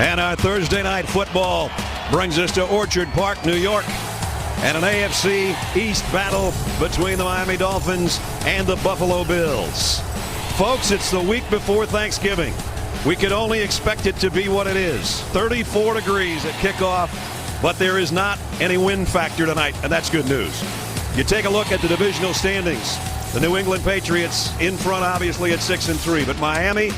And our Thursday night football brings us to Orchard Park, New York, and an AFC East battle between the Miami Dolphins and the Buffalo Bills. Folks, it's the week before Thanksgiving. We could only expect it to be what it is. 34 degrees at kickoff, but there is not any wind factor tonight, and that's good news. You take a look at the divisional standings. The New England Patriots in front, obviously, at 6-3, but Miami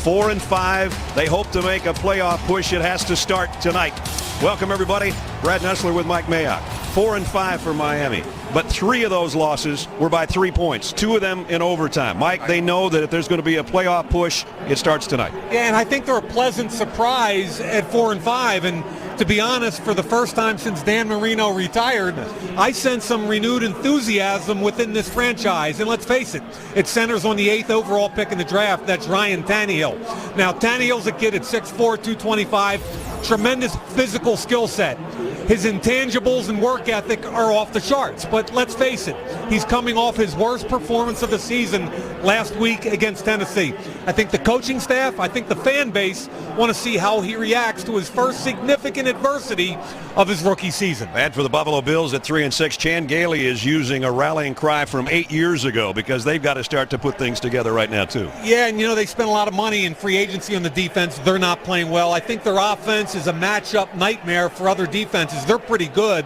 4-5. They hope to make a playoff push. It has to start tonight. Welcome, everybody. Brad Nessler with Mike Mayock. 4-5 for Miami, but 3 of those losses were by 3 points, 2 of them in overtime. Mike, they know that if there's going to be a playoff push, it starts tonight. Yeah, and I think they're a pleasant surprise at 4-5. And to be honest, for the first time since Dan Marino retired, I sense some renewed enthusiasm within this franchise. And let's face it, it centers on the 8th overall pick in the draft. That's Ryan Tannehill. Now, Tannehill's a kid at 6'4", 225, tremendous physical skill set. His intangibles and work ethic are off the charts. But let's face it, he's coming off his worst performance of the season last week against Tennessee. I think the coaching staff, I think the fan base want to see how he reacts to his first significant adversity of his rookie season. And for the Buffalo Bills at 3-6, Chan Gailey is using a rallying cry from 8 years ago because they've got to start to put things together right now, too. Yeah, and they spent a lot of money in free agency on the defense. They're not playing well. I think their offense is a matchup nightmare for other defenses. They're pretty good,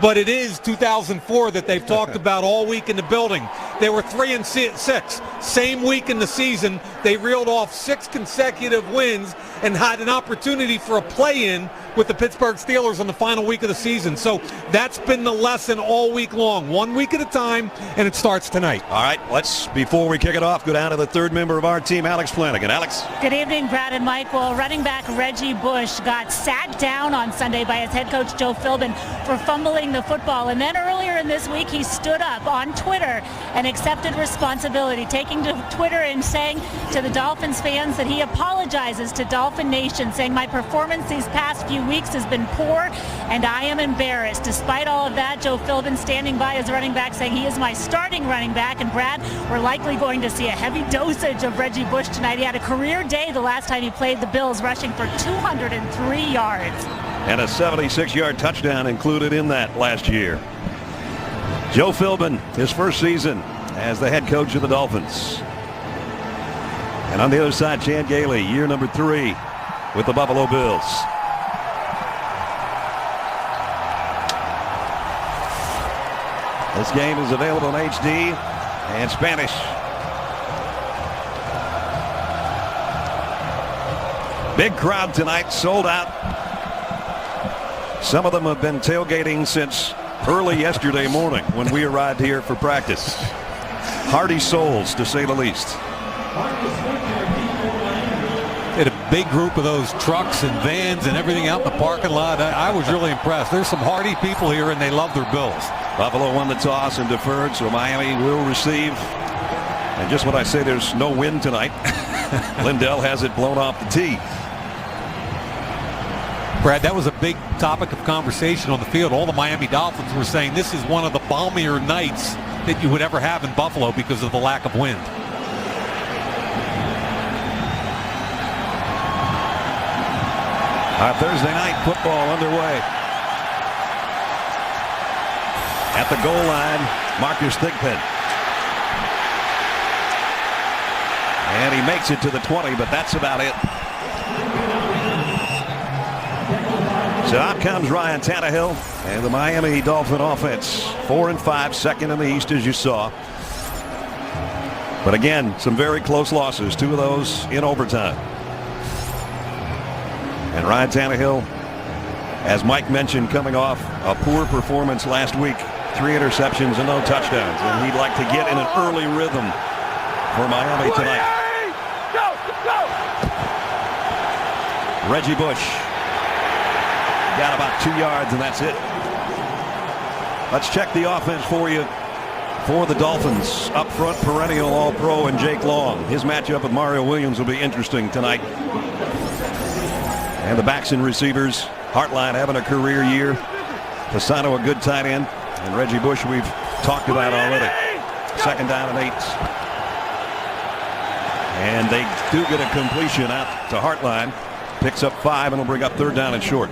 but it is 2004 that they've talked about all week in the building. They were 3-6. Same week in the season, they reeled off 6 consecutive wins and had an opportunity for a play-in with the Pittsburgh Steelers on the final week of the season. So that's been the lesson all week long, 1 week at a time, and it starts tonight. All right, let's, before we kick it off, go down to the third member of our team, Alex Flanagan. Alex. Good evening, Brad and Mike. Well, running back Reggie Bush got sat down on Sunday by his head coach Joe Philbin for fumbling the football. And then earlier in this week, he stood up on Twitter and accepted responsibility, taking to Twitter and saying to the Dolphins fans that he apologizes to Dolphin Nation, saying, "My performance these past few weeks has been poor and I am embarrassed." Despite all of that, Joe Philbin standing by his running back, saying he is my starting running back. And Brad, we're likely going to see a heavy dosage of Reggie Bush tonight. He had a career day the last time he played the Bills, rushing for 203 yards. And a 76-yard touchdown included in that last year. Joe Philbin, his first season as the head coach of the Dolphins. And on the other side, Chan Gailey, year number 3 with the Buffalo Bills. This game is available in HD and Spanish. Big crowd tonight, sold out. Some of them have been tailgating since early yesterday morning when we arrived here for practice. Hardy souls, to say the least. Had a big group of those trucks and vans and everything out in the parking lot. I was really impressed. There's some hardy people here, and they love their Bills. Buffalo won the toss and deferred, so Miami will receive. And just when I say there's no wind tonight, Lindell has it blown off the tee. Brad, that was a big topic of conversation on the field. All the Miami Dolphins were saying this is one of the balmier nights that you would ever have in Buffalo because of the lack of wind. Our Thursday night football underway. At the goal line, Marcus Thigpen. And he makes it to the 20, but that's about it. So out comes Ryan Tannehill and the Miami Dolphin offense. 4-5, second in the East, as you saw. But again, some very close losses, 2 of those in overtime. And Ryan Tannehill, as Mike mentioned, coming off a poor performance last week. 3 interceptions and no touchdowns. And he'd like to get in an early rhythm for Miami tonight. Reggie Bush got about 2 yards, and that's it. Let's check the offense for you. For the Dolphins, up front, perennial All-Pro and Jake Long. His matchup with Mario Williams will be interesting tonight. And the backs and receivers, Hartline having a career year. Fasano, a good tight end. And Reggie Bush, we've talked about already. Second down and 8. And they do get a completion out to Hartline. Picks up 5 and will bring up 3rd down and short.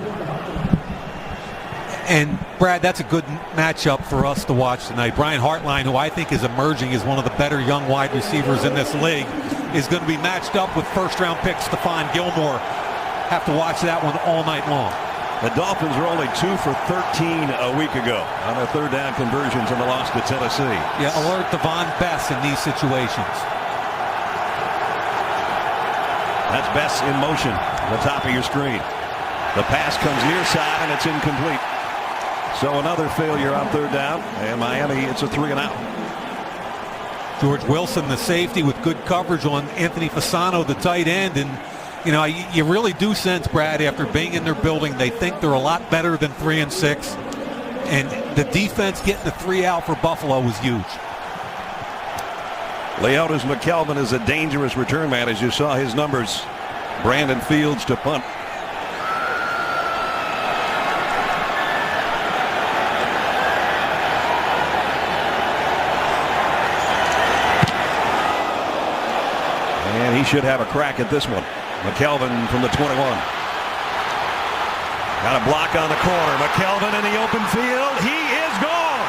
And Brad, that's a good matchup for us to watch tonight. Brian Hartline, who I think is emerging as one of the better young wide receivers in this league, is going to be matched up with first-round pick Stephon Gilmore. Have to watch that one all night long. The Dolphins were only 2 for 13 a week ago on their 3rd down conversions in the loss to Tennessee. Yeah, alert Devon Bess in these situations. That's Bess in motion on the top of your screen. The pass comes near side and it's incomplete. So another failure on 3rd down, and Miami, it's a 3 and out. George Wilson, the safety, with good coverage on Anthony Fasano, the tight end. And, you know, you really do sense, Brad, after being in their building, they think they're a lot better than 3 and 6. And the defense getting the 3 out for Buffalo was huge. Leotis McKelvin is a dangerous return man, as you saw his numbers. Brandon Fields to punt. And he should have a crack at this one. McKelvin from the 21. Got a block on the corner. McKelvin in the open field. He is gone.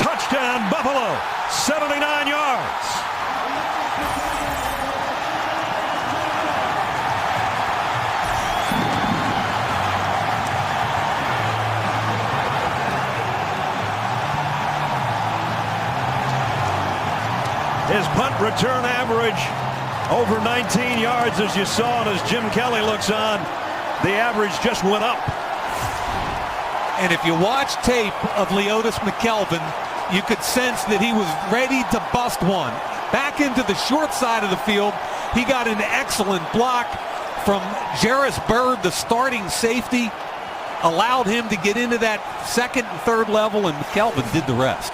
Touchdown Buffalo. 79 yards. His punt return average over 19 yards, as you saw, and as Jim Kelly looks on, the average just went up. And if you watch tape of Leotis McKelvin, you could sense that he was ready to bust one. Back into the short side of the field, he got an excellent block from Jarris Byrd, the starting safety, allowed him to get into that 2nd and 3rd level, and McKelvin did the rest.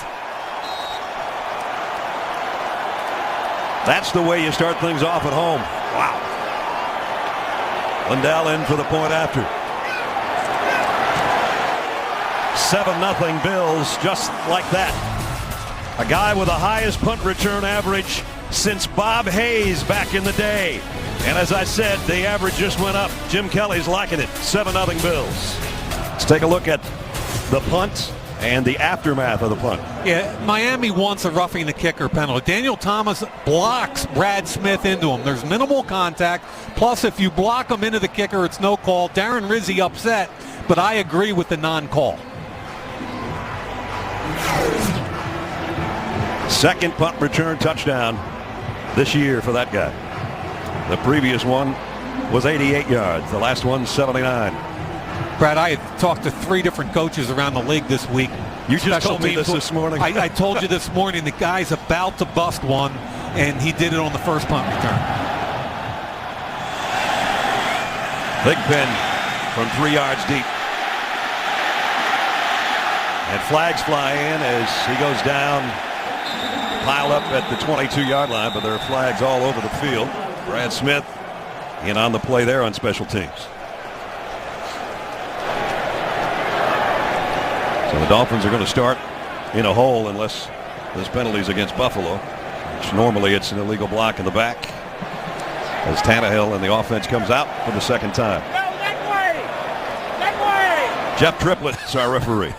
That's the way you start things off at home. Wow. Lindell in for the point after. 7-0 Bills, just like that. A guy with the highest punt return average since Bob Hayes back in the day. And as I said, the average just went up. Jim Kelly's liking it. 7-0 Bills. Let's take a look at the punt and the aftermath of the punt. Yeah, Miami wants a roughing the kicker penalty. Daniel Thomas blocks Brad Smith into him. There's minimal contact. Plus, if you block him into the kicker, it's no call. Darren Rizzi upset, but I agree with the non-call. 2nd punt return touchdown this year for that guy. The previous one was 88 yards. The last one, 79. Brad, I had talked to 3 different coaches around the league this week. You just told me this morning. I told you this morning the guy's about to bust one, and he did it on the 1st punt return. Big Pen from 3 yards deep. And flags fly in as he goes down, piled up at the 22-yard line, but there are flags all over the field. Brad Smith in on the play there on special teams. So the Dolphins are going to start in a hole unless there's penalties against Buffalo, which normally it's an illegal block in the back as Tannehill and the offense comes out for the 2nd time. Go that way! That way! Jeff Triplett is our referee.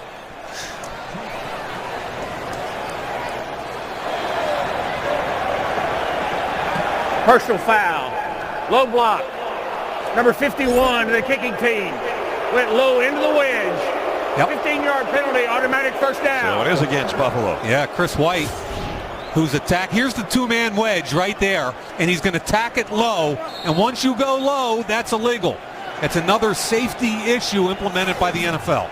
Personal foul. Low block. Number 51 to the kicking team. Went low into the wedge. Yep. 15-yard penalty, automatic 1st down. So it is against Buffalo. Yeah, Chris White, who's attacked. Here's the 2-man wedge right there, and he's going to tack it low. And once you go low, that's illegal. That's another safety issue implemented by the NFL.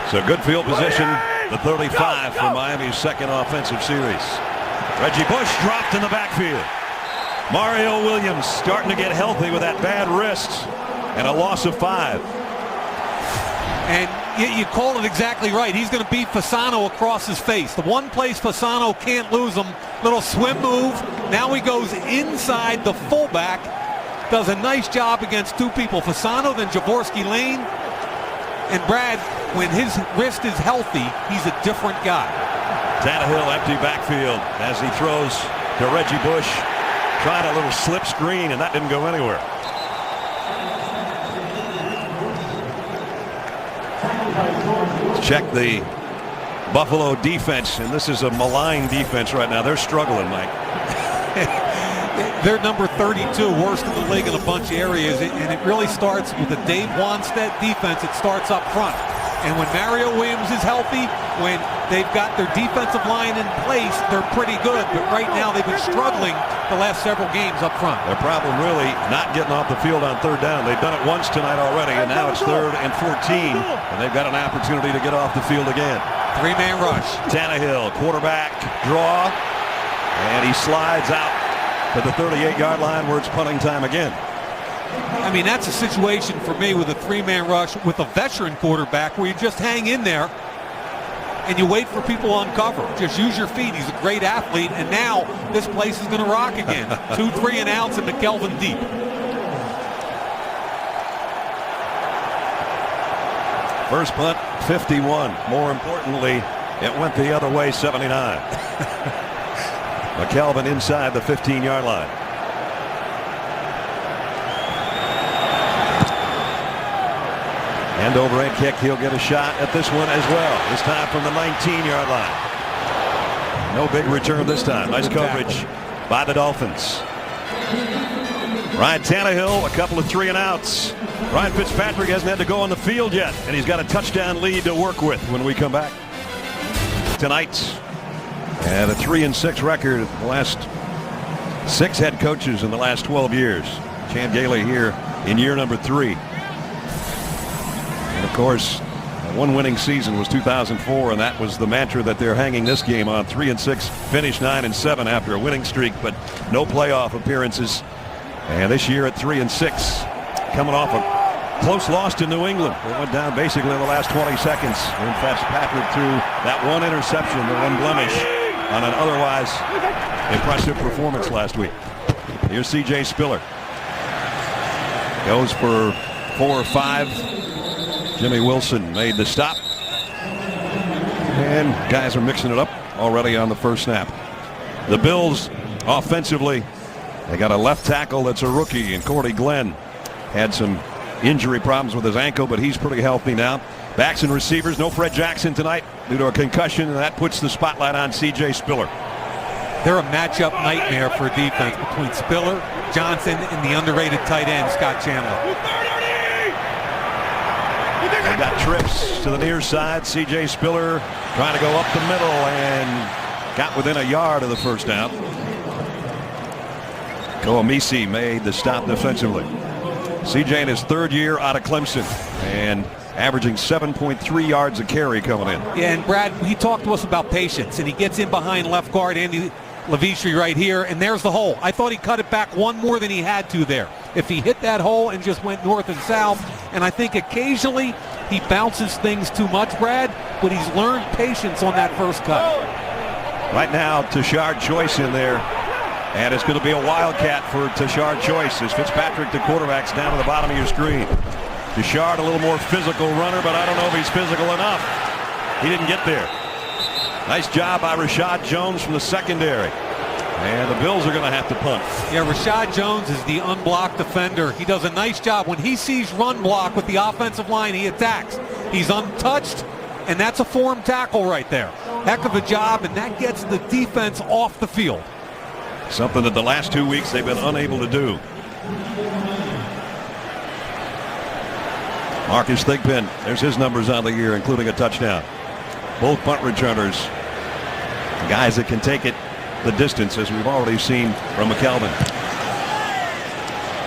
So good field position, the 35 for Miami's 2nd offensive series. Reggie Bush dropped in the backfield. Mario Williams starting to get healthy with that bad wrist, and a loss of 5. And you called it exactly right. He's going to beat Fasano across his face. The one place Fasano can't lose him, little swim move. Now he goes inside the fullback. Does a nice job against 2 people, Fasano, then Jaworski Lane. And Brad, when his wrist is healthy, he's a different guy. Tannehill empty backfield as he throws to Reggie Bush. tried a little slip screen, and that didn't go anywhere. Check the Buffalo defense, and this is a malign defense right now. They're struggling, Mike. They're number 32, worst in the league in a bunch of areas, and it really starts with the Dave Wanstead defense. It starts up front. And when Mario Williams is healthy, when they've got their defensive line in place, they're pretty good. But right now they've been struggling the last several games up front. Their problem really not getting off the field on third down. They've done it once tonight already, and now it's 3rd and 14, and they've got an opportunity to get off the field again. 3-man rush. Tannehill, quarterback draw, and he slides out to the 38-yard line where it's punting time again. I mean, that's a situation for me with a 3-man rush with a veteran quarterback where you just hang in there and you wait for people to uncover. Just use your feet. He's a great athlete, and now this place is going to rock again. 2 3-and-outs and McKelvin deep. First punt, 51. More importantly, it went the other way, 79. McKelvin inside the 15-yard line. End over end kick. He'll get a shot at this one as well. This time from the 19-yard line. No big return this time. Nice coverage by the Dolphins. Ryan Tannehill, a couple of 3-and-outs. Ryan Fitzpatrick hasn't had to go on the field yet, and he's got a touchdown lead to work with when we come back tonight. And a 3-6 record of the last 6 head coaches in the last 12 years. Chan Gailey here in year number 3. And of course, one winning season was 2004, and that was the mantra that they're hanging this game on. 3-6, finished 9-7 after a winning streak, but no playoff appearances. And this year at 3-6, coming off a close loss to New England. They went down basically in the last 20 seconds. And Fitzpatrick threw that one interception, the one blemish, on an otherwise impressive performance last week. Here's C.J. Spiller. Goes for 4 or 5. Jimmy Wilson made the stop. And guys are mixing it up already on the first snap. The Bills offensively, they got a left tackle that's a rookie, and Cordy Glenn had some injury problems with his ankle, but he's pretty healthy now. Backs and receivers, no Fred Jackson tonight due to a concussion, and that puts the spotlight on C.J. Spiller. They're a matchup nightmare for defense between Spiller, Johnson, and the underrated tight end, Scott Chandler. They got trips to the near side. C.J. Spiller trying to go up the middle and got within a yard of the first down. Koamisi made the stop defensively. C.J. in his 3rd year out of Clemson and averaging 7.3 yards a carry coming in. Yeah, and Brad, he talked to us about patience, and he gets in behind left guard Andy Levitri right here, and there's the hole. I thought he cut it back one more than he had to there. If he hit that hole and just went north and south, and I think occasionally he bounces things too much, Brad, but he's learned patience on that first cut. Right now, Tashard Choice in there, and it's going to be a wildcat for Tashard Choice as Fitzpatrick, the quarterback's down to the bottom of your screen. Tashard, a little more physical runner, but I don't know if he's physical enough. He didn't get there. Nice job by Rashad Jones from the secondary. And the Bills are going to have to punt. Yeah, Rashad Jones is the unblocked defender. He does a nice job. When he sees run block with the offensive line, he attacks. He's untouched, and that's a form tackle right there. Heck of a job, and that gets the defense off the field. Something that the last 2 weeks they've been unable to do. Marcus Thigpen, there's his numbers on the year, including a touchdown. Both punt returners, guys that can take it the distance, as we've already seen from McKelvin.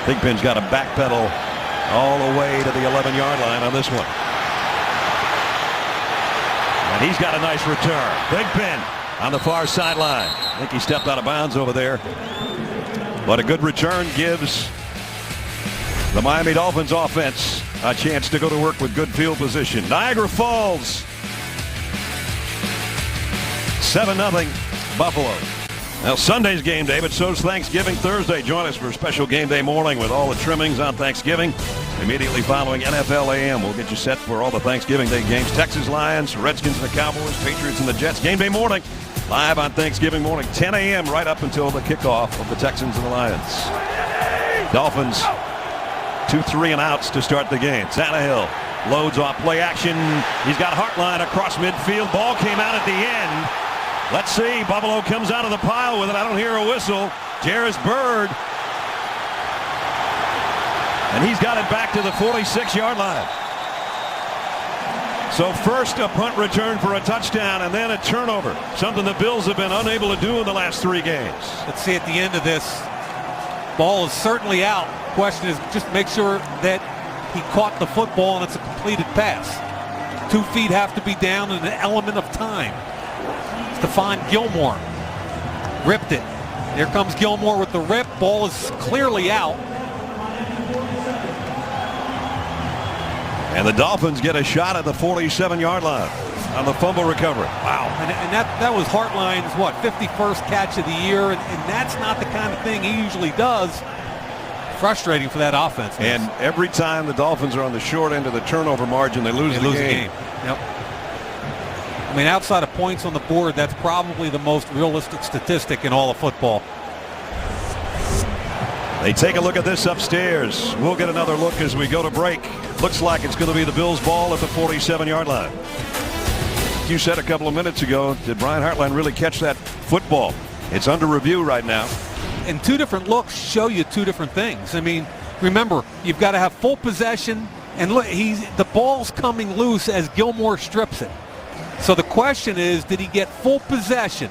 Thigpen's got to backpedal all the way to the 11-yard line on this one. And he's got a nice return. Thigpen on the far sideline. I think he stepped out of bounds over there. But a good return gives the Miami Dolphins offense a chance to go to work with good field position. Niagara Falls, 7-0 Buffalo. Now Sunday's game day, but so's Thanksgiving Thursday. Join us for a special game day morning with all the trimmings on Thanksgiving. Immediately following NFL AM, we'll get you set for all the Thanksgiving Day games. Texas Lions, Redskins and the Cowboys, Patriots and the Jets. Game day morning Live on Thanksgiving morning, 10 a.m. right up until the kickoff of the Texans and the Lions. Dolphins 2 3-and-outs to start the game. Tannehill loads off play action. He's got Hartline across midfield. Ball came out at the end. Let's see. Buffalo comes out of the pile with it. I don't hear a whistle. Jarvis Byrd. And he's got it back to the 46-yard line. So first a punt return for a touchdown and then a turnover. Something the Bills have been unable to do in the last 3 games. Let's see at the end of this. Ball is certainly out. Question is just make sure that he caught the football and it's a completed pass. 2 feet have to be down in an element of time. Stephon Gilmore ripped it. Here comes Gilmore with the rip. Ball is clearly out. And the Dolphins get a shot at the 47-yard line on the fumble recovery. Wow. And that was Hartline's, 51st catch of the year. And that's not the kind of thing he usually does. Frustrating for that offense. And every time the Dolphins are on the short end of the turnover margin, they lose the game. Yep. I mean, outside of points on the board, that's probably the most realistic statistic in all of football. They take a look at this upstairs. We'll get another look as we go to break. Looks like it's going to be the Bills' ball at the 47-yard line. You said a couple of minutes ago, did Brian Hartline really catch that football? It's under review right now. And 2 different looks show you 2 different things. I mean, remember, you've got to have full possession, and look, the ball's coming loose as Gilmore strips it. So the question is, did he get full possession?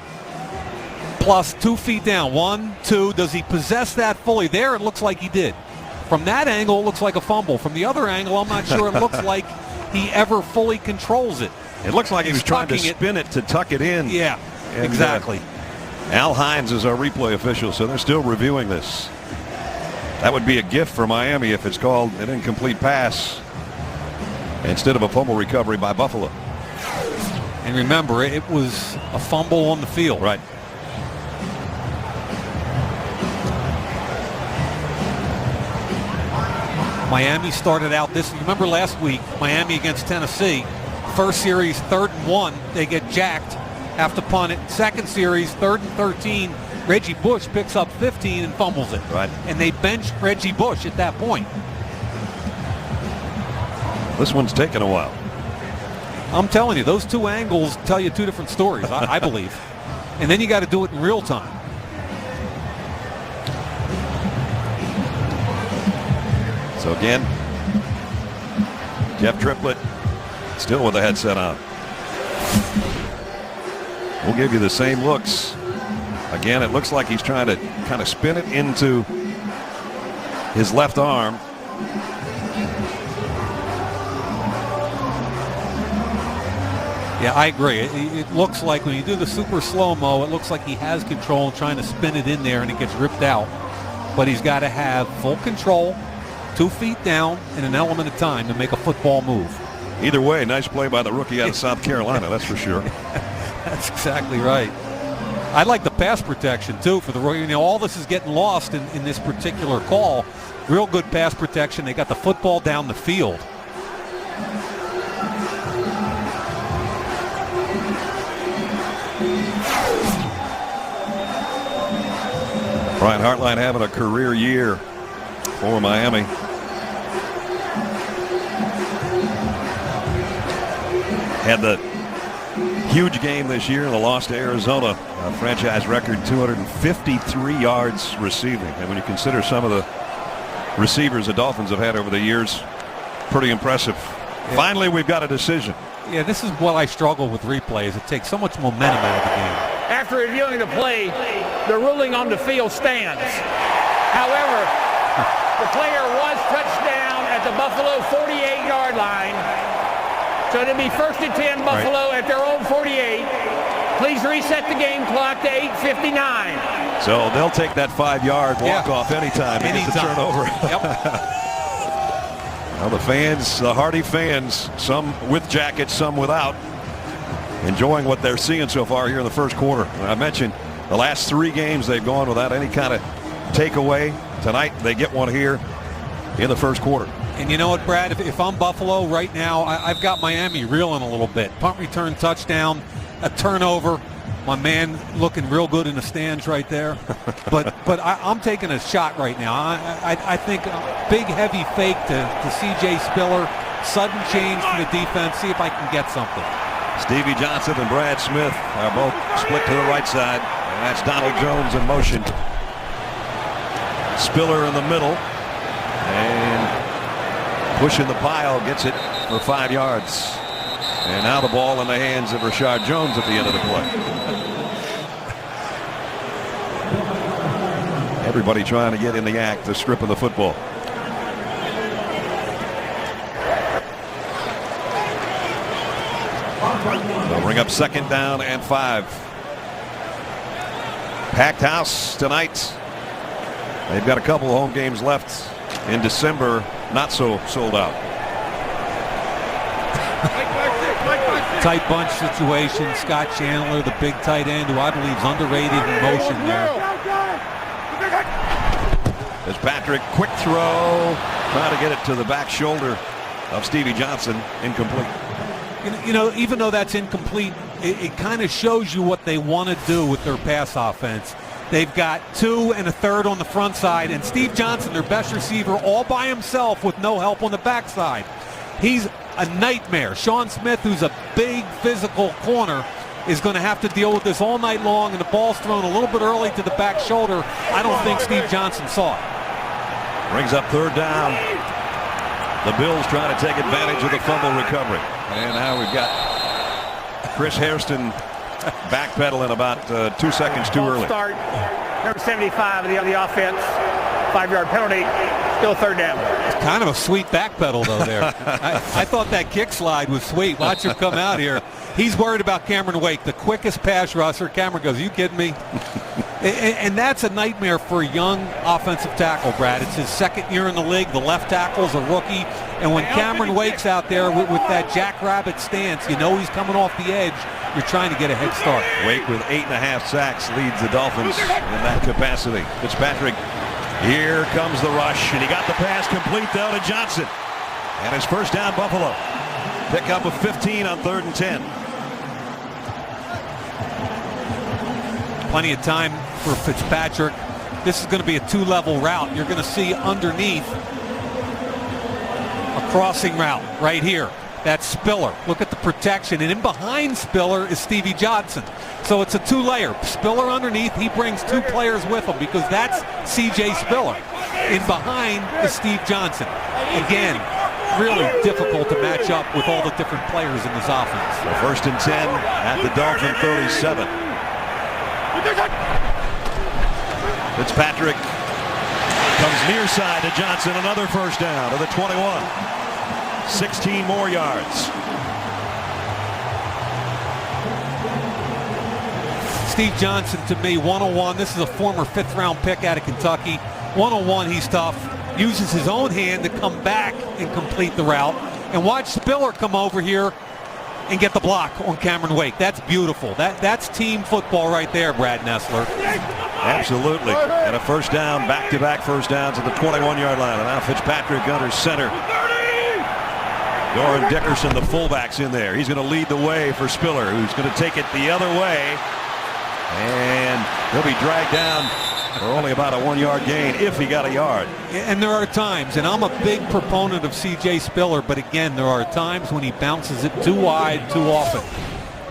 Plus 2 feet down. 1, 2. Does he possess that fully? There, it looks like he did. From that angle, it looks like a fumble. From the other angle, I'm not sure it looks like he ever fully controls it. It looks like he was trying to spin it to tuck it in. Yeah, and exactly. Al Hines is our replay official, so they're still reviewing this. That would be a gift for Miami if it's called an incomplete pass instead of a fumble recovery by Buffalo. And remember, it was a fumble on the field. Right. Miami started out this. Remember last week, Miami against Tennessee. First series, 3rd and 1. They get jacked. Have to punt it. Second series, 3rd and 13. Reggie Bush picks up 15 and fumbles it. Right. And they benched Reggie Bush at that point. This one's taken a while. I'm telling you, those 2 angles tell you 2 different stories, I believe. And then you got to do it in real time. So again, Jeff Triplett still with the headset on. We'll give you the same looks. Again, it looks like he's trying to kind of spin it into his left arm. Yeah, I agree. It looks like when you do the super slow-mo, it looks like he has control trying to spin it in there and it gets ripped out. But he's got to have full control, 2 feet down, and an element of time to make a football move. Either way, nice play by the rookie out of South Carolina, that's for sure. That's exactly right. I like the pass protection, too, for the rookie. You know, all this is getting lost in this particular call. Real good pass protection. They got the football down the field. Brian Hartline having a career year for Miami. Had the huge game this year in the loss to Arizona. A franchise record 253 yards receiving. And when you consider some of the receivers the Dolphins have had over the years, pretty impressive. Yeah. Finally, we've got a decision. Yeah, this is what I struggle with replays. It takes so much momentum out of the game. After reviewing the play, the ruling on the field stands. However, the player was touched down at the Buffalo 48-yard line. So it'll be 1st and 10 Buffalo at their own 48. Please reset the game clock to 8:59. So they'll take that 5-yard walk-off anytime. It's a turnover. Yep. Well, the fans, the hardy fans, some with jackets, some without, enjoying what they're seeing so far here in the first quarter. I mentioned the last 3 games they've gone without any kind of takeaway. Tonight they get one here in the first quarter. And you know what, Brad, if I'm Buffalo right now, I've got Miami reeling a little bit. Punt return touchdown, a turnover. My man looking real good in the stands right there. But I'm taking a shot right now. I think a big, heavy fake to C.J. Spiller. Sudden change for the defense. See if I can get something. Stevie Johnson and Brad Smith are both split to the right side. And that's Donald Jones in motion. Spiller in the middle. And pushing the pile, gets it for 5 yards. And now the ball in the hands of Rashard Jones at the end of the play. Everybody trying to get in the act of stripping the football. They'll bring up 2nd down and 5. Packed house tonight. They've got a couple of home games left in December, not so sold out. Tight bunch situation. Scott Chandler, the big tight end, who I believe is underrated in motion there. Fitzpatrick, quick throw, trying to get it to the back shoulder of Stevie Johnson, incomplete. You know, even though that's incomplete, it kind of shows you what they want to do with their pass offense. They've got 2 and a third on the front side, and Steve Johnson, their best receiver, all by himself with no help on the backside. He's a nightmare. Sean Smith, who's a big physical corner, is going to have to deal with this all night long, and the ball's thrown a little bit early to the back shoulder. I don't think Steve Johnson saw it. Brings up 3rd down. The Bills trying to take advantage of the fumble recovery. And now we've got Chris Hairston backpedaling about 2 seconds too early. Start, number 75 of the offense. 5-yard penalty. Still 3rd down. It's kind of a sweet backpedal, though, there. I thought that kick slide was sweet. Watch him come out here. He's worried about Cameron Wake, the quickest pass rusher. Cameron goes, "You kidding me?" And that's a nightmare for a young offensive tackle, Brad. It's his 2nd year in the league. The left tackle's a rookie. And when Cameron Wake's out there with that jackrabbit stance, you know he's coming off the edge. You're trying to get a head start. Wake with 8.5 sacks leads the Dolphins in that capacity. Fitzpatrick, here comes the rush, and he got the pass complete though to Johnson. And his 1st down, Buffalo. Pick up of 15 on 3rd and 10. Plenty of time for Fitzpatrick. This is going to be a 2-level route. You're going to see underneath a crossing route right here. That's Spiller. Look at the protection. And in behind Spiller is Stevie Johnson. So it's a 2-layer. Spiller underneath. He brings 2 players with him because that's C.J. Spiller. In behind is Steve Johnson. Again, really difficult to match up with all the different players in this offense. So 1st and 10 at the Dolphin 37. Fitzpatrick comes near side to Johnson. Another 1st down to the 21. 16 more yards. Steve Johnson, to me, 101. This is a former 5th-round pick out of Kentucky. 101, he's tough. Uses his own hand to come back and complete the route. And watch Spiller come over here and get the block on Cameron Wake. That's beautiful. That's team football right there, Brad Nessler. Absolutely. And a 1st down, back-to-back 1st downs at the 21-yard line. And now Fitzpatrick under center. Doran Dickerson, the fullback's in there. He's going to lead the way for Spiller, who's going to take it the other way. And he'll be dragged down for only about a 1-yard gain if he got a yard. And there are times, and I'm a big proponent of C.J. Spiller, but again, there are times when he bounces it too wide too often.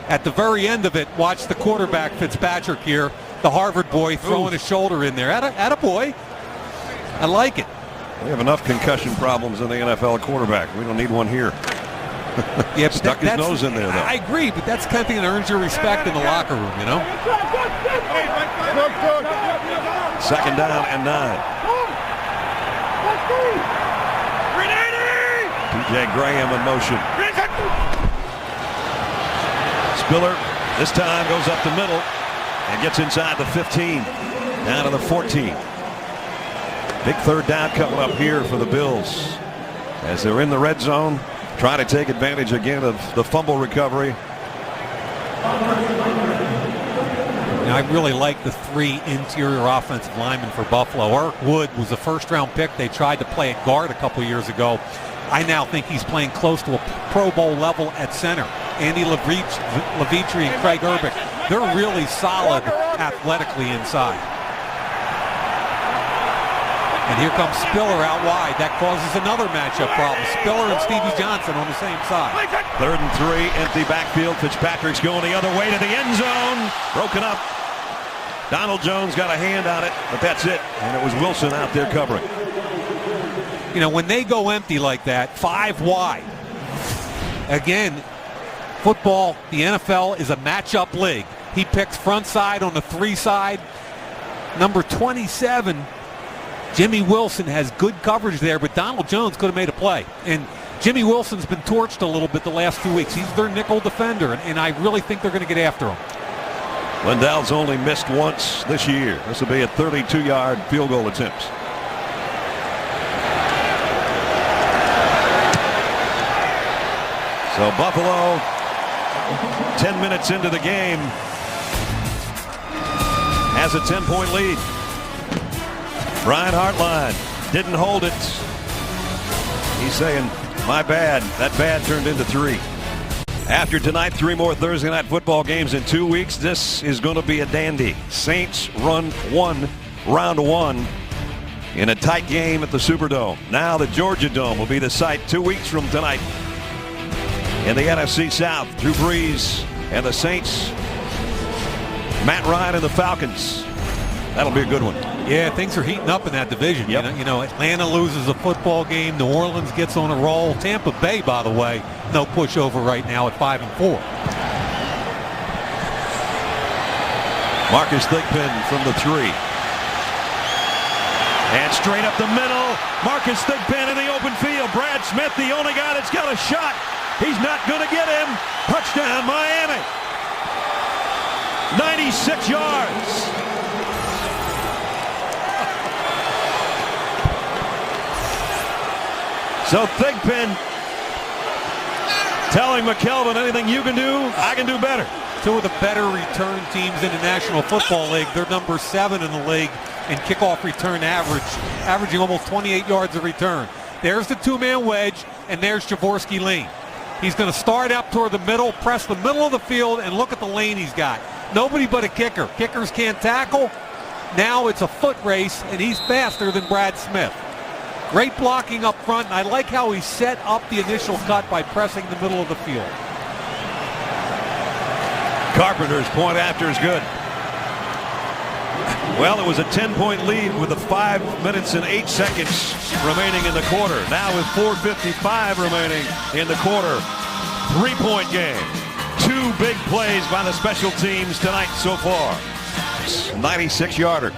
At the very end of it, watch the quarterback, Fitzpatrick here, the Harvard boy, throwing his shoulder in there. Atta boy. I like it. We have enough concussion problems in the NFL quarterback. We don't need one here. Yeah, Stuck his nose in there, though. I agree, but that's the kind of thing that earns your respect in the locker room, you know? 2nd down and 9. P.J. Graham in motion. Spiller this time goes up the middle and gets inside the 15, down to the 14. Big 3rd down coming up here for the Bills as they're in the red zone, trying to take advantage again of the fumble recovery. Now, I really like the 3 interior offensive linemen for Buffalo. Eric Wood was a 1st-round pick. They tried to play at guard a couple years ago. I now think he's playing close to a Pro Bowl level at center. Andy Levitri and Craig Urbick They're really solid athletically inside. And here comes Spiller out wide. That causes another matchup problem. Spiller and Stevie Johnson on the same side. 3rd and 3, empty backfield. Fitzpatrick's going the other way to the end zone. Broken up. Donald Jones got a hand on it, but that's it. And it was Wilson out there covering. You know, when they go empty like that, 5 wide, again, football, the NFL is a matchup league. He picks front side on the 3 side. Number 27, Jimmy Wilson has good coverage there, but Donald Jones could have made a play. And Jimmy Wilson's been torched a little bit the last 2 weeks. He's their nickel defender, and I really think they're going to get after him. Lindell's only missed once this year. This will be a 32-yard field goal attempt. So Buffalo, 10 minutes into the game, has a 10-point lead. Brian Hartline didn't hold it. He's saying, my bad. That bad turned into 3. After tonight, 3 more Thursday night football games in 2 weeks. This is going to be a dandy. Saints run round 1 in a tight game at the Superdome. Now the Georgia Dome will be the site 2 weeks from tonight. In the NFC South, Drew Brees and the Saints, Matt Ryan and the Falcons. That'll be a good one. Yeah, things are heating up in that division. Yep. You know, Atlanta loses a football game. New Orleans gets on a roll. Tampa Bay, by the way, no pushover right now at 5-4. Marcus Thigpen from the 3. And straight up the middle. Marcus Thigpen in the open field. Brad Smith, the only guy that's got a shot. He's not going to get him. Touchdown, Miami. 96 yards. So Thigpen telling McKelvin, anything you can do, I can do better. 2 of the better return teams in the National Football League. They're number 7 in the league in kickoff return averaging almost 28 yards a return. There's the 2-man wedge, and there's Jaworski Lane. He's going to start up toward the middle, press the middle of the field, and look at the lane he's got. Nobody but a kicker. Kickers can't tackle. Now it's a foot race, and he's faster than Brad Smith. Great blocking up front, and I like how he set up the initial cut by pressing the middle of the field. Carpenter's point after is good. Well, it was a 10-point lead with the 5 minutes and 8 seconds remaining in the quarter. Now with 4:55 remaining in the quarter, 3-point game. 2 big plays by the special teams tonight so far. 96-yarder.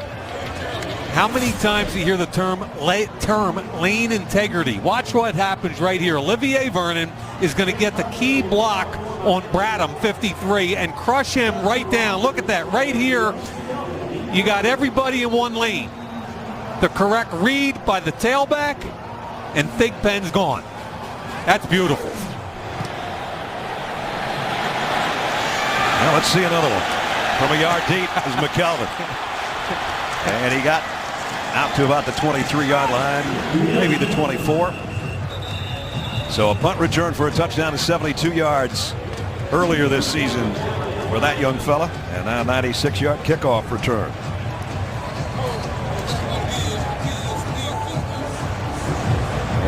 How many times do you hear the term lane integrity? Watch what happens right here. Olivier Vernon is going to get the key block on Bradham, 53, and crush him right down. Look at that right here. You got everybody in one lane. The correct read by the tailback, and Thigpen's gone. That's beautiful. Now let's see another one. From a yard deep is McKelvin. And he got out to about the 23-yard line, maybe the 24. So a punt return for a touchdown is 72 yards earlier this season for that young fella, and now 96-yard kickoff return.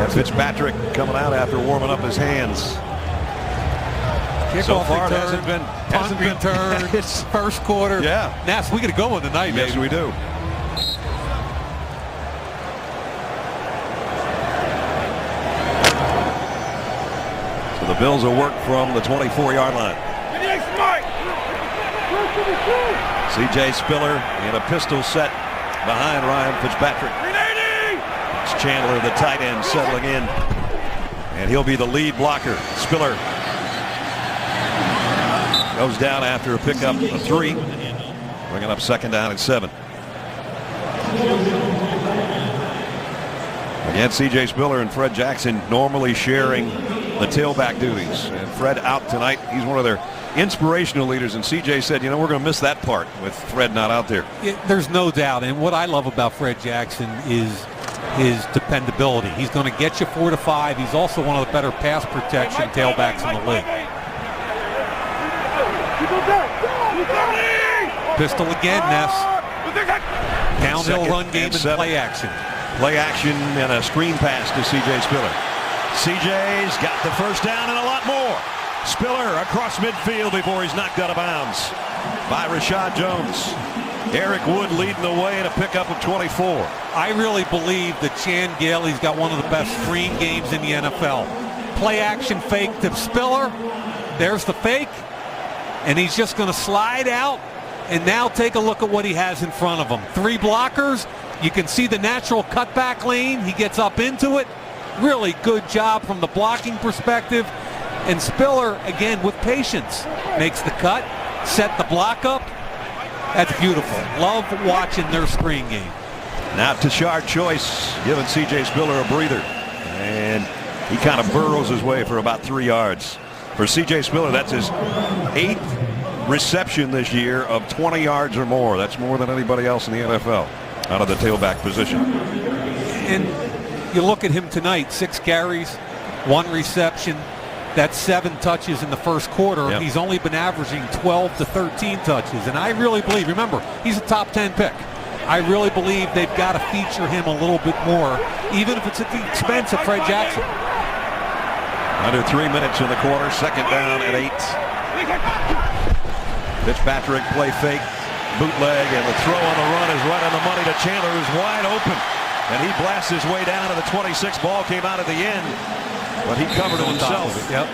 And Fitzpatrick coming out after warming up his hands. Kickoff So far return, it hasn't been return. It's first quarter. Yeah. Nas, we got to go on tonight, Yes, baby. we do. So the Bills will work from the 24-yard line. C.J. Spiller in a pistol set behind Ryan Fitzpatrick. It's Chandler, the tight end, settling in. And he'll be the lead blocker. Spiller goes down after a pickup of 3. Bringing up 2nd down and 7. Again, C.J. Spiller and Fred Jackson normally sharing the tailback duties. And Fred out tonight. He's one of their inspirational leaders. And C.J. said, you know, we're going to miss that part with Fred not out there. There's no doubt. And what I love about Fred Jackson is his dependability. He's going to get you 4 to 5. He's also one of the better pass protection tailbacks in the league. Pistol again, Ness. Downhill Second run game and and 7. play action. Play action and a screen pass to C.J. Spiller. C.J.'s got the first down and a lot more. Spiller across midfield before he's knocked out of bounds by Rashad Jones. Eric Wood leading the way in a pickup of 24. I really believe that Chan Gailey's got one of the best screen games in the NFL. Play action fake to Spiller. There's the fake. And he's just going to slide out. And now take a look at what he has in front of him. 3 blockers. You can see the natural cutback lane. He gets up into it. Really good job from the blocking perspective. And Spiller, again, with patience, makes the cut, set the block up. That's beautiful. Love watching their screen game. Now Tashard Choice giving C.J. Spiller a breather. And he kind of burrows his way for about 3 yards. For C.J. Spiller, that's his 8th reception this year of 20 yards or more. That's more than anybody else in the NFL out of the tailback position. And you look at him tonight, 6 carries, 1 reception. That's 7 touches in the first quarter. Yep. He's only been averaging 12 to 13 touches. And I really believe, remember, he's a top 10 pick. I really believe they've got to feature him a little bit more, even if it's at the expense of Fred Jackson. Under 3 minutes in the quarter, second down at 8. Fitzpatrick play fake, bootleg, and the throw on the run is right on the money to Chandler, who's wide open. And he blasts his way down to the 26. Ball came out at the end, but he covered it himself. Yep.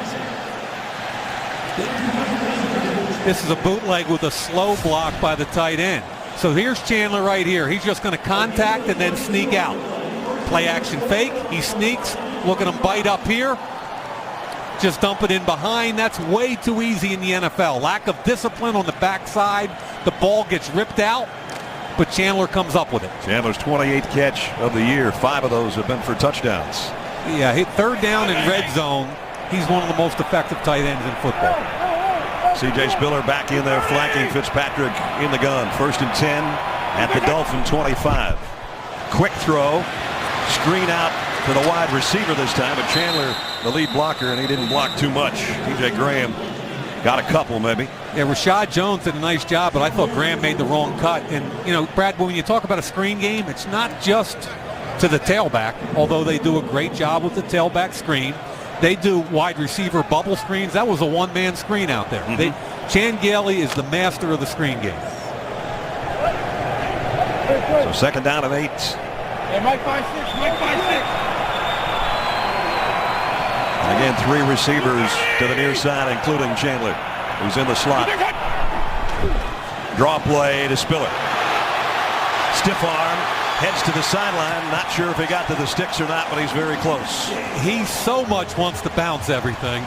This is a bootleg with a slow block by the tight end. So here's Chandler right here. He's just going to contact and then sneak out. Play action fake. He sneaks. Look at him bite up here. Just dump it in behind. That's way too easy in the NFL. Lack of discipline on the backside. The ball gets ripped out, but Chandler comes up with it. Chandler's 28th catch of the year. 5 of those have been for touchdowns. Yeah, hit third down in red zone. He's one of the most effective tight ends in football. C.J. Spiller back in there flanking Fitzpatrick in the gun. 1st and 10 at the Dolphin 25. Quick throw. Screen out to the wide receiver this time, but Chandler, the lead blocker, and he didn't block too much. T.J. Graham got a couple maybe. Yeah, Rashad Jones did a nice job, but I thought Graham made the wrong cut. And, you know, Brad, when you talk about a screen game, it's not just to the tailback, although they do a great job with the tailback screen. They do wide receiver bubble screens. That was a one-man screen out there. Chan Gailey is the master of the screen game. So second down and 8. Hey, Mike 5-6, Mike 5-6. Again, 3 receivers to the near side, including Chandler, who's in the slot. Draw play to Spiller. Stiff arm, heads to the sideline. Not sure if he got to the sticks or not, but he's very close. He so much wants to bounce everything,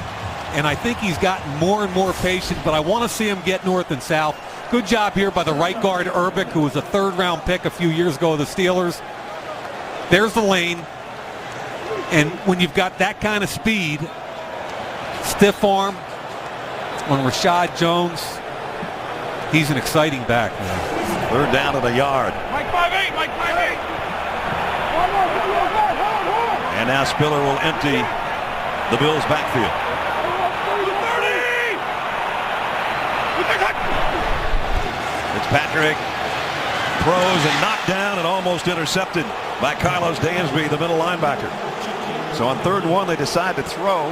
and I think he's gotten more and more patient, but I want to see him get north and south. Good job here by the right guard, Urbic, who was a 3rd-round pick a few years ago of the Steelers. There's the lane. And when you've got that kind of speed, stiff arm on Rashad Jones, he's an exciting back, man. 3rd down and a yard. Mike 5-8, Mike 5-8. And now Spiller will empty the Bills' backfield. 30. Fitzpatrick throws and knocked down and almost intercepted by Carlos Dansby, the middle linebacker. So on 3rd and 1, they decide to throw,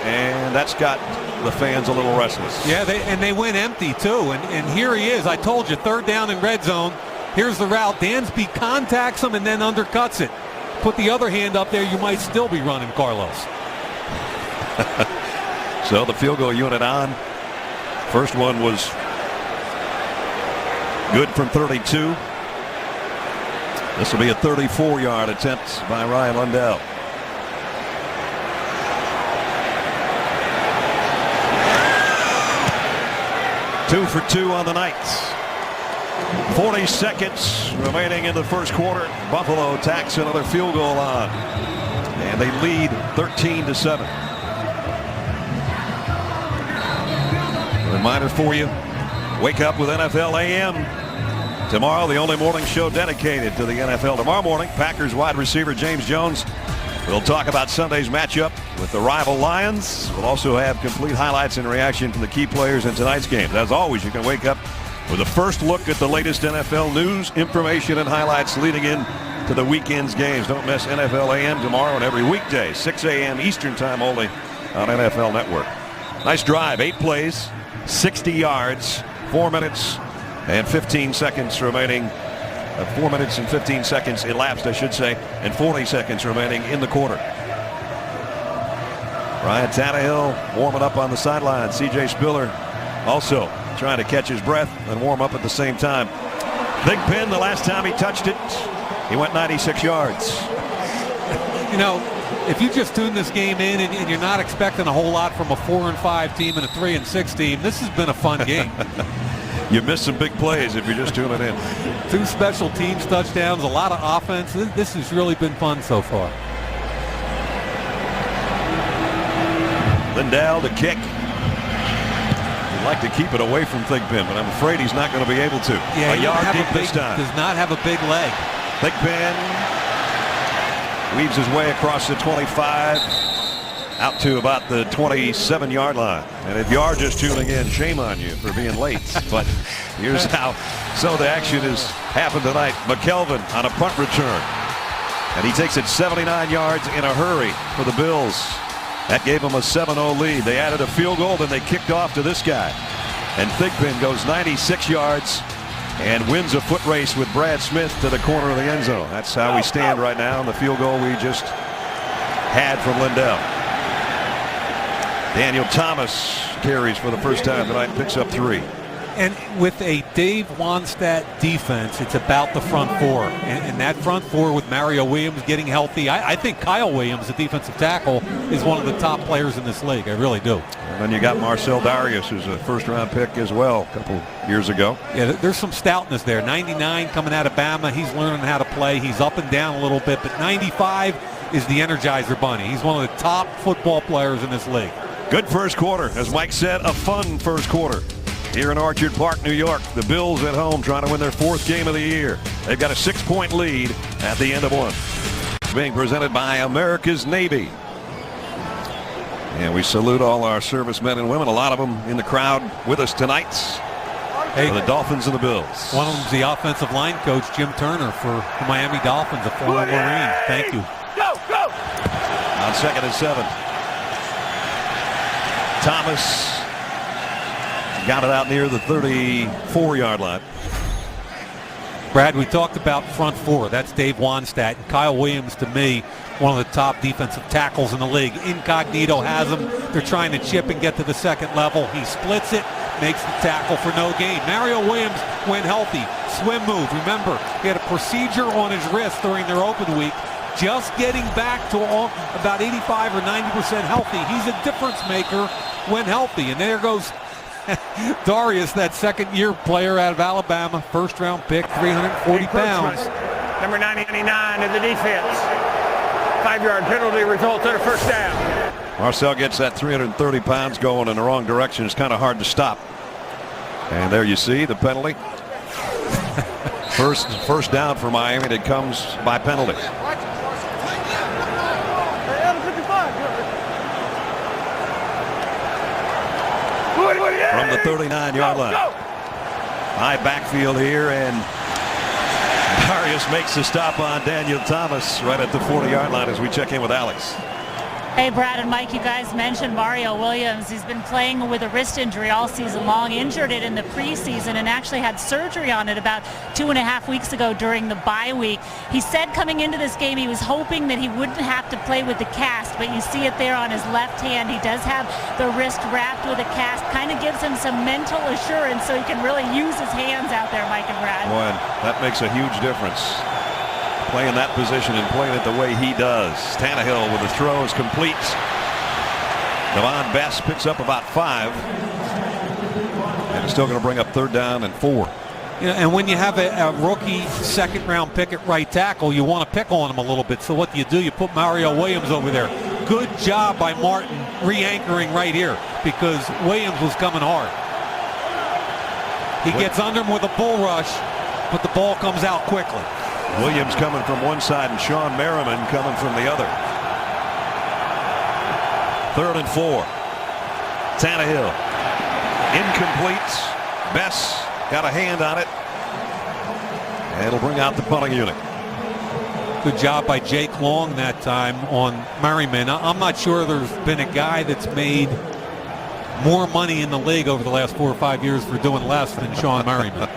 and that's got the fans a little restless. Yeah, they went empty too, and here he is. I told you, 3rd down in red zone. Here's the route. Dansby contacts him and then undercuts it. Put the other hand up there, you might still be running, Carlos. So the field goal unit on. First one was good from 32. This will be a 34-yard attempt by Ryan Lundell. Two for 2 on the night. 40 seconds remaining in the first quarter. Buffalo tacks another field goal on, and they lead 13-7. Reminder for you, wake up with NFL AM. Tomorrow, the only morning show dedicated to the NFL. Tomorrow morning, Packers wide receiver James Jones We'll talk about Sunday's matchup with the rival Lions. We'll also have complete highlights and reaction from the key players in tonight's games. As always, you can wake up with a first look at the latest NFL news, information, and highlights leading in to the weekend's games. Don't miss NFL AM tomorrow and every weekday, 6 a.m. Eastern time only on NFL Network. Nice drive, 8 plays, 60 yards, 4 minutes and 15 seconds remaining. 4 minutes and 15 seconds elapsed, I should say, and 40 seconds remaining in the quarter. Ryan Tannehill warming up on the sideline. C.J. Spiller also trying to catch his breath and warm up at the same time. Big Pin, the last time he touched it, he went 96 yards. You know, if you just tune this game in and you're not expecting a whole lot from a 4-5 team and a 3-6 team, this has been a fun game. You missed some big plays if you're just tuning in. 2 special teams touchdowns, a lot of offense. This has really been fun so far. Lindell to kick. He'd like to keep it away from Thigpen, but I'm afraid he's not going to be able to. Yeah, a yard deep this time. Does not have a big leg. Thigpen weaves his way across the 25 out to about the 27-yard line. And if you are just tuning in, shame on you for being late. But here's how some of the action has happened tonight. McKelvin on a punt return. And he takes it 79 yards in a hurry for the Bills. That gave them a 7-0 lead. They added a field goal, then they kicked off to this guy. And Thigpen goes 96 yards and wins a foot race with Brad Smith to the corner of the end zone. That's how we stand right now in the field goal we just had from Lindell. Daniel Thomas carries for the first time tonight and picks up 3. And with a Dave Wannstedt defense, it's about the front 4. And that front 4 with Mario Williams getting healthy. I think Kyle Williams, the defensive tackle, is one of the top players in this league. I really do. And then you got Marcel Darius, who's a first-round pick as well a couple years ago. Yeah, there's some stoutness there. 99 coming out of Bama. He's learning how to play. He's up and down a little bit. But 95 is the Energizer Bunny. He's one of the top football players in this league. Good first quarter. As Mike said, a fun first quarter. Here in Orchard Park, New York, the Bills at home trying to win their 4th game of the year. They've got a 6-point lead at the end of one. Being presented by America's Navy. And we salute all our servicemen and women, a lot of them in the crowd with us tonight. Hey, for the Dolphins and the Bills. One of them's the offensive line coach, Jim Turner, for the Miami Dolphins, a former Marine. Thank you. Go, go! On 2nd and 7. Thomas got it out near the 34-yard line. Brad, we talked about front 4. That's Dave Wannstedt. And Kyle Williams, to me, one of the top defensive tackles in the league. Incognito has him. They're trying to chip and get to the second level. He splits it, makes the tackle for no gain. Mario Williams went healthy. Swim move. Remember, he had a procedure on his wrist during their open week. Just getting back to about 85 or 90% healthy. He's a difference maker when healthy. And there goes Darius, that second-year player out of Alabama, first-round pick, 340 pounds. Number 99 in the defense. 5-yard penalty results in a first down. Marcel gets that 330 pounds going in the wrong direction. It's kind of hard to stop. And there you see the penalty. First down for Miami that comes by penalty. From the 39-yard line. High backfield here, and Darius makes the stop on Daniel Thomas right at the 40-yard line as we check in with Alex. Hey, Brad and Mike, you guys mentioned Mario Williams. He's been playing with a wrist injury all season long, injured it in the preseason, and actually had surgery on it about 2.5 weeks ago during the bye week. He said coming into this game he was hoping that he wouldn't have to play with the cast, but you see it there on his left hand. He does have the wrist wrapped with a cast. Kind of gives him some mental assurance so he can really use his hands out there, Mike and Brad. Boy, that makes a huge difference. Playing that position and playing it the way he does. Tannehill with the throw is complete. Devon Best picks up about 5. And it's still going to bring up 3rd down and 4. You know, and when you have a rookie 2nd-round pick at right tackle, you want to pick on him a little bit. So what do? You put Mario Williams over there. Good job by Martin re-anchoring right here because Williams was coming hard. He gets under him with a bull rush, but the ball comes out quickly. Williams coming from one side and Sean Merriman coming from the other. 3rd and 4. Tannehill. Incomplete. Bess got a hand on it. And it'll bring out the punting unit. Good job by Jake Long that time on Merriman. I'm not sure there's been a guy that's made more money in the league over the last 4 or 5 years for doing less than Sean Merriman.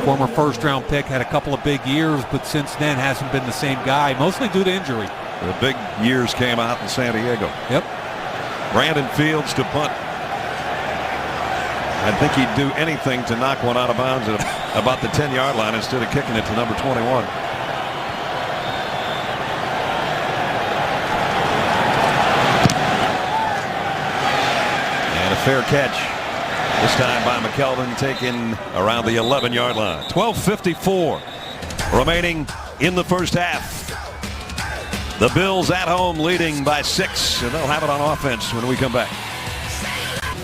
Former first-round pick, had a couple of big years, but since then hasn't been the same guy, mostly due to injury. The big years came out in San Diego. Yep. Brandon Fields to punt. I think he'd do anything to knock one out of bounds at about the 10-yard line instead of kicking it to number 21. And a fair catch. This time by McKelvin, taken around the 11-yard line. 12:54 remaining in the first half. The Bills at home leading by 6, and they'll have it on offense when we come back.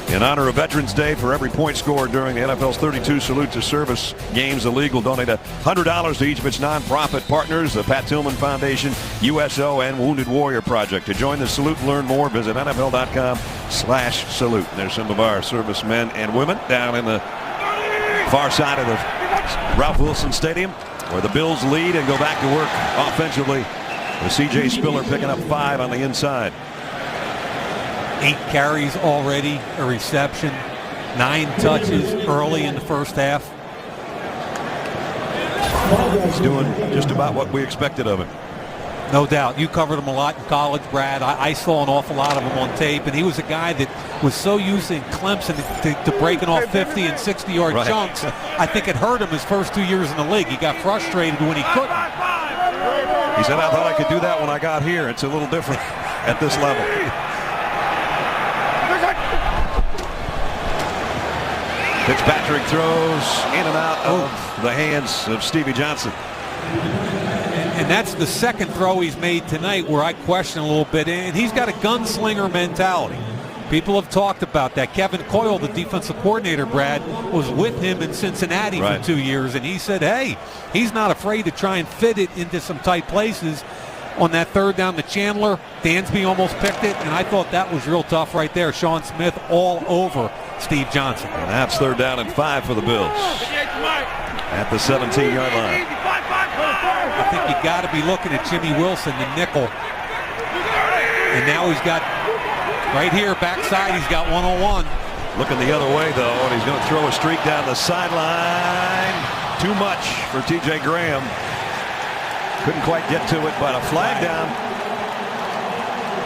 In honor of Veterans Day, for every point scored during the NFL's 32 Salute to Service games, the league will donate $100 to each of its nonprofit partners, the Pat Tillman Foundation, USO, and Wounded Warrior Project. To join the salute and learn more, visit NFL.com/salute. There's some of our servicemen and women down in the far side of the Ralph Wilson Stadium, where the Bills lead and go back to work offensively, with C.J. Spiller picking up 5 on the inside. 8 carries already, a reception, 9 touches early in the first half. He's doing just about what we expected of him. No doubt. You covered him a lot in college, Brad. I saw an awful lot of him on tape, and he was a guy that was so used in Clemson to breaking off 50 and 60-yard chunks. I think it hurt him his first 2 years in the league. He got frustrated when he couldn't. He said, I thought I could do that when I got here. It's a little different at this level. Fitzpatrick throws in and out of the hands of Stevie Johnson. And that's the second throw he's made tonight where I question a little bit. And he's got a gunslinger mentality. People have talked about that. Kevin Coyle, the defensive coordinator, Brad, was with him in Cincinnati for 2 years. And he said, hey, he's not afraid to try and fit it into some tight places. On that 3rd down to Chandler, Dansby almost picked it. And I thought that was real tough right there. Sean Smith all over Steve Johnson. And that's 3rd down and 5 for the Bills at the 17-yard line. I think you got to be looking at Jimmy Wilson, the nickel. And now he's got right here, backside, he's got 101. Looking the other way, though, and he's going to throw a streak down the sideline. Too much for T.J. Graham. Couldn't quite get to it, but a flag down.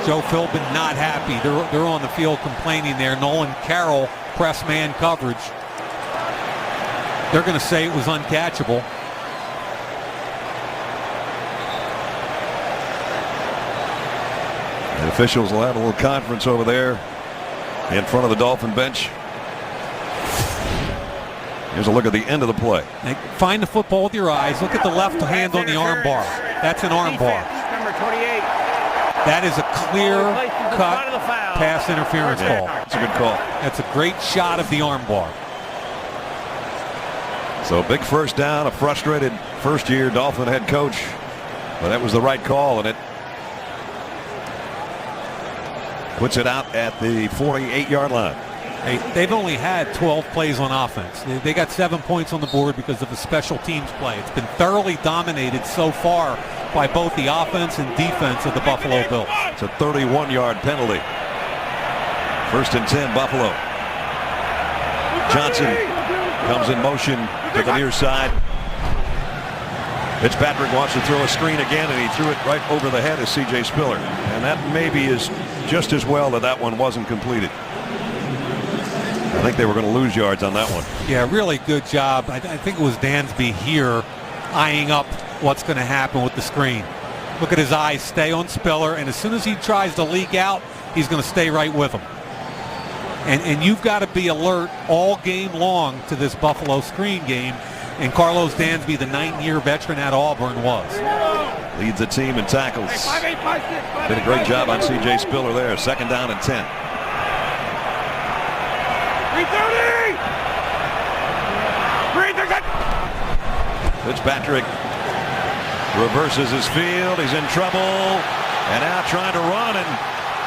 Joe Philbin not happy. They're on the field complaining there. Nolan Carroll, press man coverage. They're going to say it was uncatchable. The officials will have a little conference over there in front of the Dolphin bench. Here's a look at the end of the play. Find the football with your eyes. Look at the left hand on the arm bar. That's an arm bar. Number 28. That is a clear-cut pass interference call. That's a good call. That's a great shot of the arm bar. So big first down, a frustrated first-year Dolphin head coach. But that was the right call, and it puts it out at the 48-yard line. They've only had 12 plays on offense. They got 7 points on the board because of the special teams play. It's been thoroughly dominated so far by both the offense and defense of the Buffalo Bills. It's a 31-yard penalty. 1st and 10, Buffalo. Johnson comes in motion to the near side. Fitzpatrick wants to throw a screen again, and he threw it right over the head of C.J. Spiller. And that maybe is just as well that one wasn't completed. I think they were going to lose yards on that one. Yeah, really good job. I think it was Dansby here eyeing up what's going to happen with the screen. Look at his eyes stay on Spiller, and as soon as he tries to leak out, he's going to stay right with him. And you've got to be alert all game long to this Buffalo screen game. And Carlos Dansby, the 9-year veteran at Auburn, was. Leads the team in tackles. Did a great job on C.J. Spiller there. 2nd down and 10. Fitzpatrick reverses his field. He's in trouble. And now trying to run, and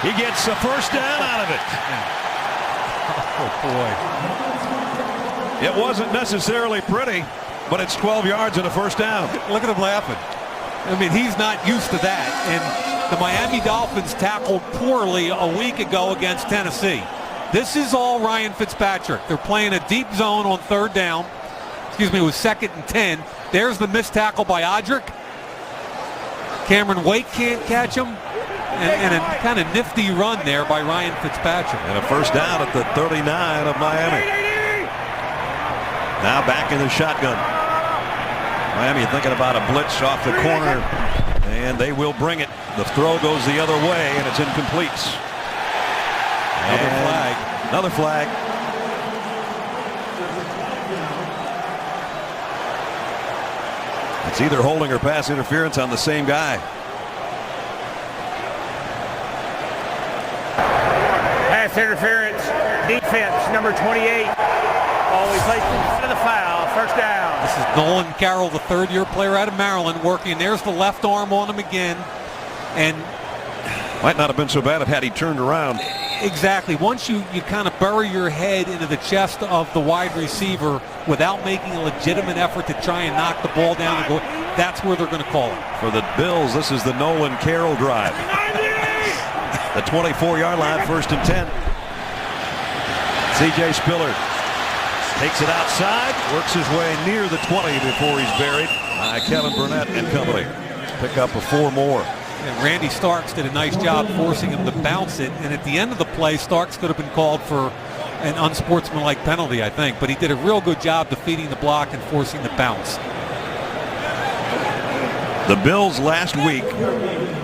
He gets a first down out of it. Oh, boy. It wasn't necessarily pretty, but it's 12 yards and a first down. Look at him laughing. I mean, he's not used to that. And the Miami Dolphins tackled poorly a week ago against Tennessee. This is all Ryan Fitzpatrick. They're playing a deep zone on third down. Excuse me, it was 2nd and 10. There's the missed tackle by Odrick. Cameron Wake can't catch him. And a kind of nifty run there by Ryan Fitzpatrick. And a first down at the 39 of Miami. Now back in the shotgun. Miami thinking about a blitz off the corner, and they will bring it. The throw goes the other way, and it's incomplete. Another flag. It's either holding or pass interference on the same guy. Pass interference, defense, number 28. Always placed instead of the foul. First down. This is Nolan Carroll, the third-year player out of Maryland, working. There's the left arm on him again. And might not have been so bad if had he turned around. Exactly. Once you kind of bury your head into the chest of the wide receiver without making a legitimate effort to try and knock the ball down, that's where they're going to call it. For the Bills, this is the Nolan Carroll drive. The 24-yard line, 1st and 10. C.J. Spiller takes it outside, works his way near the 20 before he's buried by Kevin Burnett and company. Pick up a 4 more. And Randy Starks did a nice job forcing him to bounce it. And at the end of the play, Starks could have been called for an unsportsmanlike penalty, I think. But he did a real good job defeating the block and forcing the bounce. The Bills last week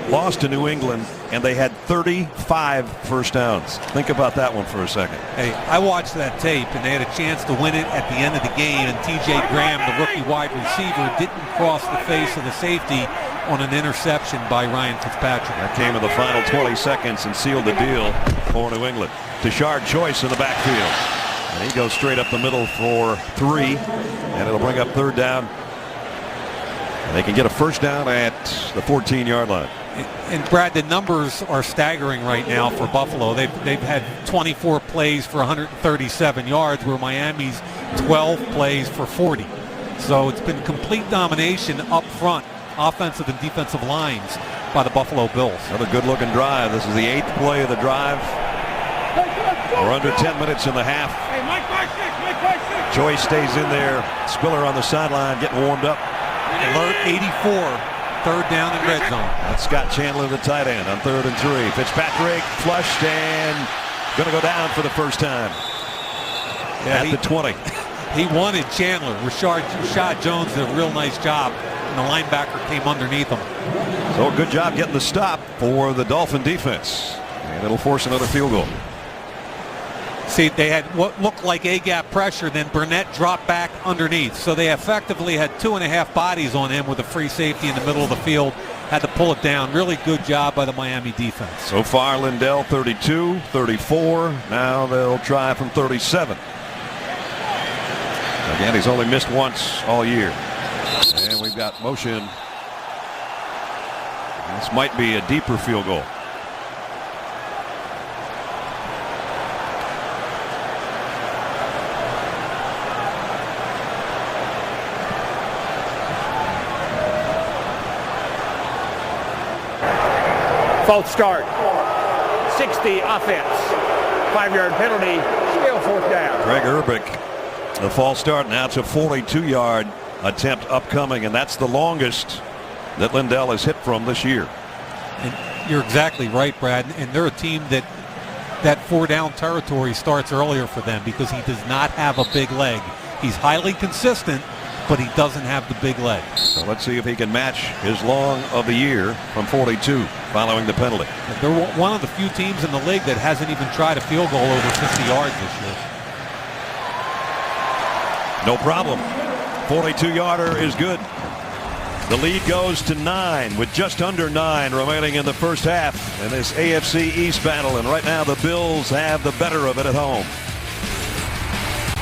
lost to New England, and they had 35 first downs. Think about that one for a second. Hey, I watched that tape, and they had a chance to win it at the end of the game, and T.J. Graham, the rookie wide receiver, didn't cross the face of the safety on an interception by Ryan Fitzpatrick. That came in the final 20 seconds and sealed the deal for New England. Tashard Choice in the backfield. And he goes straight up the middle for 3, and it'll bring up third down. And they can get a first down at the 14-yard line. And Brad, the numbers are staggering right now for Buffalo. They've had 24 plays for 137 yards, where Miami's 12 plays for 40. So it's been complete domination up front, offensive and defensive lines, by the Buffalo Bills. Another good-looking drive. This is the 8th play of the drive. We're under 10 minutes in the half. Choice stays in there. Spiller on the sideline getting warmed up. Alert 84. Third down and red zone. That's Scott Chandler, the tight end, on 3rd and 3. Fitzpatrick flushed and going to go down for the first time at the 20. He wanted Chandler. Rashad Jones did a real nice job, and the linebacker came underneath him. So a good job getting the stop for the Dolphin defense, and it'll force another field goal. See, they had what looked like A-gap pressure, then Burnett dropped back underneath. So they effectively had 2.5 bodies on him with a free safety in the middle of the field. Had to pull it down. Really good job by the Miami defense. So far, Lindell 32, 34. Now they'll try from 37. Again, he's only missed once all year. And we've got motion. This might be a deeper field goal. False start. 60 offense. 5-yard penalty. Still 4th down. Greg Urbick, the false start. Now it's a 42-yard attempt upcoming, and that's the longest that Lindell has hit from this year. And you're exactly right, Brad. And they're a team that 4-down territory starts earlier for them because he does not have a big leg. He's highly consistent, but he doesn't have the big leg. So let's see if he can match his long of the year from 42 following the penalty. They're one of the few teams in the league that hasn't even tried a field goal over 50 yards this year. No problem. 42-yarder is good. The lead goes to 9 with just under 9 remaining in the first half in this AFC East battle. And right now the Bills have the better of it at home.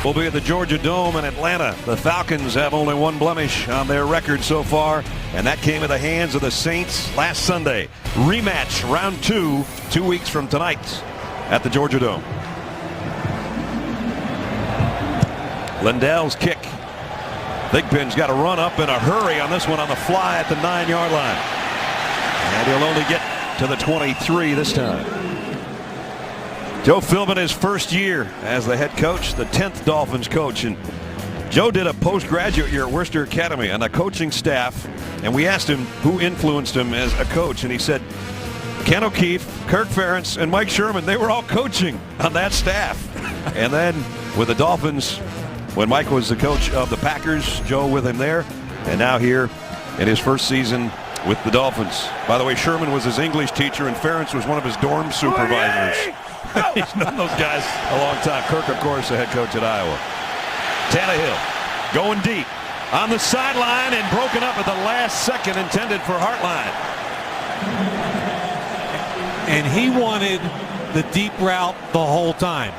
We'll be at the Georgia Dome in Atlanta. The Falcons have only one blemish on their record so far. and that came in the hands of the Saints last Sunday. Rematch, round 2, 2 weeks from tonight at the Georgia Dome. Lindell's kick. Thigpen's got to run up in a hurry on this one on the fly at the 9-yard line. And he'll only get to the 23 this time. Joe Philbin, his first year as the head coach, the 10th Dolphins coach. And Joe did a postgraduate year at Worcester Academy on the coaching staff. And we asked him who influenced him as a coach. And he said, Ken O'Keefe, Kirk Ferentz, and Mike Sherman, they were all coaching on that staff. And then with the Dolphins, when Mike was the coach of the Packers, Joe with him there. And now here in his first season with the Dolphins. By the way, Sherman was his English teacher, and Ferentz was one of his dorm supervisors. He's known those guys a long time. Kirk, of course, the head coach at Iowa. Tannehill going deep on the sideline and broken up at the last second, intended for Hartline. And he wanted the deep route the whole time.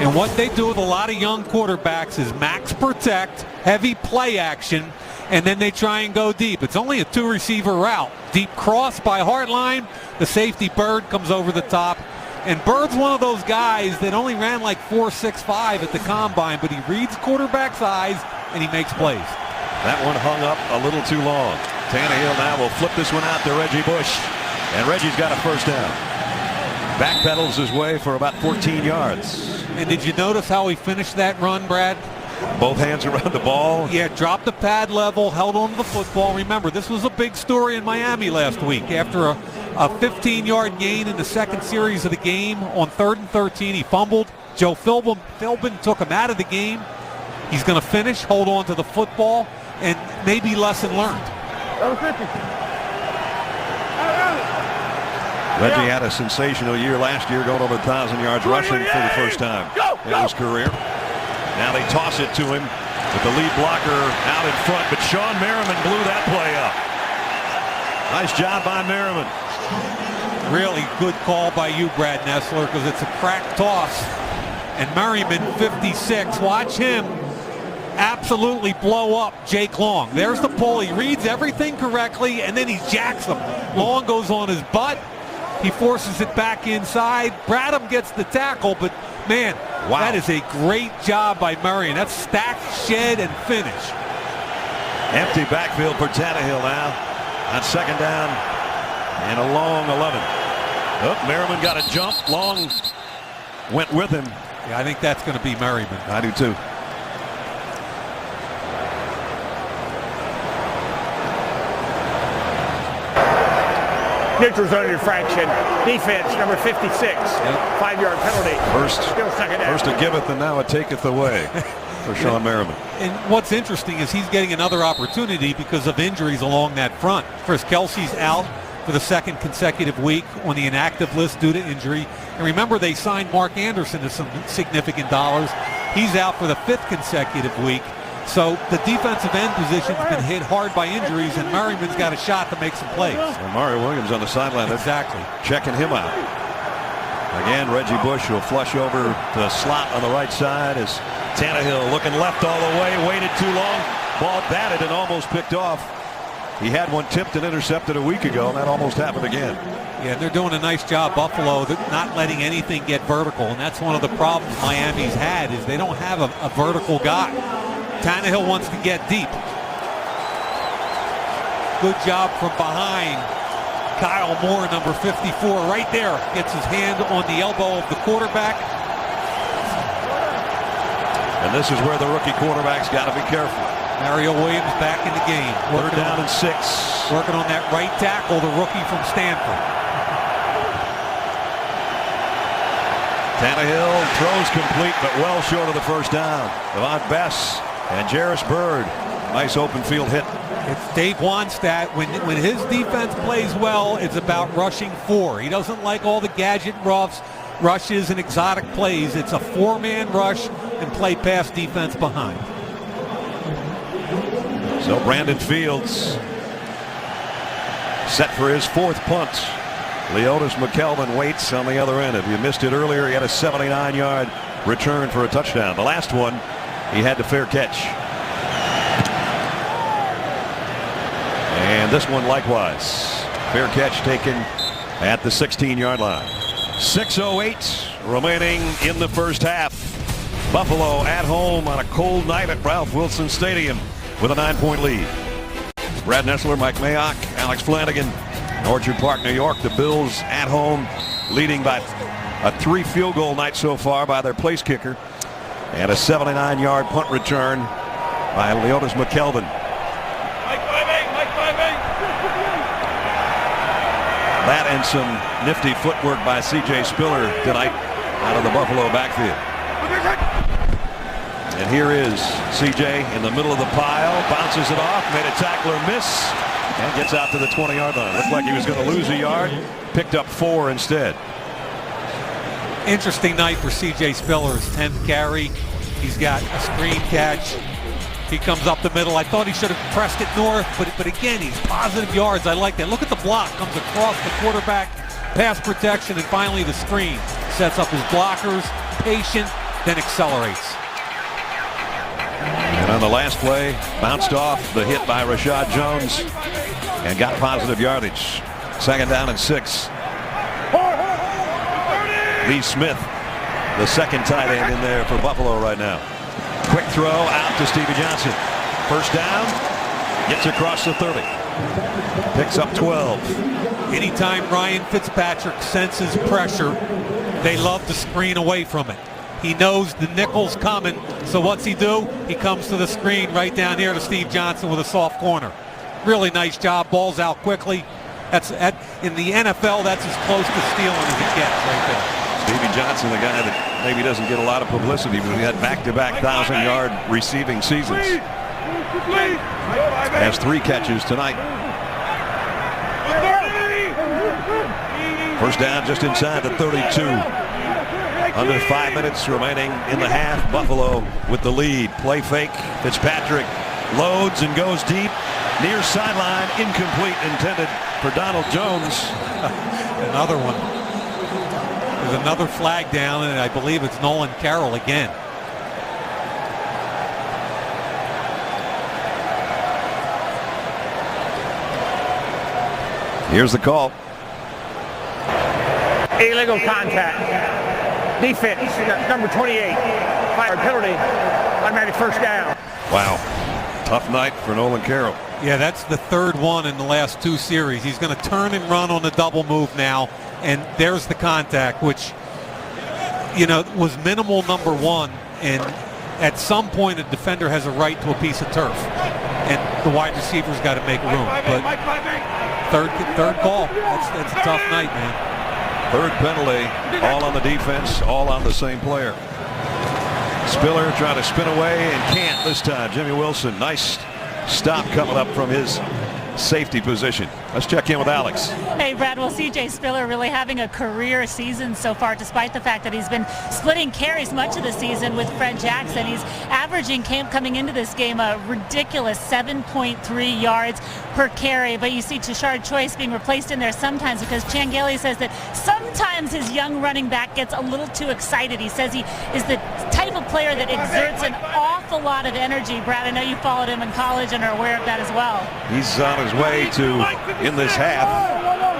And what they do with a lot of young quarterbacks is max protect, heavy play action, and then they try and go deep. It's only a 2-receiver route. Deep cross by Hartline. The safety Bird comes over the top. And Bird's one of those guys that only ran like 4.65 at the combine, but he reads quarterback's eyes and he makes plays. That one hung up a little too long. Tannehill now will flip this one out to Reggie Bush. And Reggie's got a first down. Backpedals his way for about 14 yards. And did you notice how he finished that run, Brad? Both hands around the ball. Yeah, dropped the pad level, held on to the football. Remember, this was a big story in Miami last week. After a 15-yard gain in the second series of the game on 3rd and 13, he fumbled. Joe Philbin took him out of the game. He's going to finish, hold on to the football, and maybe lesson learned. Reggie had a sensational year last year, going over 1,000 yards rushing for the first time in his career. Now they toss it to him with the lead blocker out in front, but Sean Merriman blew that play up. Nice job by Merriman. Really good call by you, Brad Nessler, because it's a crack toss. And Merriman, 56, watch him absolutely blow up Jake Long. There's the pull. He reads everything correctly, and then he jacks him. Long goes on his butt. He forces it back inside. Bradham gets the tackle, but man, wow, that is a great job by Murray. And that's stack, shed, and finish. Empty backfield for Tannehill now on second down and a long 11. Oh, Merriman got a jump. Long went with him. Yeah, I think that's going to be Merriman. I do too. Neutral zone infraction. Defense, number 56. 5-yard penalty. First a giveth and now a taketh away for Sean Merriman. And what's interesting is he's getting another opportunity because of injuries along that front. Chris Kelsey's out for the second consecutive week on the inactive list due to injury. And remember, they signed Mark Anderson to some significant dollars. He's out for the 5th consecutive week. So the defensive end position's been hit hard by injuries, and Merriman's got a shot to make some plays. And Mario Williams on the sideline. Exactly. Checking him out. Again, Reggie Bush will flush over to the slot on the right side as Tannehill looking left all the way, waited too long. Ball batted and almost picked off. He had one tipped and intercepted a week ago, and that almost happened again. Yeah, they're doing a nice job, Buffalo, not letting anything get vertical, and that's one of the problems Miami's had is they don't have a vertical guy. Tannehill wants to get deep. Good job from behind. Kyle Moore, number 54, right there. Gets his hand on the elbow of the quarterback. And this is where the rookie quarterback's got to be careful. Mario Williams back in the game. Third down and 6. Working on that right tackle, the rookie from Stanford. Tannehill throws complete, but well short of the first down. Devon Bess and Jarris Bird. Nice open field hit. It's Dave Wannstedt. When his defense plays well, it's about rushing 4. He doesn't like all the gadget rushes and exotic plays. It's a 4-man rush and play pass defense behind. So Brandon Fields set for his 4th punt. Leotis McKelvin waits on the other end. If you missed it earlier, he had a 79-yard return for a touchdown. The last one, he had the fair catch. this one likewise. Fair catch taken at the 16-yard line. 6:08 remaining in the first half. Buffalo at home on a cold night at Ralph Wilson Stadium with a 9-point lead. Brad Nessler, Mike Mayock, Alex Flanagan, Orchard Park, New York. The Bills at home leading by a 3 field goal night so far by their place kicker, and a 79-yard punt return by Leotis McKelvin. That and some nifty footwork by C.J. Spiller tonight out of the Buffalo backfield. And here is C.J. in the middle of the pile, bounces it off, made a tackler miss, and gets out to the 20-yard line. Looked like he was going to lose a yard, picked up 4 instead. Interesting night for C.J. Spiller's 10th carry. He's got a screen catch. He comes up the middle. I thought he should have pressed it north, but again, he's positive yards. I like that. Look at the block. Comes across the quarterback, pass protection, and finally the screen. Sets up his blockers, patient, then accelerates. And on the last play, bounced off the hit by Rashad Jones and got positive yardage. 2nd down and 6. Lee Smith, the second tight end in there for Buffalo right now. Quick throw out to Stevie Johnson. First down, gets across the 30. Picks up 12. Anytime Ryan Fitzpatrick senses pressure, they love to screen away from it. He knows the nickel's coming, so what's he do? He comes to the screen right down here to Steve Johnson with a soft corner. Really nice job. Ball's out quickly. In the NFL, that's as close to stealing as it gets right there. Stevie Johnson, the guy that maybe doesn't get a lot of publicity, but he had back-to-back 1,000-yard receiving seasons. Has 3 catches tonight. First down just inside the 32. Under 5 minutes remaining in the half. Buffalo with the lead. Play fake. Fitzpatrick loads and goes deep. Near sideline, incomplete, intended for Donald Jones. Another one. There's another flag down, and I believe it's Nolan Carroll again. Here's the call. Illegal contact. Defense, number 28. Fire penalty. Automatic first down. Wow. Tough night for Nolan Carroll. Yeah, that's the 3rd one in the last 2 series. He's going to turn and run on the double move now, and there's the contact, which, was minimal, number 1, and at some point a defender has a right to a piece of turf, and the wide receiver's got to make room. But third call. That's a tough night, man. 3rd penalty, all on the defense, all on the same player. Spiller trying to spin away and can't this time. Jimmy Wilson, nice stop coming up from his safety position. Let's check in with Alex. Hey, Brad. Well, C.J. Spiller really having a career season so far, despite the fact that he's been splitting carries much of the season with Fred Jackson. He's averaging coming into this game a ridiculous 7.3 yards per carry. But you see Tashard Choice being replaced in there sometimes because Changeli says that sometimes his young running back gets a little too excited. He says he is the type of player that exerts an awful lot of energy. Brad, I know you followed him in college and are aware of that as well. He's on his way to, in this half,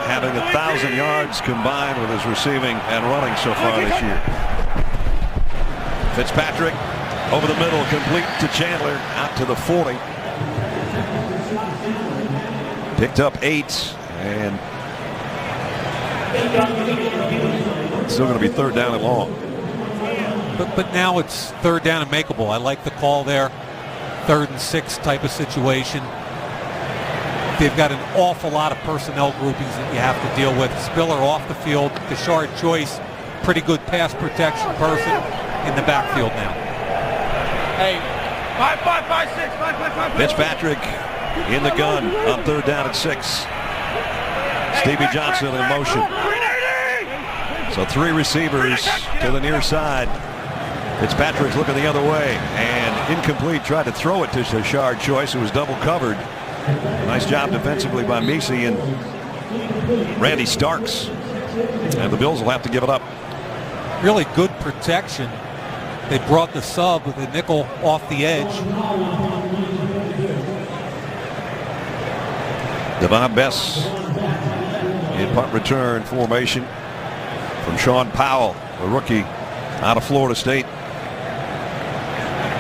having 1,000 yards combined with his receiving and running so far this year. Fitzpatrick over the middle, complete to Chandler, out to the 40. Picked up 8, and it's still going to be 3rd down and long. But now it's 3rd down and makeable. I like the call there. 3rd and 6 type of situation. They've got an awful lot of personnel groupings that you have to deal with. Spiller off the field. Tashard Choice, pretty good pass protection person in the backfield now. Hey, 5-5-5-6. Fitzpatrick in the gun on 3rd down and 6. Stevie Johnson in motion. So 3 receivers to the near side. Fitzpatrick's looking the other way and incomplete. Tried to throw it to Tashard Choice, who was double covered. Nice job defensively by Messi and Randy Starks. And the Bills will have to give it up. Really good protection. They brought the sub with the nickel off the edge. Devon Bess in punt return formation from Sean Powell, a rookie out of Florida State.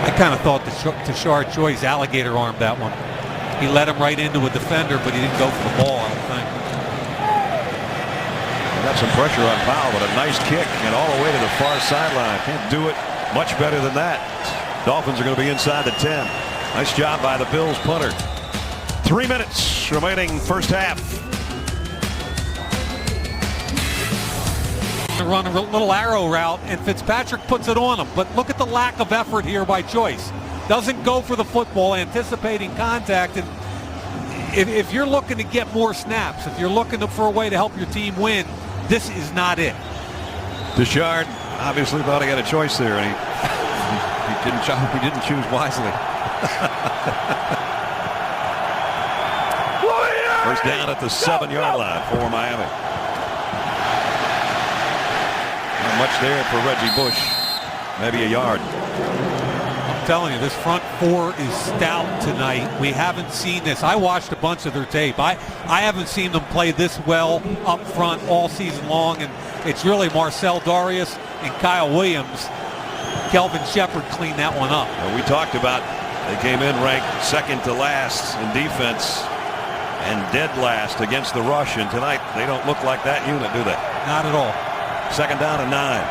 I kind of thought Tashard Choice alligator armed that one. He led him right into a defender, but he didn't go for the ball, I don't think. Got some pressure on Powell, but a nice kick and all the way to the far sideline. Can't do it much better than that. Dolphins are going to be inside the 10. Nice job by the Bills punter. 3 minutes remaining first half. Run a little arrow route, and Fitzpatrick puts it on him. But look at the lack of effort here by Choice. Doesn't go for the football, anticipating contact. And if you're looking to get more snaps, if you're looking for a way to help your team win, this is not it. Tashard obviously thought he had a choice there, and he didn't choose wisely. First down at the 7-yard line for Miami. Not much there for Reggie Bush. Maybe a yard. I'm telling you, this front four is stout tonight. We haven't seen this. I watched a bunch of their tape. I haven't seen them play this well up front all season long, and it's really Marcel Darius and Kyle Williams. Kelvin Shepard cleaned that one up. Well, we talked about they came in ranked second to last in defense and dead last against the rush, and tonight they don't look like that unit, do they? Not at all. Second down and 9.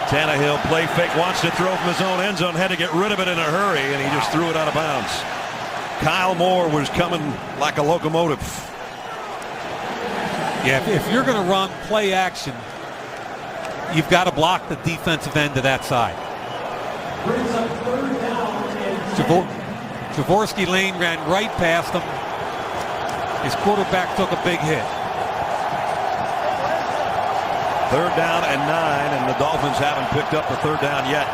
Tannehill play fake, wants to throw from his own end zone, had to get rid of it in a hurry, and he just threw it out of bounds. Kyle Moore was coming like a locomotive. Yeah, if you're going to run play action, you've got to block the defensive end to that side. Jaworski Lane ran right past him. His quarterback took a big hit. Third down and 9, and the Dolphins haven't picked up the third down yet.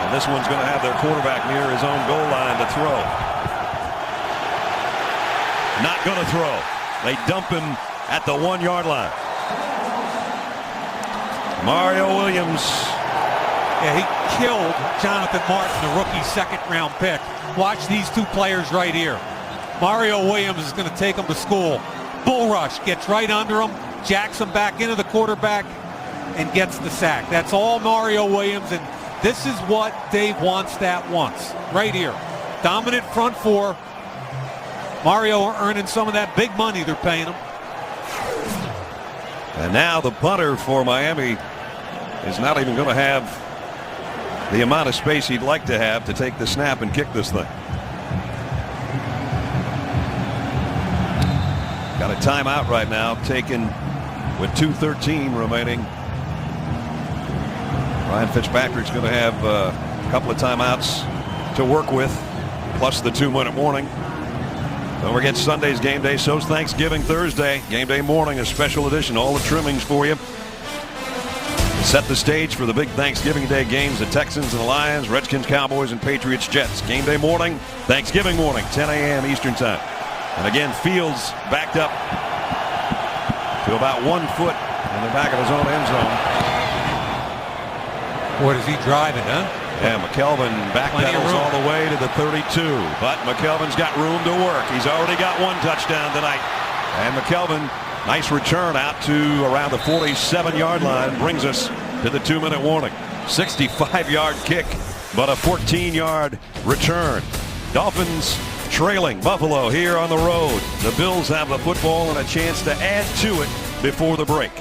And this one's going to have their quarterback near his own goal line to throw. Not going to throw. They dump him at the 1-yard line. Mario Williams. Yeah, he killed Jonathan Martin, the rookie second-round pick. Watch these two players right here. Mario Williams is going to take him to school. Bull rush, gets right under him, jacks him back into the quarterback, and gets the sack. That's all Mario Williams, and this is what Dave Wannstedt wants. Right here. Dominant front four. Mario earning some of that big money they're paying him. And now the punter for Miami is not even going to have the amount of space he'd like to have to take the snap and kick this thing. Got a timeout right now taken with 2:13 remaining. Ryan Fitzpatrick's going to have a couple of timeouts to work with, plus the 2-minute warning. Don't forget Sunday's game day, so's Thanksgiving Thursday. Game day morning, a special edition, all the trimmings for you. Set the stage for the big Thanksgiving Day games, the Texans and the Lions, Redskins, Cowboys, and Patriots, Jets. Game day morning, Thanksgiving morning, 10 a.m. Eastern time. And again, Fields backed up to about 1 foot in the back of his own end zone. Boy, does he drive it, huh? Yeah, McKelvin backpedals all the way to the 32. But McKelvin's got room to work. He's already got 1 touchdown tonight. And McKelvin, nice return out to around the 47-yard line, brings us to the 2-minute warning. 65-yard kick, but a 14-yard return. Dolphins trailing Buffalo here on the road. The Bills have the football and a chance to add to it before the break.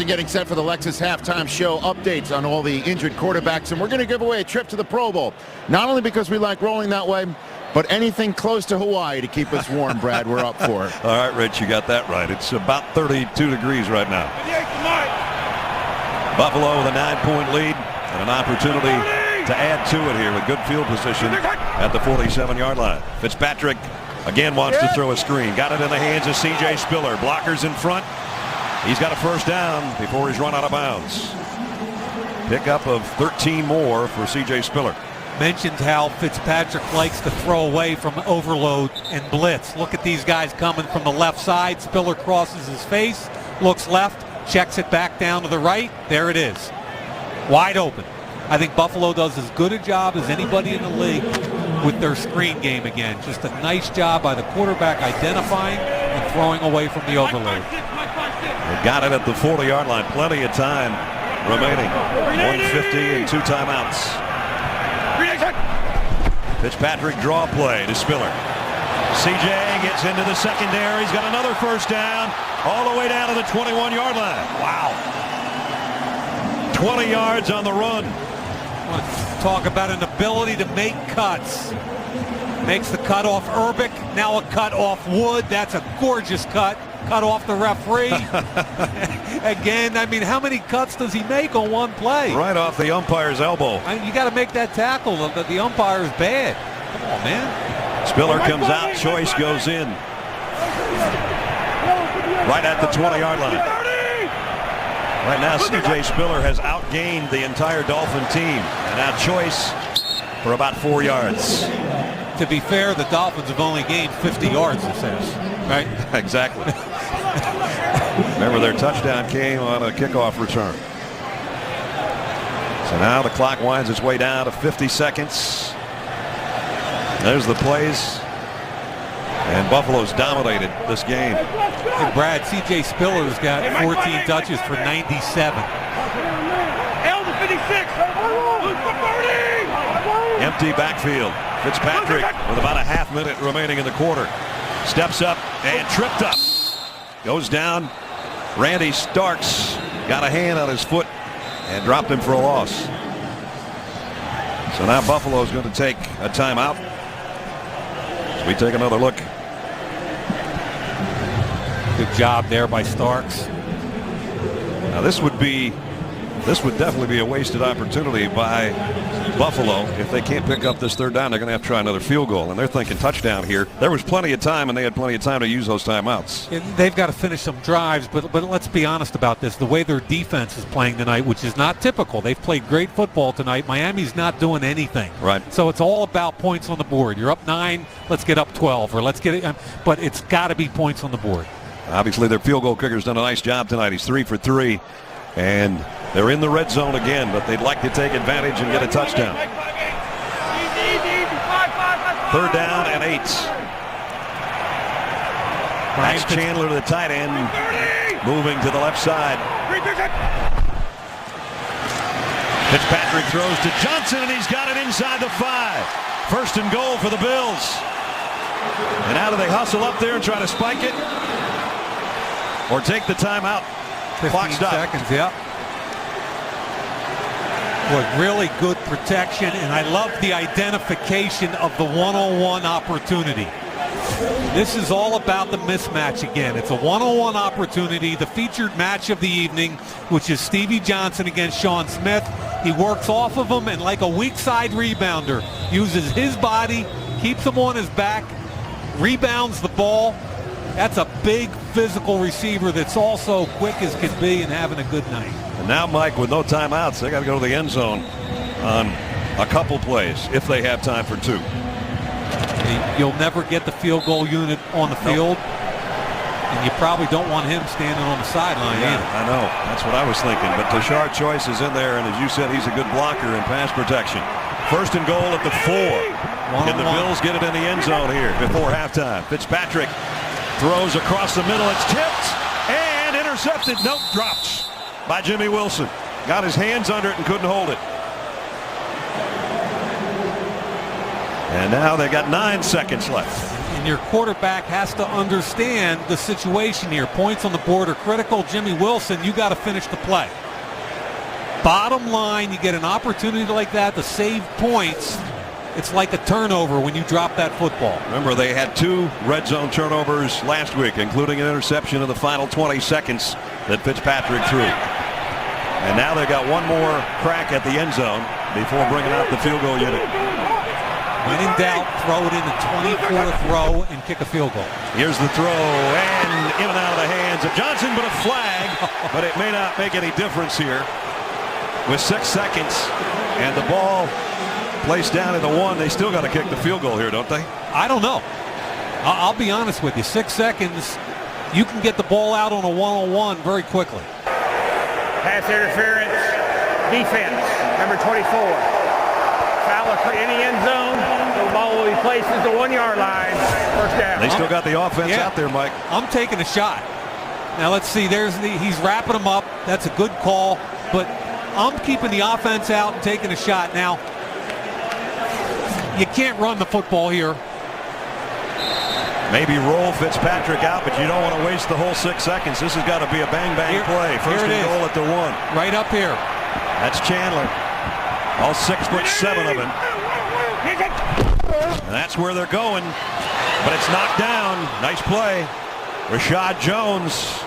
Getting set for the Lexus halftime show, updates on all the injured quarterbacks, and we're going to give away a trip to the Pro Bowl. Not only because we like rolling that way, but anything close to Hawaii to keep us warm, Brad, we're up for it. All right, Rich, you got that right. It's about 32 degrees right now. Buffalo with a 9-point lead and an opportunity to add to it here with good field position at the 47-yard line. Fitzpatrick again wants to throw a screen. Got it in the hands of C.J. Spiller. Blockers in front. He's got a first down before he's run out of bounds. Pickup of 13 more for C.J. Spiller. Mentioned how Fitzpatrick likes to throw away from overload and blitz. Look at these guys coming from the left side. Spiller crosses his face, looks left, checks it back down to the right. There it is. Wide open. I think Buffalo does as good a job as anybody in the league with their screen game again. Just a nice job by the quarterback identifying and throwing away from the overload. They got it at the 40-yard line. Plenty of time remaining. 150 and 2 timeouts. Fitzpatrick draw play to Spiller. CJ gets into the secondary. He's got another first down all the way down to the 21-yard line. Wow. 20 yards on the run. I want to talk about an ability to make cuts. Makes the cut off Urbic. Now a cut off Wood. That's a gorgeous cut. Cut off the referee. Again, I mean, how many cuts does he make on one play? Right off the umpire's elbow. You got to make that tackle. The umpire is bad. Come on, man. Spiller comes out. Choice goes in. Right at the 20-yard line. Right now, C.J. Spiller has outgained the entire Dolphin team. And now Choice for about 4 yards. To be fair, the Dolphins have only gained 50 yards this half, right? Exactly. Remember, their touchdown came on a kickoff return. So now the clock winds its way down to 50 seconds. There's the plays. And Buffalo's dominated this game. Hey, Brad, C.J. Spiller's got 14 touches for 97. Empty backfield. Fitzpatrick with about a half minute remaining in the quarter. Steps up and tripped up. Goes down. Randy Starks got a hand on his foot and dropped him for a loss. So now Buffalo's going to take a timeout. As we take another look. Good job there by Starks. Now this would definitely be a wasted opportunity by Buffalo. If they can't pick up this third down, they're going to have to try another field goal. And they're thinking touchdown here. There was plenty of time, and they had plenty of time to use those timeouts. They've got to finish some drives, but let's be honest about this. The way their defense is playing tonight, which is not typical. They've played great football tonight. Miami's not doing anything. Right. So it's all about points on the board. You're up 9, let's get up 12, or let's get it. But it's got to be points on the board. Obviously, their field goal kicker's done a nice job tonight. He's 3 for 3. And they're in the red zone again, but they'd like to take advantage and get a touchdown. Third down and 8. Max Chandler, the tight end, moving to the left side. Fitzpatrick throws to Johnson, and he's got it inside the 5. First and goal for the Bills. And now do they hustle up there and try to spike it? Or take the timeout? 15 seconds, yeah. Boy, really good protection, and I love the identification of the one-on-one opportunity. This is all about the mismatch again. It's a one-on-one opportunity, the featured match of the evening, which is Stevie Johnson against Sean Smith. He works off of him, and like a weak side rebounder, uses his body, keeps him on his back, rebounds the ball. That's a big physical receiver that's also quick as can be and having a good night. And now, Mike, with no timeouts, they got to go to the end zone on a couple plays if they have time for 2. You'll never get the field goal unit on the field, and you probably don't want him standing on the sideline either. I know. That's what I was thinking. But Tashard Choice is in there, and as you said, he's a good blocker in pass protection. First and goal at the 4. Can the Bills get it in the end zone here before halftime? Fitzpatrick throws across the middle. It's tipped and intercepted. Nope, dropped by Jimmy Wilson. Got his hands under it and couldn't hold it. And now they got 9 seconds left. And your quarterback has to understand the situation here. Points on the board are critical. Jimmy Wilson, you got to finish the play. Bottom line, you get an opportunity like that to save points. It's like a turnover when you drop that football. Remember, they had 2 red zone turnovers last week, including an interception in the final 20 seconds that Fitzpatrick threw. And now they got one more crack at the end zone before bringing out the field goal unit. When in doubt, throw it in the 24th row and kick a field goal. Here's the throw, and in and out of the hands of Johnson, but a flag. But it may not make any difference here. With 6 seconds and the ball placed down at the 1, they still got to kick the field goal here, don't they? I don't know. I'll be honest with you. 6 seconds, you can get the ball out on a one-on-one very quickly. Pass interference defense, number 24. Foul in the end zone. The ball will be placed at the 1 yard line. First down. They still got the offense out there, Mike. I'm taking a shot. Now let's see. He's wrapping them up. That's a good call, but I'm keeping the offense out and taking a shot. Now you can't run the football here. Maybe roll Fitzpatrick out, but you don't want to waste the whole 6 seconds. This has got to be a bang-bang play. First and goal at the 1. Right up here. That's Chandler. All 6'7" of him. And that's where they're going. But it's knocked down. Nice play. Rashad Jones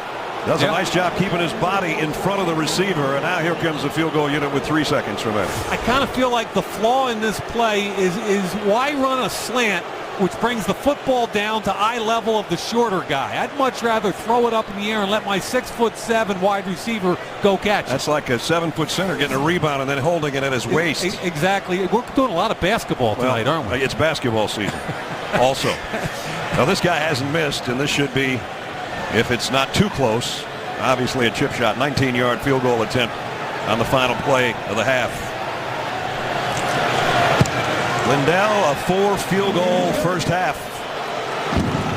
does a nice job keeping his body in front of the receiver. And now here comes the field goal unit with 3 seconds remaining. I kind of feel like the flaw in this play is why run a slant, which brings the football down to eye level of the shorter guy. I'd much rather throw it up in the air and let my 6'7" wide receiver go catch it. That's like a 7-foot center getting a rebound and then holding it at his waist. Exactly. We're doing a lot of basketball tonight, aren't we? It's basketball season also. Now this guy hasn't missed, and this should be, if it's not too close, obviously a chip shot. 19-yard field goal attempt on the final play of the half. Lindell, a 4 field goal first half,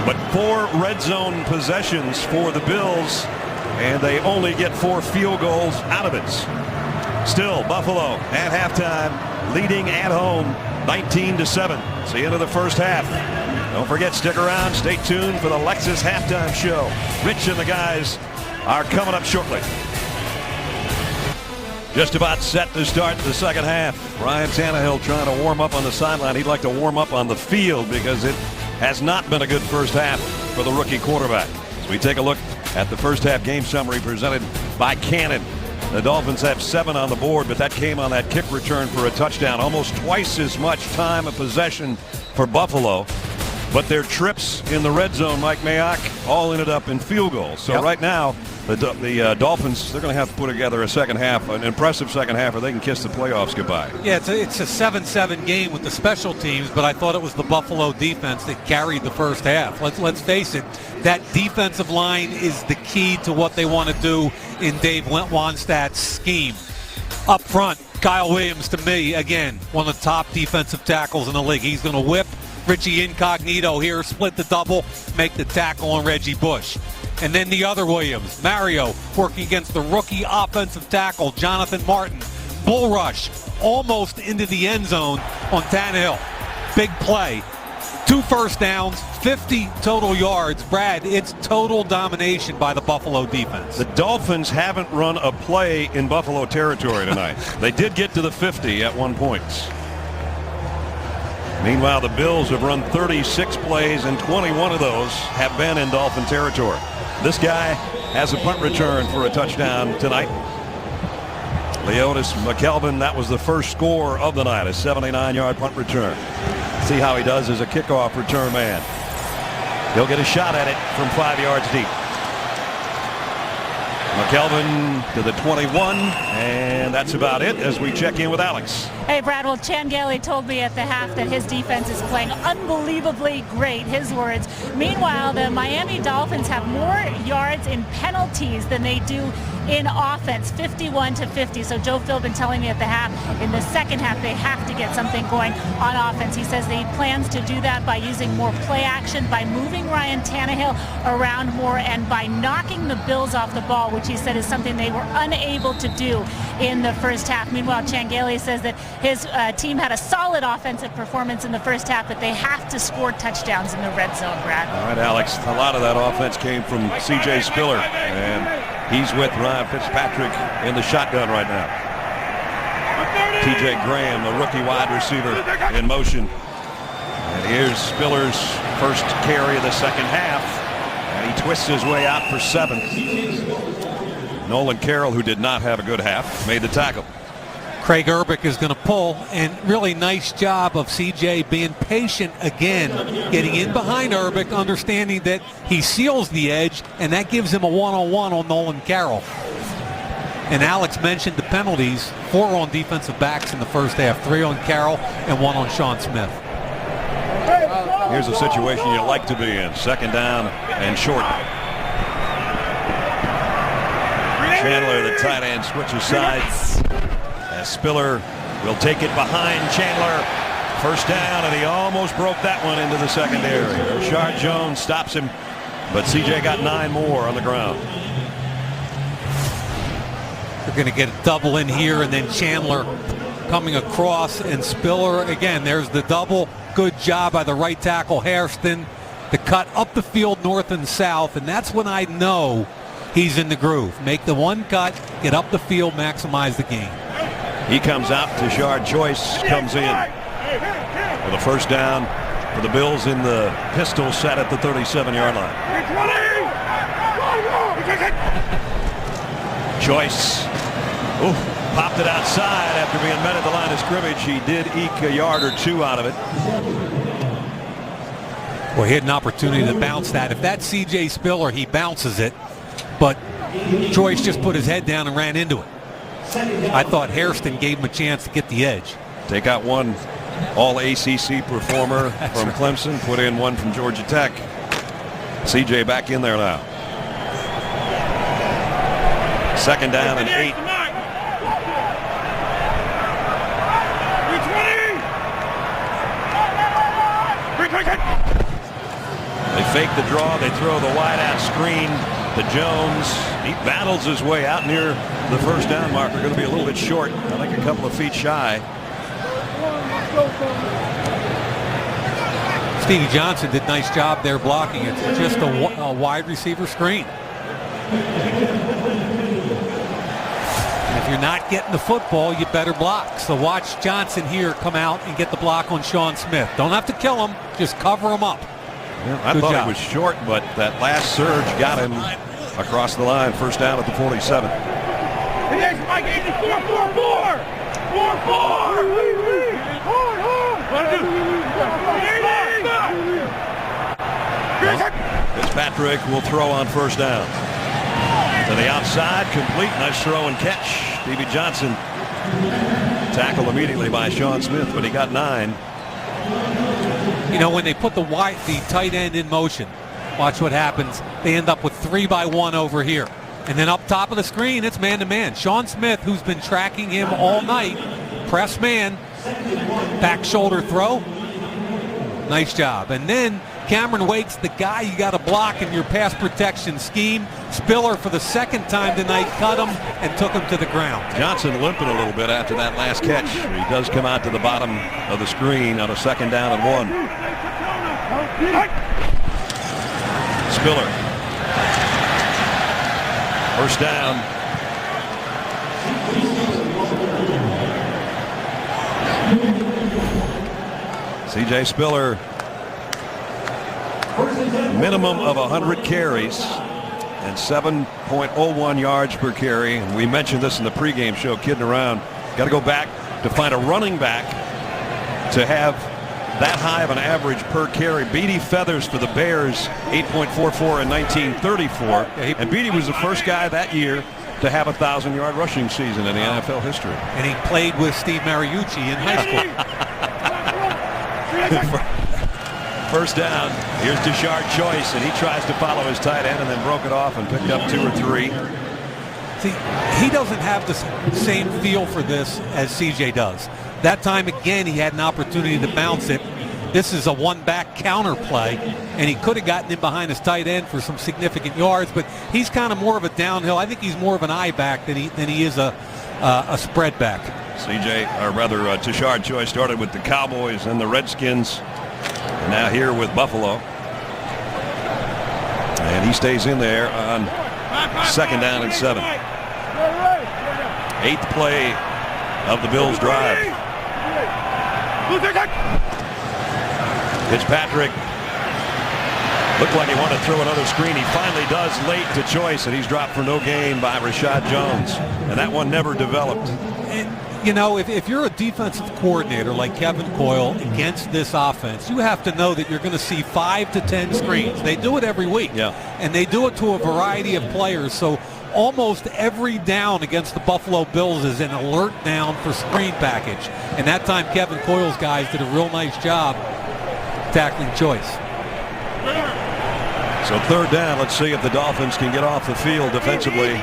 but 4 red zone possessions for the Bills, and they only get 4 field goals out of it. Still, Buffalo at halftime leading at home 19-7. It's the end of the first half. Don't forget, stick around, stay tuned for the Lexus halftime show. Rich and the guys are coming up shortly. Just about set to start the second half. Ryan Tannehill trying to warm up on the sideline. He'd like to warm up on the field because it has not been a good first half for the rookie quarterback. So we take a look at the first half game summary presented by Cannon. The Dolphins have 7 on the board, but that came on that kick return for a touchdown. Almost twice as much time of possession for Buffalo. But their trips in the red zone, Mike Mayock, all ended up in field goals. So right now, the Dolphins, they're going to have to put together a second half, an impressive second half, or they can kiss the playoffs goodbye. Yeah, it's a 7-7 game with the special teams, but I thought it was the Buffalo defense that carried the first half. Let's face it, that defensive line is the key to what they want to do in Dave Wannstedt's scheme. Up front, Kyle Williams, to me, again, one of the top defensive tackles in the league. He's going to whip Richie Incognito here, split the double, make the tackle on Reggie Bush. And then the other Williams, Mario, working against the rookie offensive tackle, Jonathan Martin. Bull rush, almost into the end zone on Tannehill. Big play. 2 first downs, 50 total yards. Brad, it's total domination by the Buffalo defense. The Dolphins haven't run a play in Buffalo territory tonight. They did get to the 50 at one point. Meanwhile, the Bills have run 36 plays, and 21 of those have been in Dolphin territory. This guy has a punt return for a touchdown tonight. Leotis McKelvin, that was the first score of the night, a 79-yard punt return. See how he does as a kickoff return man. He'll get a shot at it from 5 yards deep. McKelvin to the 21, and that's about it as we check in with Alex. Hey, Brad, well, Chan Gailey told me at the half that his defense is playing unbelievably great, his words. Meanwhile, the Miami Dolphins have more yards in penalties than they do in offense, 51-50. So Joe Philbin telling me at the half, in the second half, they have to get something going on offense. He says he plans to do that by using more play action, by moving Ryan Tannehill around more, and by knocking the Bills off the ball, which he said is something they were unable to do in the first half. Meanwhile, Chan Gailey says that his team had a solid offensive performance in the first half, but they have to score touchdowns in the red zone, Brad. All right, Alex, a lot of that offense came from C.J. Spiller, and he's with Ryan Fitzpatrick in the shotgun right now. T.J. Graham, the rookie wide receiver, in motion. And here's Spiller's first carry of the second half, and he twists his way out for 7. Nolan Carroll, who did not have a good half, made the tackle. Craig Urbick is going to pull, and really nice job of CJ being patient again, getting in behind Urbick, understanding that he seals the edge, and that gives him a one-on-one on Nolan Carroll. And Alex mentioned the penalties, 4 on defensive backs in the first half, 3 on Carroll and 1 on Sean Smith. Here's a situation you like to be in, second down and short. Chandler, the tight end, switches sides. as Spiller will take it behind Chandler. First down, and he almost broke that one into the secondary. Rashard Jones stops him, but CJ got 9 more on the ground. They're going to get a double in here, and then Chandler coming across, and Spiller again. There's the double. Good job by the right tackle Hairston to cut up the field north and south, and that's when I know he's in the groove. Make the one cut, get up the field, maximize the game. He comes out. Tashard Choice comes in for the first down for the Bills in the pistol set at the 37-yard line. Choice popped it outside after being met at the line of scrimmage. He did eke a yard or 2 out of it. Well, he had an opportunity to bounce that. If that's C.J. Spiller, he bounces it, but Choice just put his head down and ran into it. I thought Hairston gave him a chance to get the edge. Take out one all-ACC performer from Clemson, put in one from Georgia Tech. CJ back in there now. Second down and 8. They fake the draw. They throw the wide-out screen to Jones. He battles his way out near the first down marker. Going to be a little bit short. I think a couple of feet shy. Stevie Johnson did a nice job there blocking it. It's just a wide receiver screen. And if you're not getting the football, you better block. So watch Johnson here come out and get the block on Sean Smith. Don't have to kill him. Just cover him up. Yeah, I thought it was short, but that last surge got him across the line. First down at the 47. Fitzpatrick will throw on first down. To the outside, complete, nice throw and catch. Stevie Johnson tackled immediately by Sean Smith, but he got 9. You know, when they put the tight end in motion, watch what happens. They end up with 3-by-1 over here. And then up top of the screen, it's man-to-man. Sean Smith, who's been tracking him all night, press man, back shoulder throw. Nice job. And then Cameron Wake's the guy you got to block in your pass protection scheme. Spiller, for the second time tonight, cut him and took him to the ground. Johnson limping a little bit after that last catch. He does come out to the bottom of the screen on a second down and 1. Spiller. First down. C.J. Spiller, minimum of 100 carries and 7.01 yards per carry. And we mentioned this in the pregame show, kidding around. Got to go back to find a running back to have that high of an average per carry. Beatty Feathers for the Bears, 8.44 in 1934. And Beatty was the first guy that year to have a 1,000-yard rushing season in the NFL history. And he played with Steve Mariucci in high school. First down. Here's Tashard Choice, and he tries to follow his tight end and then broke it off and picked up 2 or 3. See, he doesn't have the same feel for this as CJ does. That time again, he had an opportunity to bounce it. This is a one-back counter play, and he could have gotten in behind his tight end for some significant yards, but he's kind of more of a downhill. I think he's more of an eye back than he is a spread back. Tashard Choice started with the Cowboys and the Redskins, and now here with Buffalo. And he stays in there on second down and 7. 8th play of the Bills' drive. Fitzpatrick looked like he wanted to throw another screen. He finally does late to Choice, and he's dropped for no gain by Rashard Jones. And that one never developed. And, you know, if you're a defensive coordinator like Kevin Coyle against this offense, you have to know that you're going to see 5 to 10 screens. They do it every week. Yeah. And they do it to a variety of players. So almost every down against the Buffalo Bills is an alert down for screen package. And that time Kevin Coyle's guys did a real nice job tackling Choice. So third down, let's see if the Dolphins can get off the field defensively.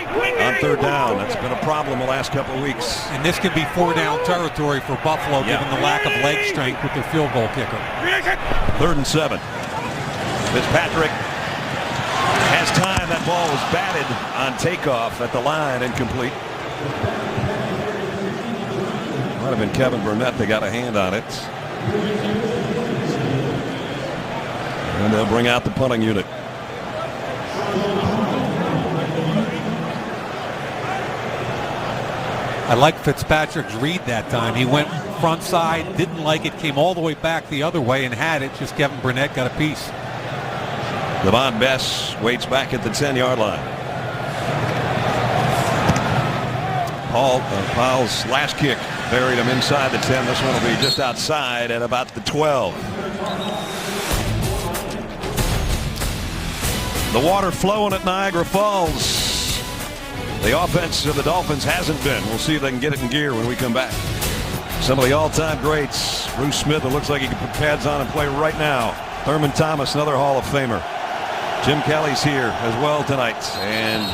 on third down. That's been a problem the last couple of weeks. And this can be 4-down territory for Buffalo, given the lack of leg strength with their field goal kicker. 3rd and 7. Fitzpatrick has time. That ball was batted on takeoff at the line, incomplete. Might have been Kevin Burnett. They got a hand on it. And they'll bring out the punting unit. I like Fitzpatrick's read that time. He went front side, didn't like it, came all the way back the other way and had it. Just Kevin Burnett got a piece. Devon Bess waits back at the 10-yard line. Powell's last kick buried him inside the 10. This one will be just outside at about the 12. The water flowing at Niagara Falls. The offense of the Dolphins hasn't been. We'll see if they can get it in gear when we come back. Some of the all-time greats. Bruce Smith, it looks like he can put pads on and play right now. Thurman Thomas, another Hall of Famer. Jim Kelly's here as well tonight. And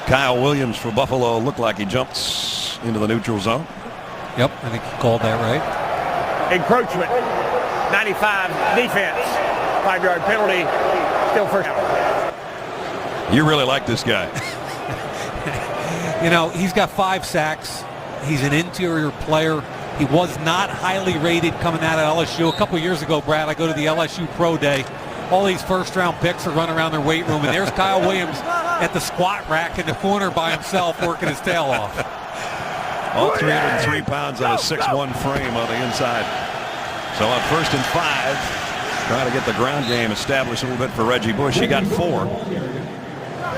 Kyle Williams for Buffalo looked like he jumps into the neutral zone. Yep, I think you called that right. Encroachment. 95 defense. 5-yard penalty. Still first down. You really like this guy. You know, he's got 5 sacks. He's an interior player. He was not highly rated coming out of LSU. A couple years ago, Brad, I go to the LSU Pro Day. All these first-round picks are running around their weight room, and there's Kyle Williams at the squat rack in the corner by himself working his tail off. All 303 pounds on a 6'1" frame on the inside. So on 1st and 5, trying to get the ground game established a little bit for Reggie Bush. He got 4.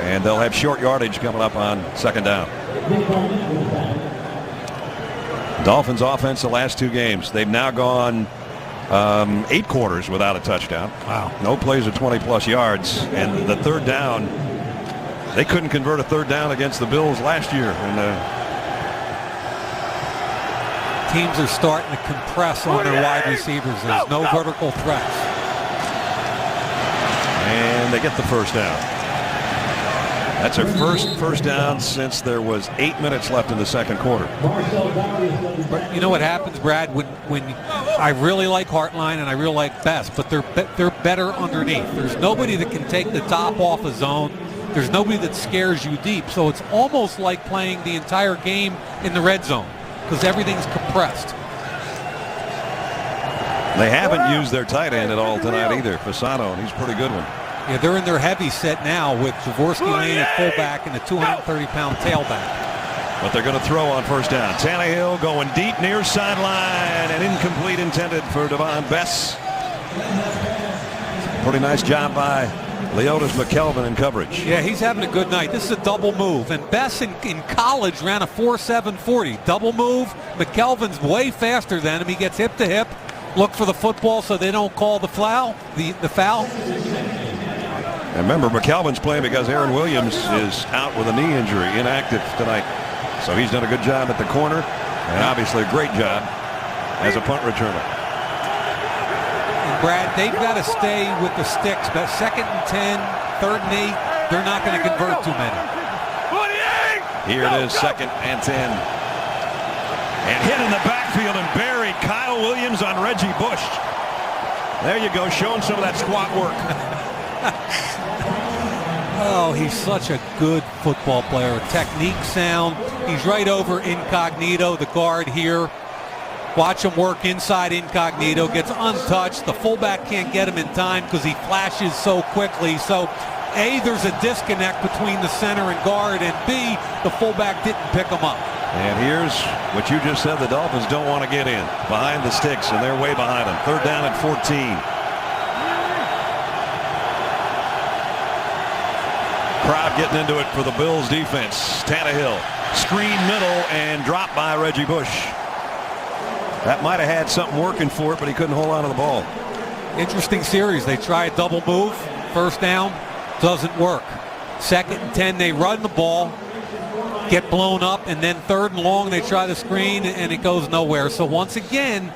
And they'll have short yardage coming up on 2nd down. Dolphins offense the last 2 games. They've now gone 8 quarters without a touchdown. Wow. No plays of 20-plus yards. And the 3rd down, they couldn't convert a 3rd down against the Bills last year. And teams are starting to compress on their wide receivers. There's no vertical threats. And they get the 1st down. That's their first down since there was 8 minutes left in the 2nd quarter. But you know what happens, Brad, when I really like Hartline and I really like Best, but they're better underneath. There's nobody that can take the top off a zone. There's nobody that scares you deep. So it's almost like playing the entire game in the red zone because everything's compressed. They haven't used their tight end at all tonight either, Fasano, and he's a pretty good one. Yeah, they're in their heavy set now with Dvorsky Lane at fullback and the 230-pound tailback. But they're going to throw on 1st down. Tannehill going deep near sideline and incomplete intended for Devon Bess. Pretty nice job by Leotis McKelvin in coverage. Yeah, he's having a good night. This is a double move. And Bess in college ran a 4.740. Double move. McKelvin's way faster than him. He gets hip to hip. Look for the football so they don't call the foul. The foul. And remember, McKelvin's playing because Aaron Williams is out with a knee injury, inactive tonight. So he's done a good job at the corner, and obviously a great job as a punt returner. And Brad, they've got to stay with the sticks, but 2nd and 10, 3rd and 8, they're not going to convert too many. Here it is, 2nd and 10. And hit in the backfield and buried. Kyle Williams on Reggie Bush. There you go, showing some of that squat work. Oh, he's such a good football player. Technique sound. He's right over Incognito, the guard here. Watch him work inside Incognito. Gets untouched. The fullback can't get him in time because he flashes so quickly. So, A, there's a disconnect between the center and guard, and B, the fullback didn't pick him up. And here's what you just said. The Dolphins don't want to get in behind the sticks, and they're way behind them. 3rd down at 14. Crowd getting into it for the Bills defense. Tannehill, screen middle and dropped by Reggie Bush. That might have had something working for it, but he couldn't hold on to the ball. Interesting series. They try a double move. 1st down, doesn't work. 2nd and 10, they run the ball, get blown up, and then 3rd and long, they try the screen, and it goes nowhere. So once again,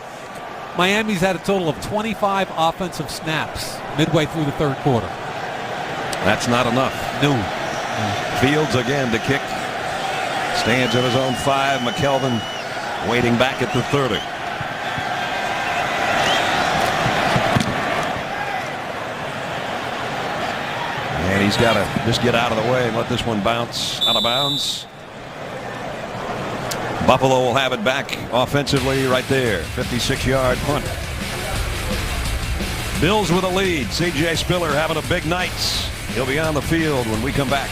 Miami's had a total of 25 offensive snaps midway through the 3rd quarter. That's not enough. No. Fields again to kick. Stands at his own 5. McKelvin waiting back at the 30. And he's got to just get out of the way and let this one bounce out of bounds. Buffalo will have it back offensively right there. 56-yard punt. Bills with a lead. C.J. Spiller having a big night. He'll be on the field when we come back.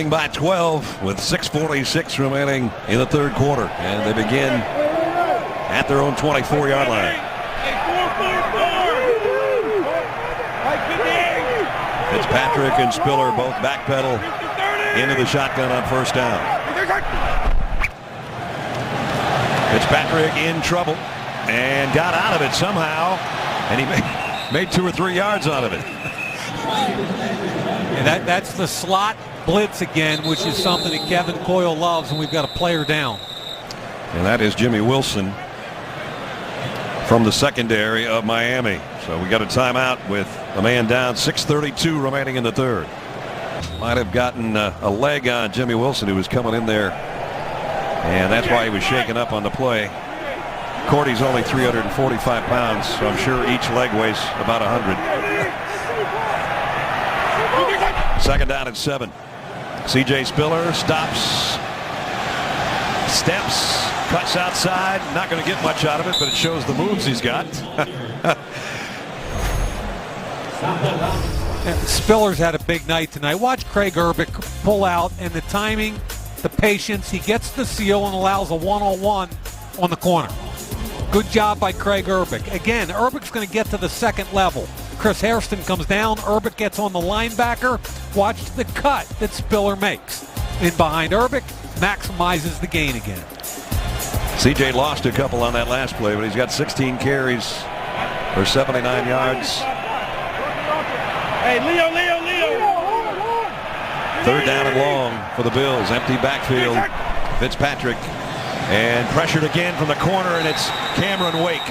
By 12 with 6:46 remaining in the third quarter. And they begin at their own 24-yard line. Fitzpatrick and Spiller both backpedal into the shotgun on first down. Fitzpatrick in trouble and got out of it somehow, and he made 2 or 3 yards out of it. And that's the slot blitz again, which is something that Kevin Coyle loves, and we've got a player down. And that is Jimmy Wilson from the secondary of Miami. So we got a timeout with a man down. 6:32 remaining in the third. Might have gotten a leg on Jimmy Wilson, who was coming in there, and that's why he was shaken up on the play. Cordy's only 345 pounds, so I'm sure each leg weighs about 100. Second down at 7. C.J. Spiller stops, steps, cuts outside. Not going to get much out of it, but it shows the moves he's got. Spiller's had a big night tonight. Watch Craig Urbick pull out, and the timing, the patience. He gets the seal and allows a one-on-one on the corner. Good job by Craig Urbick. Again, Urbick's going to get to the second level. Chris Hairston comes down. Urbick gets on the linebacker. Watch the cut that Spiller makes. In behind Urbick, maximizes the gain again. CJ lost a couple on that last play, but he's got 16 carries for 79 yards. Hey, Leo. Third down and long for the Bills. Empty backfield. Fitzpatrick. And pressured again from the corner, and it's Cameron Wake.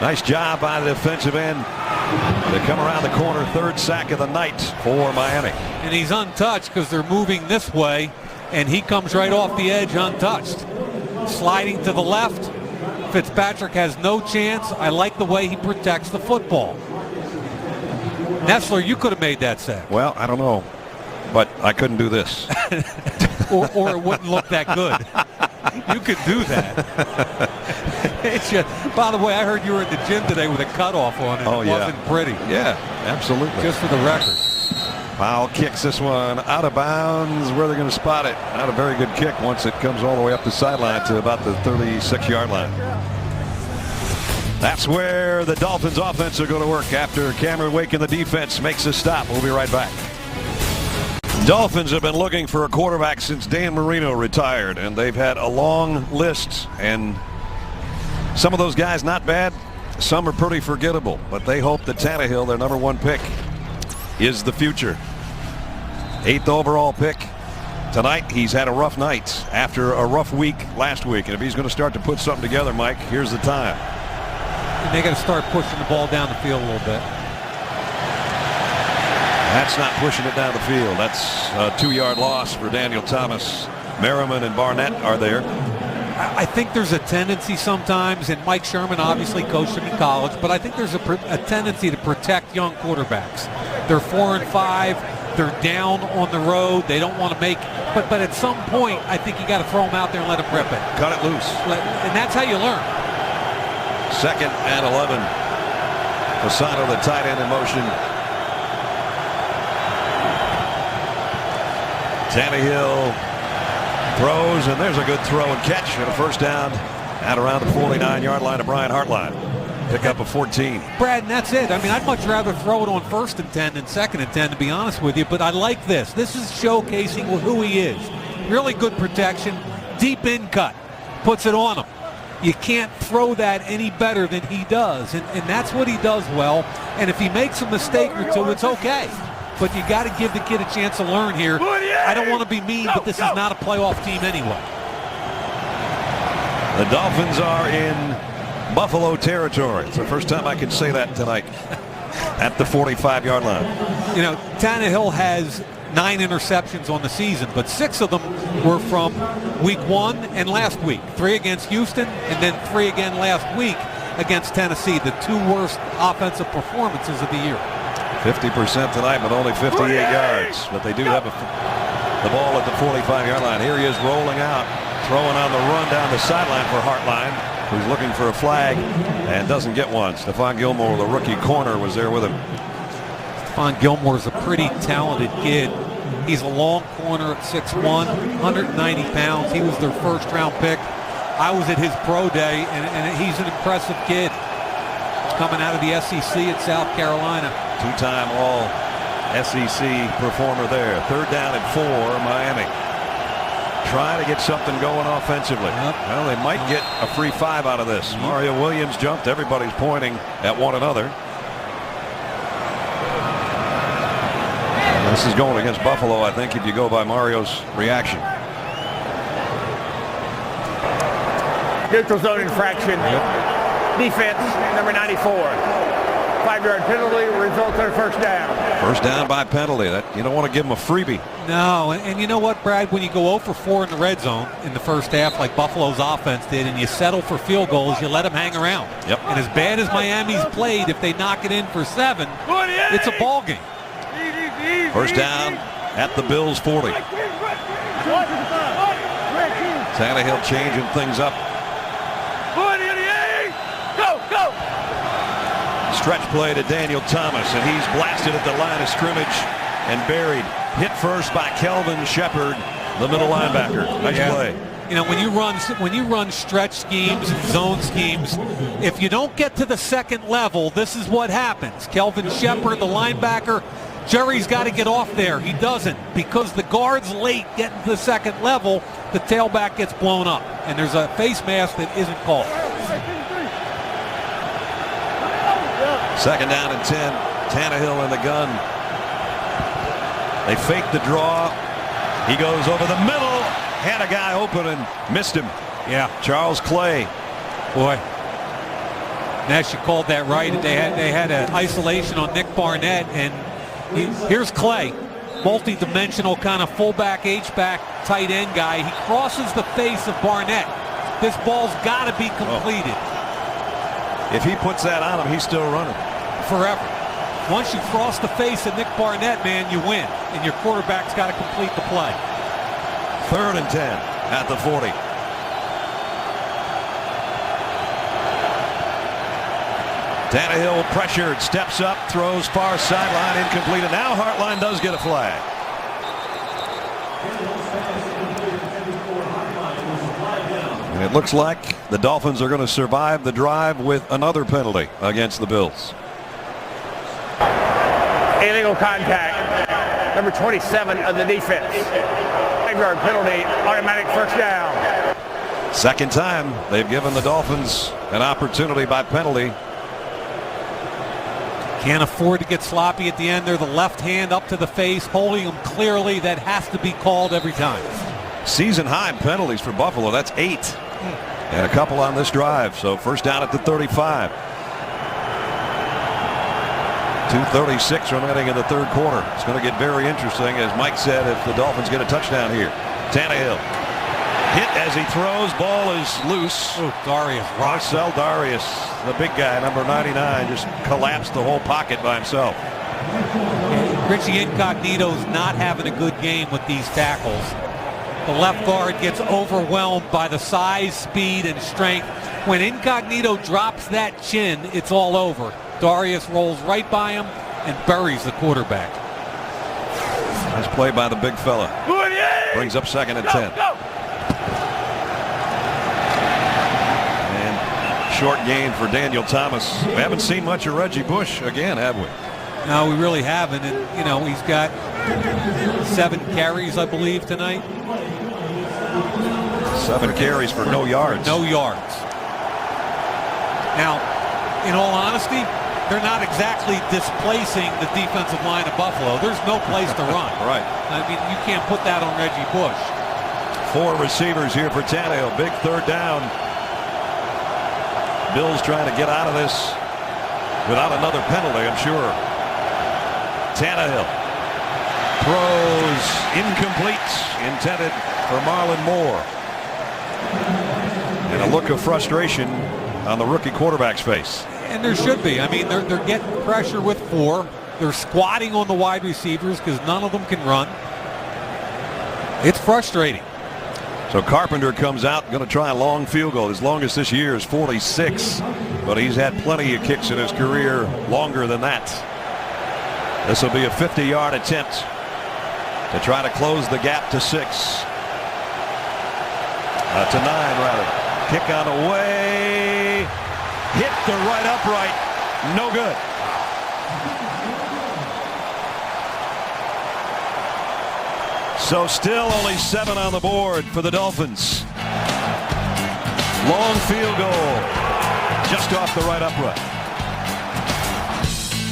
Nice job by the defensive end to come around the corner. Third sack of the night for Miami. And he's untouched because they're moving this way, and he comes right off the edge untouched. Sliding to the left. Fitzpatrick has no chance. I like the way he protects the football. Nessler, you could have made that sack. Well, I don't know, but I couldn't do this. or it wouldn't look that good. You could do that. It's just, by the way, I heard you were at the gym today with a cutoff on it. Oh, it wasn't pretty. Yeah, absolutely. Just for the record. Powell kicks this one out of bounds. Where they're going to spot it. Not a very good kick once it comes all the way up the sideline to about the 36-yard line. That's where the Dolphins offense are going to work after Cameron Wake in the defense makes a stop. We'll be right back. Dolphins have been looking for a quarterback since Dan Marino retired, and they've had a long list, and some of those guys not bad, some are pretty forgettable, but they hope that Tannehill, their number 1 pick, is the future. 8th overall pick. Tonight he's had a rough night after a rough week last week, and if he's going to start to put something together, Mike, here's the time. And they got to start pushing the ball down the field a little bit. That's not pushing it down the field. That's a 2-yard loss for Daniel Thomas. Merriman and Barnett are there. I think there's a tendency sometimes, and Mike Sherman obviously coached him in college, but I think there's a tendency to protect young quarterbacks. They're 4 and 5. They're down on the road. They don't want to make, but at some point, I think you got to throw them out there and let them rip it. Cut it loose. And that's how you learn. 2nd and 11. Fasano, the tight end, in motion. Tannehill throws, and there's a good throw and catch, and a first down out around the 49-yard line of Brian Hartline. Pick up a 14. Brad, and that's it. I mean, I'd much rather throw it on 1st and 10 than 2nd and 10, to be honest with you, but I like this. This is showcasing who he is. Really good protection, deep in cut, puts it on him. You can't throw that any better than he does, and that's what he does well, and if he makes a mistake or two, it's okay. But you got to give the kid a chance to learn here. I don't want to be mean, but this is not a playoff team anyway. The Dolphins are in Buffalo territory. It's the first time I can say that tonight. at the 45-yard line. You know, Tannehill has 9 interceptions on the season, but 6 of them were from week 1 and last week. 3 against Houston, and then 3 again last week against Tennessee, the 2 worst offensive performances of the year. 50% tonight, but only 58 yards. But they do have the ball at the 45-yard line. Here he is rolling out, throwing on the run down the sideline for Hartline, who's looking for a flag and doesn't get one. Stephon Gilmore, the rookie corner, was there with him. Stephon Gilmore's a pretty talented kid. He's a long corner at 6'1", 190 pounds. He was their first-round pick. I was at his pro day, and he's an impressive kid. Coming out of the SEC at South Carolina. 2-time All-SEC performer there. 3rd down and 4, Miami. Trying to get something going offensively. Well, they might get a free 5 out of this. Mario Williams jumped. Everybody's pointing at one another. This is going against Buffalo, I think, if you go by Mario's reaction. Neutral zone infraction. Defense, number 94. 5-yard penalty results in a first down. First down by penalty. That you don't want to give them a freebie. No, and you know what, Brad? When you go 0 for 4 in the red zone in the first half, like Buffalo's offense did, and you settle for field goals, you let them hang around. Yep. And as bad as Miami's played, if they knock it in for 7, it's a ball game. First down at the Bills' 40. Tannehill changing things up. Go! Stretch play to Daniel Thomas, and he's blasted at the line of scrimmage and buried. Hit first by Kelvin Shepard, the middle linebacker. Nice play. You know, when you run stretch schemes and zone schemes, if you don't get to the second level, this is what happens. Kelvin Shepard, the linebacker, Jerry's got to get off there. He doesn't, because the guard's late getting to the second level. The tailback gets blown up, and there's a face mask that isn't called. 2nd down and 10. Tannehill in the gun. They fake the draw. He goes over the middle. Had a guy open and missed him. Yeah. Charles Clay. Boy. Nash, you called that right. They had an isolation on Nick Barnett, and here's Clay. Multi-dimensional kind of fullback, H-back, tight end guy. He crosses the face of Barnett. This ball's got to be completed. If he puts that on him, he's still running. Forever. Once you cross the face of Nick Barnett, man, you win. And your quarterback's got to complete the play. 3rd and 10 at the 40. Tannehill pressured, steps up, throws far sideline, incomplete. And now Hartline does get a flag. And it looks like the Dolphins are going to survive the drive with another penalty against the Bills. Illegal contact. Number 27 of the defense. 5-yard penalty, automatic first down. 2nd time they've given the Dolphins an opportunity by penalty. Can't afford to get sloppy at the end there. The left hand up to the face, holding him clearly. That has to be called every time. Season high penalties for Buffalo. That's 8. And a couple on this drive. So first down at the 35. 2:36 remaining in the 3rd quarter. It's going to get very interesting, as Mike said, if the Dolphins get a touchdown here. Tannehill hit as he throws. Ball is loose. Oh, Darius. Marcel Darius, the big guy, number 99, just collapsed the whole pocket by himself. Richie Incognito's not having a good game with these tackles. The left guard gets overwhelmed by the size, speed, and strength. When Incognito drops that chin, it's all over. Darius rolls right by him and buries the quarterback. Nice play by the big fella. Brings up 2nd and 10. And short gain for Daniel Thomas. We haven't seen much of Reggie Bush again, have we? No, we really haven't. And, you know, he's got 7 carries, I believe, tonight. 7 carries for no yards. No yards. Now, in all honesty, they're not exactly displacing the defensive line of Buffalo. There's no place to run. Right. I mean, you can't put that on Reggie Bush. 4 receivers here for Tannehill. Big 3rd down. Bills trying to get out of this without another penalty, I'm sure. Tannehill throws incomplete, intended for Marlon Moore. And a look of frustration on the rookie quarterback's face. And there should be. I mean, they're getting pressure with 4. They're squatting on the wide receivers because none of them can run. It's frustrating. So Carpenter comes out, going to try a long field goal. His longest this year is 46, but he's had plenty of kicks in his career longer than that. This will be a 50-yard attempt to try to close the gap to 6. To 9, rather. Kick on the way. Hit the right upright. No good. So still only 7 on the board for the Dolphins. Long field goal. Just off the right upright.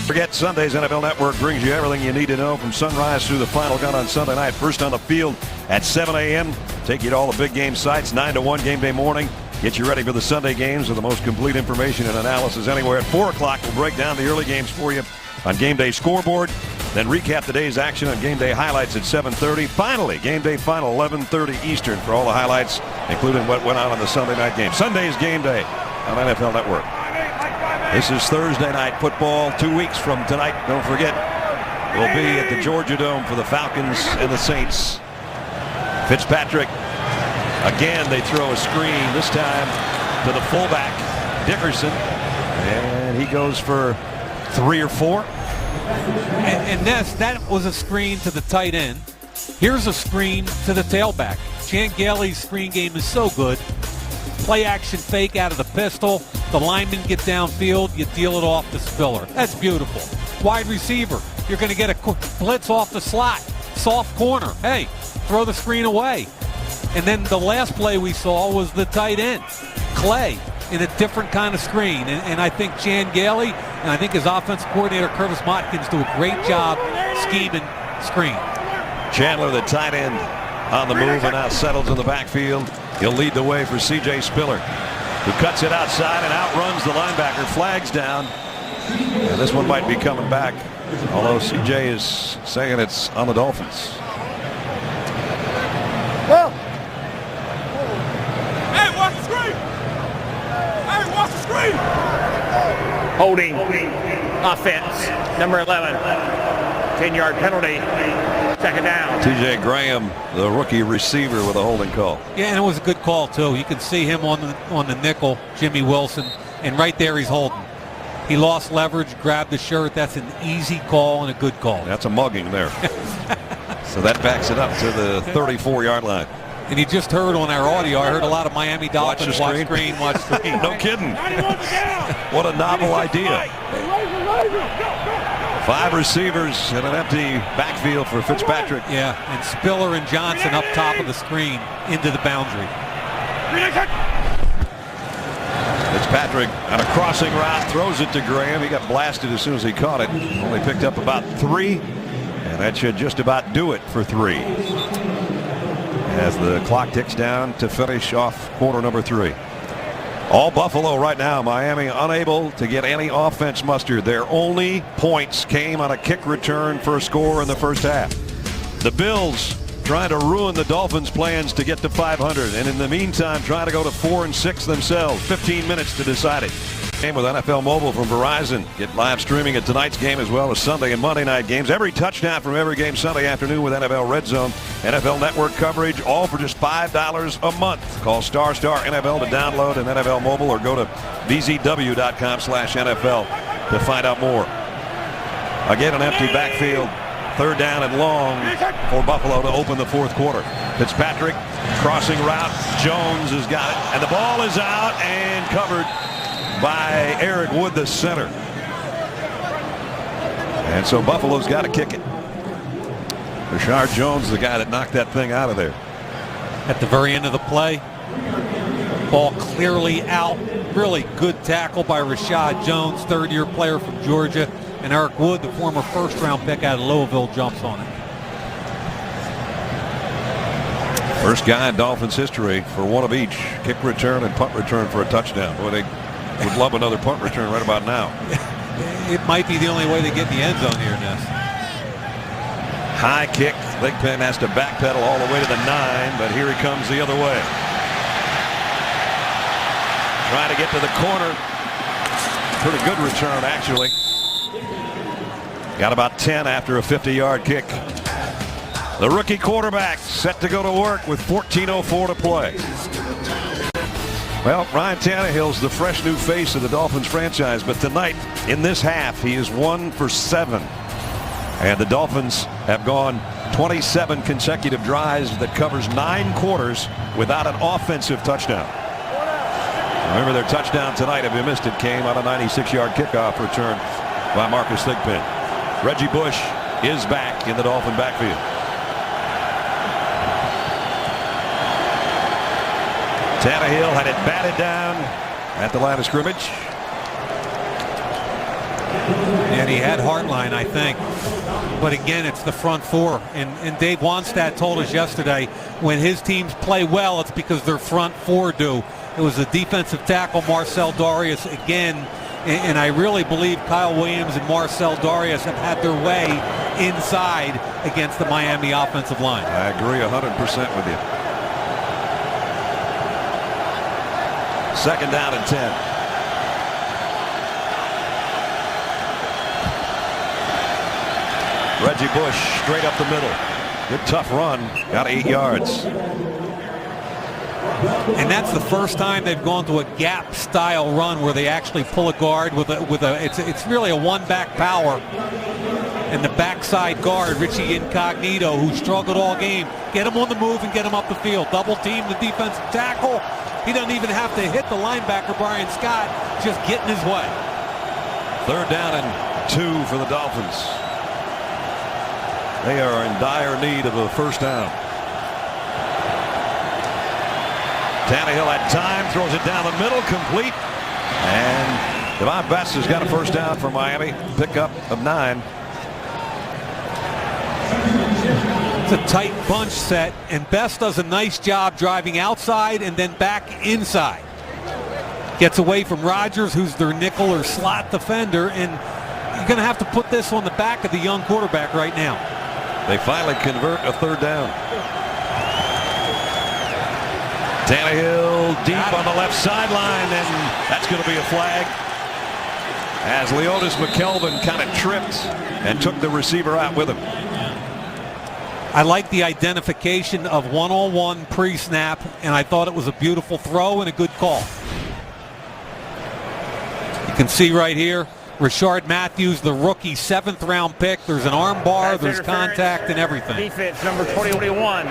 Forget Sunday's NFL Network brings you everything you need to know from sunrise through the final gun on Sunday night. First on the field at 7 a.m. Take you to all the big game sites. 9 to 1 game day morning. Get you ready for the Sunday games with the most complete information and analysis anywhere. At 4 o'clock, we'll break down the early games for you on Game Day Scoreboard. Then recap the day's action on Game Day Highlights at 7:30. Finally, Game Day Final, 11:30 Eastern for all the highlights, including what went on in the Sunday night game. Sunday's Game Day on NFL Network. This is Thursday night football. 2 weeks from tonight, don't forget, we'll be at the Georgia Dome for the Falcons and the Saints. Fitzpatrick, again, they throw a screen, this time to the fullback, Dickerson, and he goes for 3 or 4. And Ness, that was a screen to the tight end. Here's a screen to the tailback. Chan Gailey's screen game is so good. Play action fake out of the pistol. The linemen get downfield. You deal it off the Spiller. That's beautiful. Wide receiver. You're going to get a blitz off the slot. Soft corner. Hey, throw the screen away. And then the last play we saw was the tight end, Clay, in a different kind of screen. And I think Chan Gailey and I think his offensive coordinator, Curtis Motkins, do a great job scheming screen. Chandler, the tight end, on the move and now settles in the backfield. He'll lead the way for C.J. Spiller, who cuts it outside and outruns the linebacker. Flags down. And this one might be coming back, although C.J. is saying it's on the Dolphins. Well. Hey, watch the screen! Hey, watch the screen! Holding offense, number 11. 10-yard penalty, second down. T.J. Graham, the rookie receiver, with a holding call. Yeah, and it was a good call, too. You can see him on the nickel, Jimmy Wilson, and right there he's holding. He lost leverage, grabbed the shirt. That's an easy call and a good call. That's a mugging there. So that backs it up to the 34-yard line. And you just heard on our audio, I heard a lot of Miami Dolphins watch screen. No kidding. What a novel idea. 5 receivers and an empty backfield for Fitzpatrick. Yeah, and Spiller and Johnson up top of the screen into the boundary. Fitzpatrick on a crossing route, throws it to Graham. He got blasted as soon as he caught it. Only picked up about 3, and that should just about do it for 3. As the clock ticks down to finish off quarter number 3. All Buffalo right now. Miami unable to get any offense mustered. Their only points came on a kick return for a score in the first half. The Bills trying to ruin the Dolphins' plans to get to 500, and in the meantime trying to go to 4-6 themselves. 15 minutes to decide it. Game with NFL Mobile from Verizon. Get live streaming at tonight's game as well as Sunday and Monday night games. Every touchdown from every game Sunday afternoon with NFL Red Zone. NFL Network coverage, all for just $5 a month. Call ** NFL to download an NFL Mobile or go to bzw.com/NFL to find out more. Again, an empty backfield. 3rd down and long for Buffalo to open the 4th quarter. Fitzpatrick, crossing route. Jones has got it. And the ball is out and covered by Eric Wood, the center. And so Buffalo's got to kick it. Rashard Jones, the guy that knocked that thing out of there. At the very end of the play, ball clearly out. Really good tackle by Rashard Jones, 3rd-year player from Georgia. And Eric Wood, the former 1st-round pick out of Louisville, jumps on it. First guy in Dolphins history for one of each, kick return and punt return for a touchdown. Boy, they would love another punt return right about now. it might be the only way they get in the end zone here, Ness. High kick. Thigpen has to backpedal all the way to the 9, but here he comes the other way. Trying to get to the corner. Pretty good return, actually. Got about 10 after a 50-yard kick. The rookie quarterback set to go to work with 14:04 to play. Well, Ryan Tannehill's the fresh new face of the Dolphins franchise, but tonight in this half he is 1 for 7. And the Dolphins have gone 27 consecutive drives that covers 9 quarters without an offensive touchdown. Remember, their touchdown tonight, if you missed it, came on a 96-yard kickoff return by Marcus Thigpen. Reggie Bush is back in the Dolphin backfield. Tannehill had it batted down at the line of scrimmage. And he had Hartline, I think. But again, it's the front four. And Dave Wanstad told us yesterday, when his teams play well, it's because their front four do. It was the defensive tackle, Marcel Darius, again. And I really believe Kyle Williams and Marcel Darius have had their way inside against the Miami offensive line. I agree 100% with you. Second down and 10. Reggie Bush straight up the middle. Good tough run. Got 8 yards. And that's the first time they've gone to a gap style run where they actually pull a guard with a it's really a one back power. And the backside guard, Richie Incognito, who struggled all game, get him on the move and get him up the field. Double team the defensive tackle. He doesn't even have to hit the linebacker, Brian Scott, just get in his way. Third down and 2 for the Dolphins. They are in dire need of a first down. Tannehill had time, throws it down the middle, complete. And Devon Best has got a first down for Miami. Pickup of 9. It's a tight bunch set, and Best does a nice job driving outside and then back inside. Gets away from Rodgers, who's their nickel or slot defender, and you're going to have to put this on the back of the young quarterback right now. They finally convert a third down. Tannehill deep on the left sideline, and that's going to be a flag as Leotis McKelvin kind of tripped and took the receiver out with him. I like the identification of one-on-one pre-snap, and I thought it was a beautiful throw and a good call. You can see right here, Rashard Matthews, the rookie 7th round pick. There's an arm bar, there's contact and everything. Defense number 21.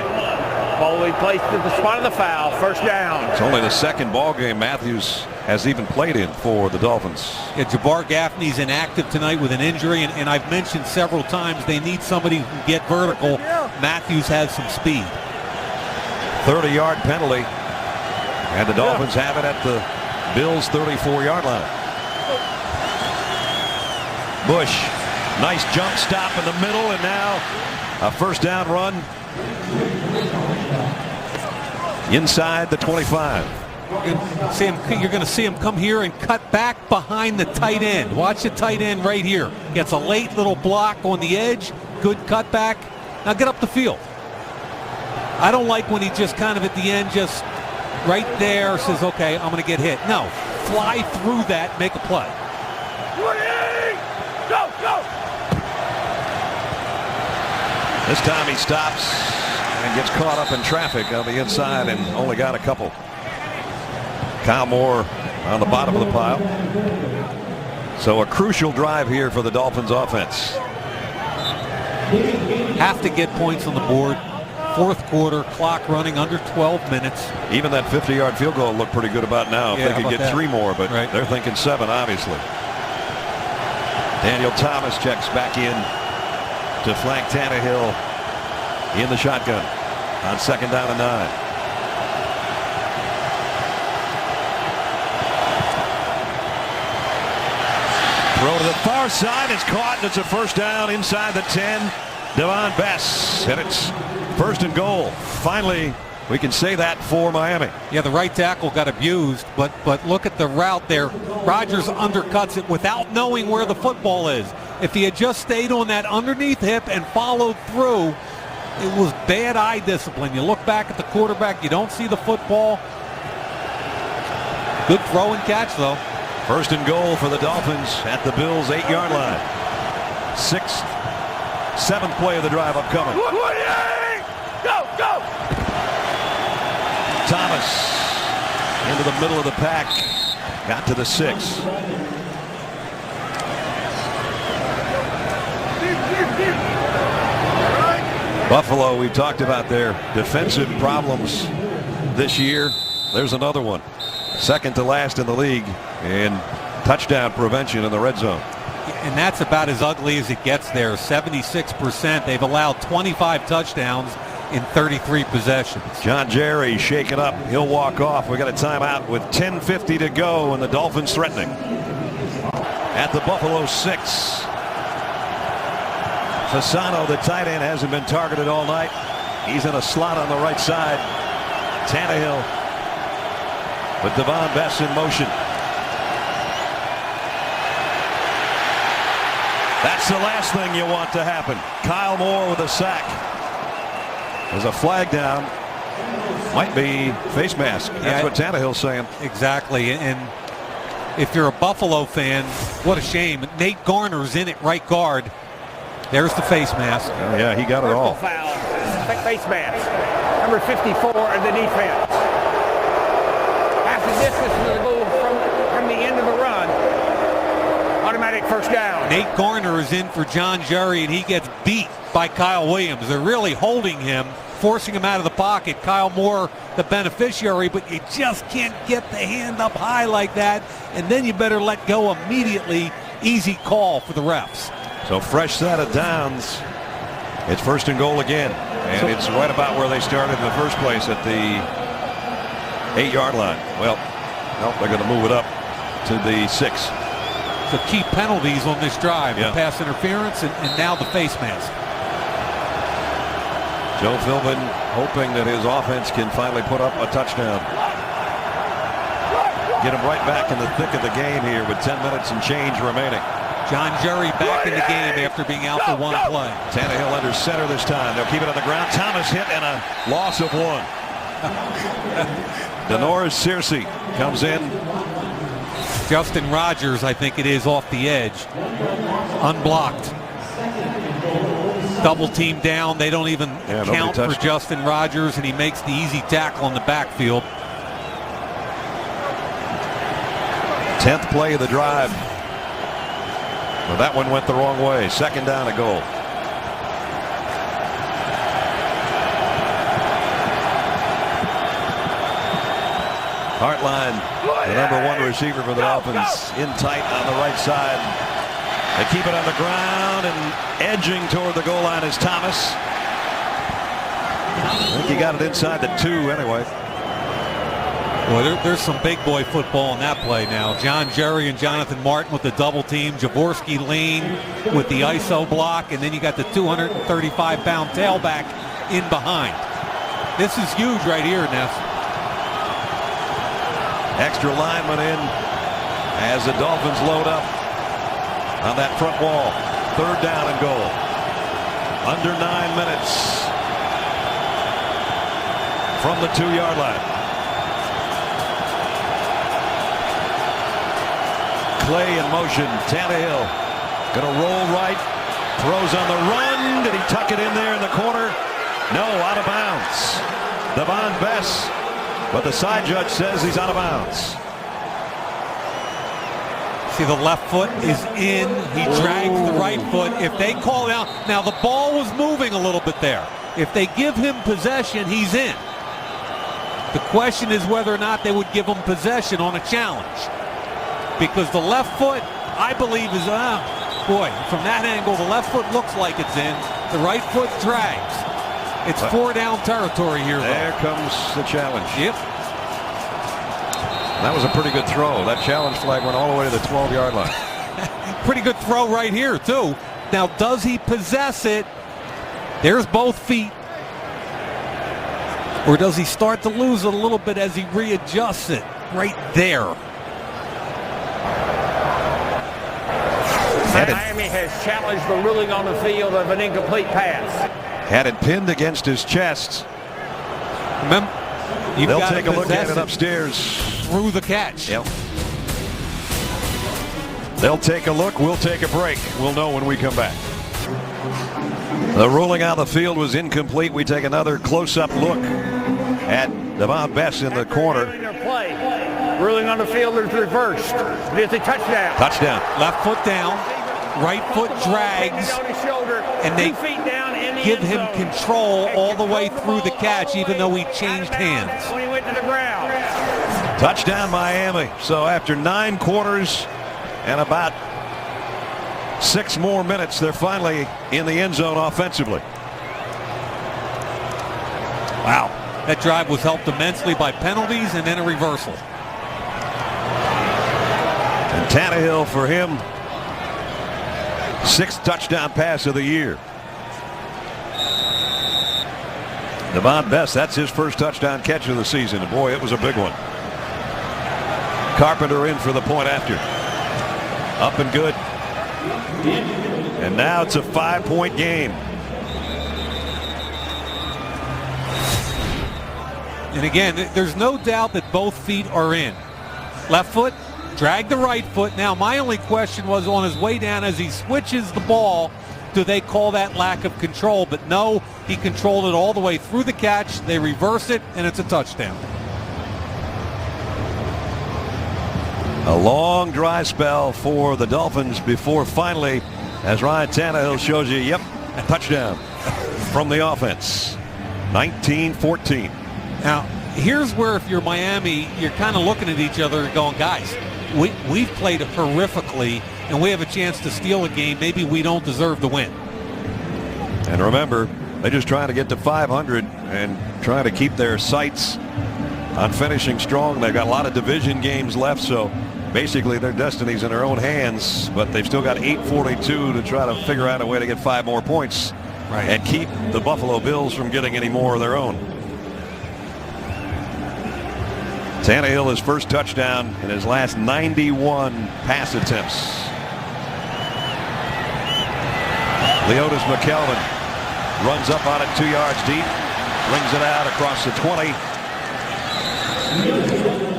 Ball will be placed at the spot of the foul. First down. It's only the second ball game Matthews has even played in for the Dolphins. Yeah, Jabbar Gaffney's inactive tonight with an injury, and I've mentioned several times they need somebody who can get vertical. Matthews has some speed. 30-yard penalty, and the Dolphins have it at the Bills' 34-yard line. Bush, nice jump stop in the middle, and now a first down run inside the 25. You're going to see him come here and cut back behind the tight end. Watch the tight end right here. Gets a late little block on the edge. Good cutback. Now get up the field. I don't like when he just kind of at the end just right there says, okay, I'm going to get hit. No, fly through that, make a play. Go, go. This time he stops and gets caught up in traffic on the inside and only got a couple. Kyle Moore on the bottom of the pile. So a crucial drive here for the Dolphins offense. Have to get points on the board. Fourth quarter, clock running under 12 minutes. Even that 50-yard field goal looked pretty good about now. If they could get 3 more, but they're thinking 7, obviously. Daniel Thomas checks back in to flank Tannehill in the shotgun on second down and 9. Throw to the far side. It's caught, and it's a first down inside the 10. Devon Best, and it's first and goal. Finally We can say that for Miami. Yeah, the right tackle got abused, but look at the route there. Rodgers undercuts it without knowing where the football is. If he had just stayed on that underneath hip and followed through, it was bad eye discipline. You look back at the quarterback, you don't see the football. Good throw and catch, though. First and goal for the Dolphins at the Bills' 8-yard line. 7th play of the drive upcoming. Go! Thomas into the middle of the pack. Got to the 6. Buffalo, we've talked about their defensive problems this year. There's another one. Second to last in the league in touchdown prevention in the red zone. And that's about as ugly as it gets there. 76%. They've allowed 25 touchdowns in 33 possessions. John Jerry shaken up. He'll walk off. We got a timeout with 10:50 to go and the Dolphins threatening. At the Buffalo 6. Fasano, the tight end, hasn't been targeted all night. He's in a slot on the right side. Tannehill with Devon Bess in motion. That's the last thing you want to happen. Kyle Moore with a sack. There's a flag down. Might be face mask. That's what Tannehill's saying. Exactly. And if you're a Buffalo fan, what a shame. Nate Garner's in at right guard. There's the face mask. Oh, yeah, he got it all. Foul. Face mask. Number 54 of the defense. Half the distance to the goal from the end of the run. Automatic first down. Nate Garner is in for John Jerry, and he gets beat by Kyle Williams. They're really holding him, forcing him out of the pocket. Kyle Moore, the beneficiary, but you just can't get the hand up high like that, and then you better let go immediately. Easy call for the refs. So fresh set of downs. It's first and goal again, and it's right about where they started in the first place at the 8-yard line. Well, nope, they're going to move it up to the 6. So key penalties on this drive. Yeah. The pass interference and now the face mask. Joe Philbin hoping that his offense can finally put up a touchdown. Get him right back in the thick of the game here with 10 minutes and change remaining. John Jerry back in the game after being out for one play. Tannehill under center this time. They'll keep it on the ground. Thomas hit and a loss of 1. Denoris Searcy comes in. Justin Rogers, I think it is, off the edge. Unblocked. Double team down. They don't even count for Justin Rogers, and he makes the easy tackle in the backfield. 10th play of the drive. Well, that one went the wrong way. Second down a goal. Hartline, the number 1 receiver for the Dolphins, in tight on the right side. They keep it on the ground, and edging toward the goal line is Thomas. I think he got it inside the 2 anyway. Well, there's some big boy football in that play now. John Jerry and Jonathan Martin with the double team. Jaworski Lane with the ISO block. And then you got the 235-pound tailback in behind. This is huge right here, Ness. Extra lineman in as the Dolphins load up on that front wall. 3rd down and goal. Under 9 minutes from the 2-yard line. Clay in motion. Tannehill going to roll right. Throws on the run. Did he tuck it in there in the corner? No, out of bounds. Devon Bess. But the side judge says he's out of bounds. See, the left foot is in. He drags the right foot. If they call it out. Now, the ball was moving a little bit there. If they give him possession, he's in. The question is whether or not they would give him possession on a challenge. Because the left foot, I believe, is, boy, from that angle, the left foot looks like it's in. The right foot drags. It's 4-down territory here, though. There comes the challenge. Yep. That was a pretty good throw. That challenge flag went all the way to the 12-yard line. Pretty good throw right here, too. Now, does he possess it? There's both feet. Or does he start to lose it a little bit as he readjusts it right there? Miami has challenged the ruling on the field of an incomplete pass. Had it pinned against his chest. Remember, they'll take a look at it upstairs. Through the catch. Yep. They'll take a look. We'll take a break. We'll know when we come back. The ruling on the field was incomplete. We take another close-up look at Devon Best in the corner. Ruling on the field is reversed. It's a touchdown. Touchdown. Left foot down. Right foot drags. And they give him control all the way through the catch, even though he changed hands. When he went to the ground. Touchdown Miami. So after 9 quarters and about 6 more minutes, they're finally in the end zone offensively. Wow. That drive was helped immensely by penalties and then a reversal. And Tannehill, for him, 6th touchdown pass of the year. Devon Best, that's his first touchdown catch of the season. And boy, it was a big one. Carpenter in for the point after. Up and good. And now it's a 5-point game. And again, there's no doubt that both feet are in. Left foot, drag the right foot. Now, my only question was on his way down as he switches the ball, do they call that lack of control? But no, he controlled it all the way through the catch. They reverse it, and it's a touchdown. A long dry spell for the Dolphins before finally, as Ryan Tannehill shows you, yep, a touchdown from the offense. 19-14. Now, here's where if you're Miami, you're kind of looking at each other and going, guys, we've played horrifically, and we have a chance to steal a game. Maybe we don't deserve to win. And remember, they're just trying to get to 500 and trying to keep their sights on finishing strong. They've got a lot of division games left, so basically their destiny's in their own hands, but they've still got 8:42 to try to figure out a way to get 5 more points and keep the Buffalo Bills from getting any more of their own. Tannehill, his first touchdown in his last 91 pass attempts. Leotis McKelvin runs up on it 2 yards deep, brings it out across the 20.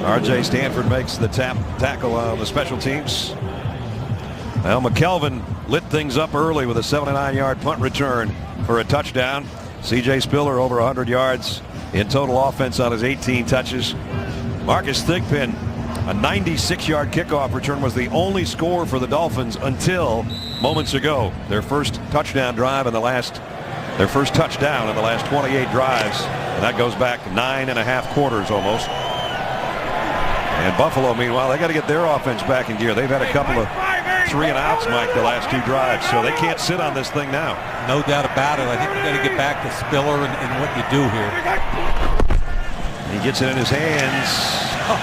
R.J. Stanford makes the tackle on the special teams. Now McKelvin lit things up early with a 79-yard punt return for a touchdown. C.J. Spiller over 100 yards in total offense on his 18 touches. Marcus Thigpen, a 96-yard kickoff return, was the only score for the Dolphins until moments ago. Their first touchdown drive in the last, their first touchdown in the last 28 drives, and that goes back 9.5 quarters almost. And Buffalo, meanwhile, they got to get their offense back in gear. They've had a couple of 3 and outs, Mike, the last 2 drives, so they can't sit on this thing now. No doubt about it. I think you got to get back to Spiller and what you do here. He gets it in his hands.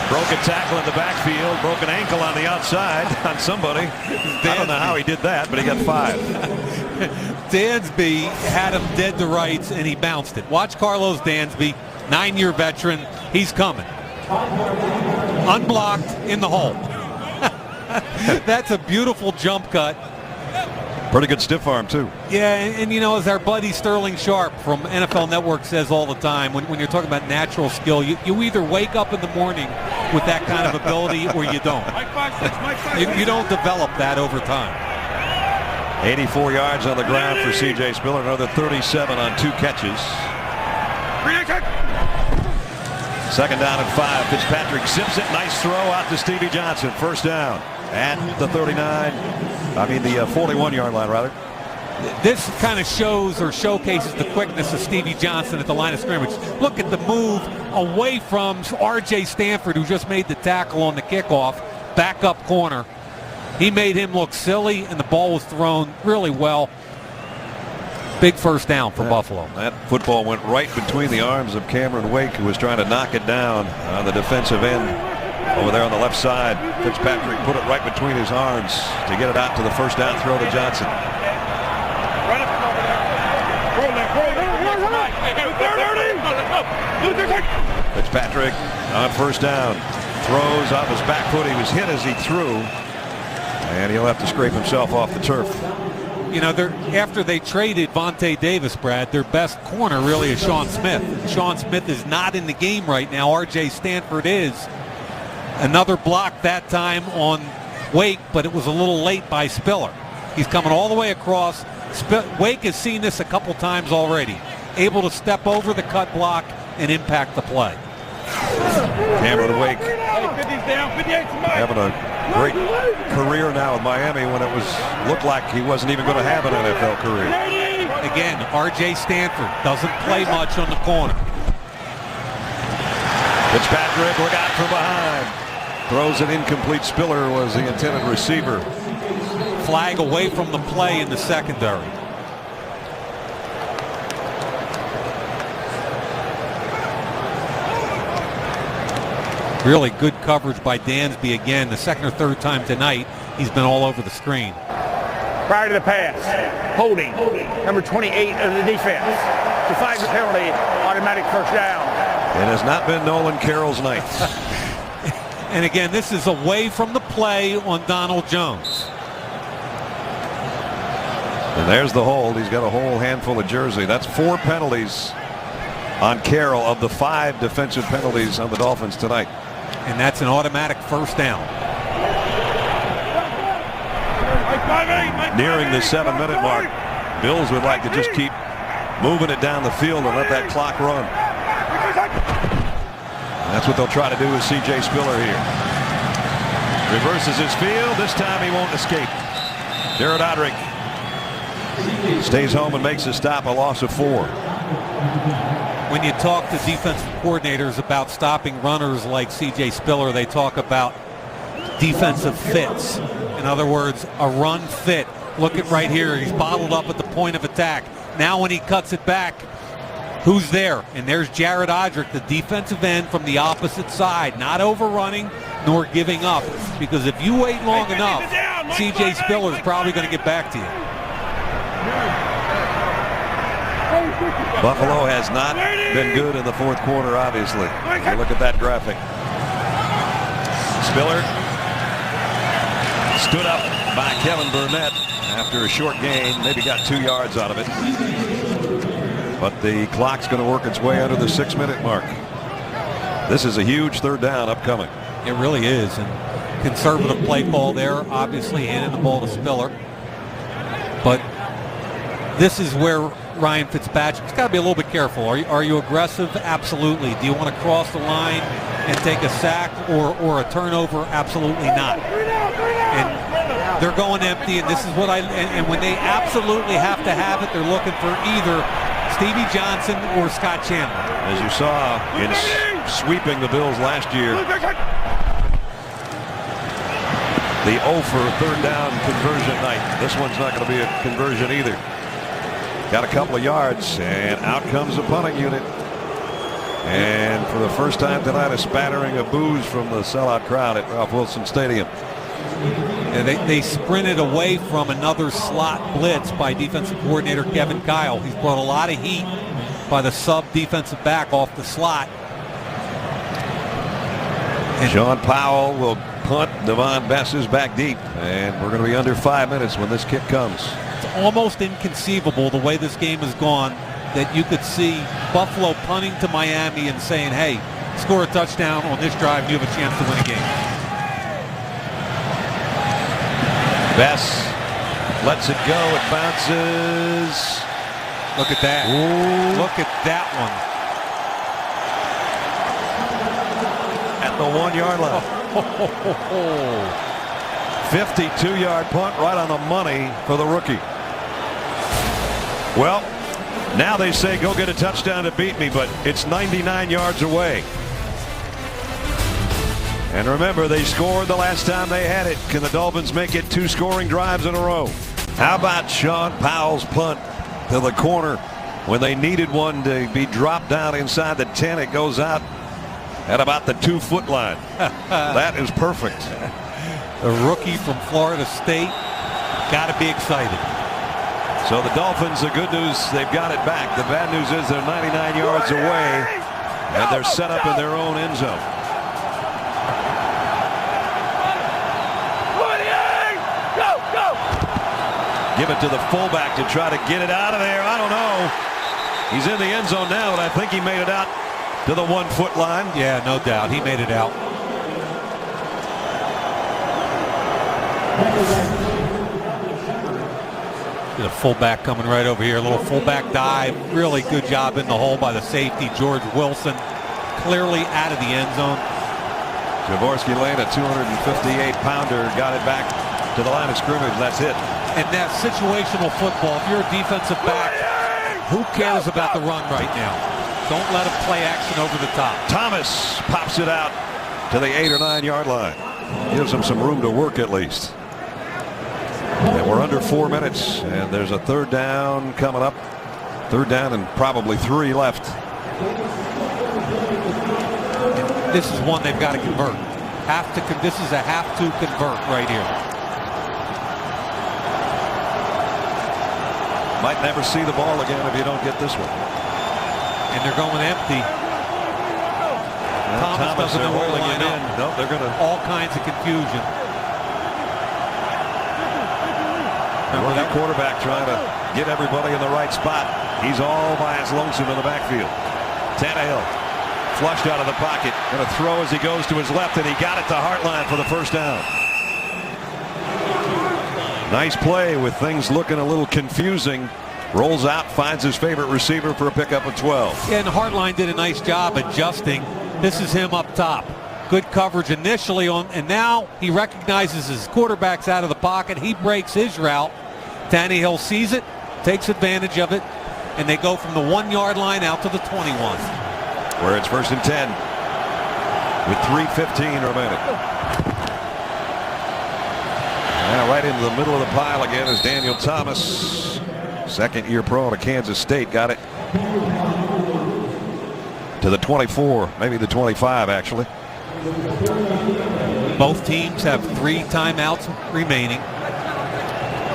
Broke a tackle in the backfield. Broke an ankle on the outside on somebody. I don't know how he did that, but he got 5. Dansby had him dead to rights, and he bounced it. Watch Carlos Dansby, 9-year veteran. He's coming. Unblocked in the hole. That's a beautiful jump cut. Pretty good stiff arm, too. Yeah, and you know, as our buddy Sterling Sharp from NFL Network says all the time, when you're talking about natural skill, you either wake up in the morning with that kind of ability or you don't. You don't develop that over time. 84 yards on the ground for C.J. Spiller, another 37 on 2 catches. 2nd down and 5. Fitzpatrick zips it. Nice throw out to Stevie Johnson. First down at the 41-yard line, rather. This kind of shows or showcases the quickness of Stevie Johnson at the line of scrimmage. Look at the move away from R.J. Stanford, who just made the tackle on the kickoff, back up corner. He made him look silly, and the ball was thrown really well. Big first down for Buffalo. That football went right between the arms of Cameron Wake, who was trying to knock it down on the defensive end over there on the left side. Fitzpatrick put it right between his arms to get it out to the first down throw to Johnson. Fitzpatrick on first down. Throws off his back foot. He was hit as he threw. And he'll have to scrape himself off the turf. You know, after they traded Vontae Davis, Brad, their best corner really is Sean Smith. Sean Smith is not in the game right now. R.J. Stanford is. Another block that time on Wake, but it was a little late by Spiller. He's coming all the way across. Wake has seen this a couple times already. Able to step over the cut block and impact the play. Cameron Wake having a great career now with Miami when it looked like he wasn't even going to have an NFL career. Again, R.J. Stanford doesn't play much on the corner. Fitzpatrick, look out from behind. Throws an incomplete. Spiller was the intended receiver. Flag away from the play in the secondary. Really good coverage by Dansby again. The second or third time tonight, he's been all over the screen. Prior to the pass, holding, number 28 of the defense. The flag penalty, automatic first down. It has not been Nolan Carroll's night. And again, this is away from the play on Donald Jones. And there's the hold. He's got a whole handful of jersey. That's 4 penalties on Carroll of the 5 defensive penalties on the Dolphins tonight. And that's an automatic first down. Nearing the 7-minute mark, Bills would like to just keep moving it down the field and let that clock run. And that's what they'll try to do with C.J. Spiller here. Reverses his field. This time he won't escape. Jared Odrick stays home and makes a stop, a loss of 4. When you talk to defensive coordinators about stopping runners like C.J. Spiller, they talk about defensive fits. In other words, a run fit. Look at right here. He's bottled up at the point of attack. Now when he cuts it back, who's there? And there's Jared Odrick, the defensive end from the opposite side, not overrunning nor giving up. Because if you wait long enough, C.J. Spiller is probably going to get back to you. Buffalo has not been good in the fourth quarter, obviously. You look at that graphic. Spiller stood up by Kevin Burnett after a short gain. Maybe got 2 yards out of it. But the clock's going to work its way under the 6-minute mark. This is a huge third down upcoming. It really is. And conservative play call there, obviously handing the ball to Spiller. But this is where Ryan Fitzpatrick's got to be a little bit careful. Are you aggressive? Absolutely. Do you want to cross the line and take a sack or a turnover? Absolutely not. And they're going empty, and this is what and when they absolutely have to have it, they're looking for either Stevie Johnson or Scott Chandler. As you saw in sweeping the Bills last year, the 0 for third down conversion night. This one's not going to be a conversion either. Got a couple of yards, and out comes the punting unit. And for the first time tonight, a spattering of boos from the sellout crowd at Ralph Wilson Stadium. And they sprinted away from another slot blitz by defensive coordinator Kevin Kyle. He's brought a lot of heat by the sub defensive back off the slot. And Sean Powell will punt. Devon Bess is back deep, and we're going to be under 5 minutes when this kick comes. It's almost inconceivable the way this game has gone that you could see Buffalo punting to Miami and saying, hey, score a touchdown on this drive, you have a chance to win a game. Bess lets it go. It bounces. Look at that. Ooh. Look at that one. At the 1 yard line. 52-yard punt right on the money for the rookie. Well, now they say go get a touchdown to beat me, but it's 99 yards away. And remember, they scored the last time they had it. Can the Dolphins make it 2 scoring drives in a row? How about Sean Powell's punt to the corner when they needed one to be dropped down inside the 10? It goes out at about the 2-foot line. That is perfect. The rookie from Florida State got to be excited. So the Dolphins, the good news, they've got it back. The bad news is they're 99 yards away, and they're set up in their own end zone. Give it to the fullback to try to get it out of there. I don't know. He's in the end zone now, and I think he made it out to the 1 foot line. Yeah, no doubt. He made it out. The fullback coming right over here. A little fullback dive. Really good job in the hole by the safety, George Wilson. Clearly out of the end zone. Jaworski Lane, a 258-pounder, got it back to the line of scrimmage. That's it. And that situational football, if you're a defensive back, who cares about the run right now? Don't let him play action over the top. Thomas pops it out to the 8 or 9 yard line. Gives him some room to work at least. And we're under 4 minutes, and there's a third down coming up. Third down and probably 3 left. And this is one they've got to convert. This is a have to convert right here. Might never see the ball again if you don't get this one. And they're going empty. Thomas doesn't know where to line up. No, they're going to. All kinds of confusion. Remember that quarterback trying to get everybody in the right spot. He's all by his lonesome in the backfield. Tannehill flushed out of the pocket. Going to throw as he goes to his left, and he got it to Hartline for the first down. Nice play with things looking a little confusing. Rolls out, finds his favorite receiver for a pickup of 12. Yeah, and Hartline did a nice job adjusting. This is him up top. Good coverage initially and now he recognizes his quarterback's out of the pocket. He breaks his route. Tannehill sees it, takes advantage of it, and they go from the 1 yard line out to the 21. Where it's 1st and 10 with 3:15 remaining. Now right into the middle of the pile again is Daniel Thomas. Second-year pro out of Kansas State. Got it to the 24, maybe the 25 actually. Both teams have 3 timeouts remaining.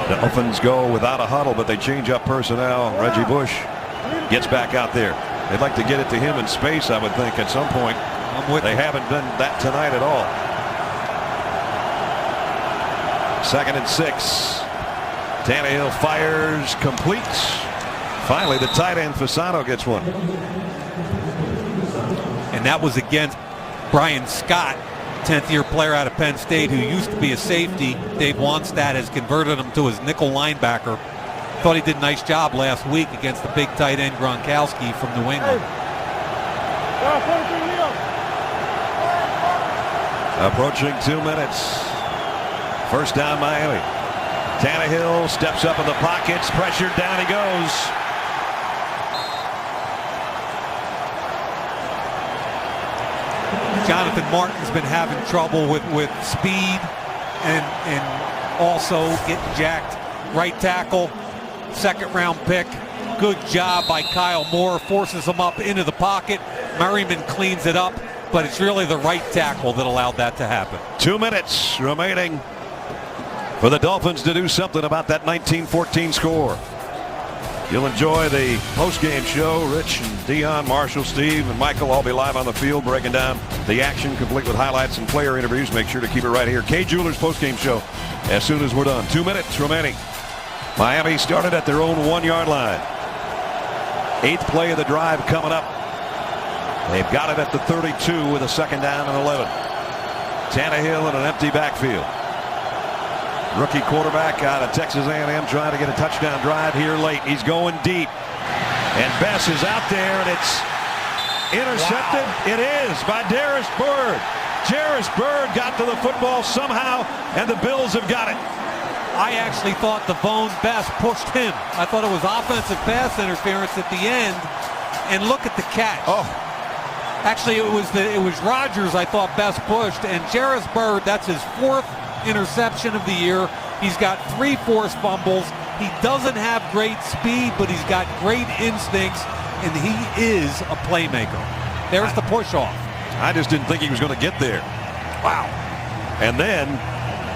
The Dolphins go without a huddle, but they change up personnel. Reggie Bush gets back out there. They'd like to get it to him in space, I would think, at some point. They haven't done that tonight at all. 2nd and 6. Tannehill fires, completes. Finally, the tight end Fasano gets one. And that was against Brian Scott, 10th-year player out of Penn State who used to be a safety. Dave Wannstedt has converted him to his nickel linebacker. Thought he did a nice job last week against the big tight end Gronkowski from New England. Approaching 2 minutes. First down Miami. Tannehill steps up in the pockets, pressured, down he goes. Jonathan Martin's been having trouble with speed and also getting jacked. Right tackle, 2nd round pick. Good job by Kyle Moore, forces him up into the pocket. Merriman cleans it up, but it's really the right tackle that allowed that to happen. 2 minutes remaining for the Dolphins to do something about that 19-14 score. You'll enjoy the post-game show. Rich and Dion, Marshall, Steve, and Michael all be live on the field breaking down the action, complete with highlights and player interviews. Make sure to keep it right here. Kay Jewelers post-game show as soon as we're done. 2 minutes remaining. Miami started at their own 1 yard line. 8th play of the drive coming up. They've got it at the 32 with a 2nd down and 11. Tannehill in an empty backfield. Rookie quarterback out of Texas A&M trying to get a touchdown drive here late. He's going deep. And Bess is out there, and it's intercepted. Wow. It is by Darius Byrd. Darius Byrd got to the football somehow, and the Bills have got it. I actually thought Devon Bess pushed him. I thought it was offensive pass interference at the end. And look at the catch. Oh. Actually, it was Rodgers I thought Bess pushed, and Darius Byrd, that's his 4th interception of the year. He's got 3 forced fumbles. He doesn't have great speed, but he's got great instincts, and he is a playmaker. There's the push off. I just didn't think he was going to get there. Wow. And then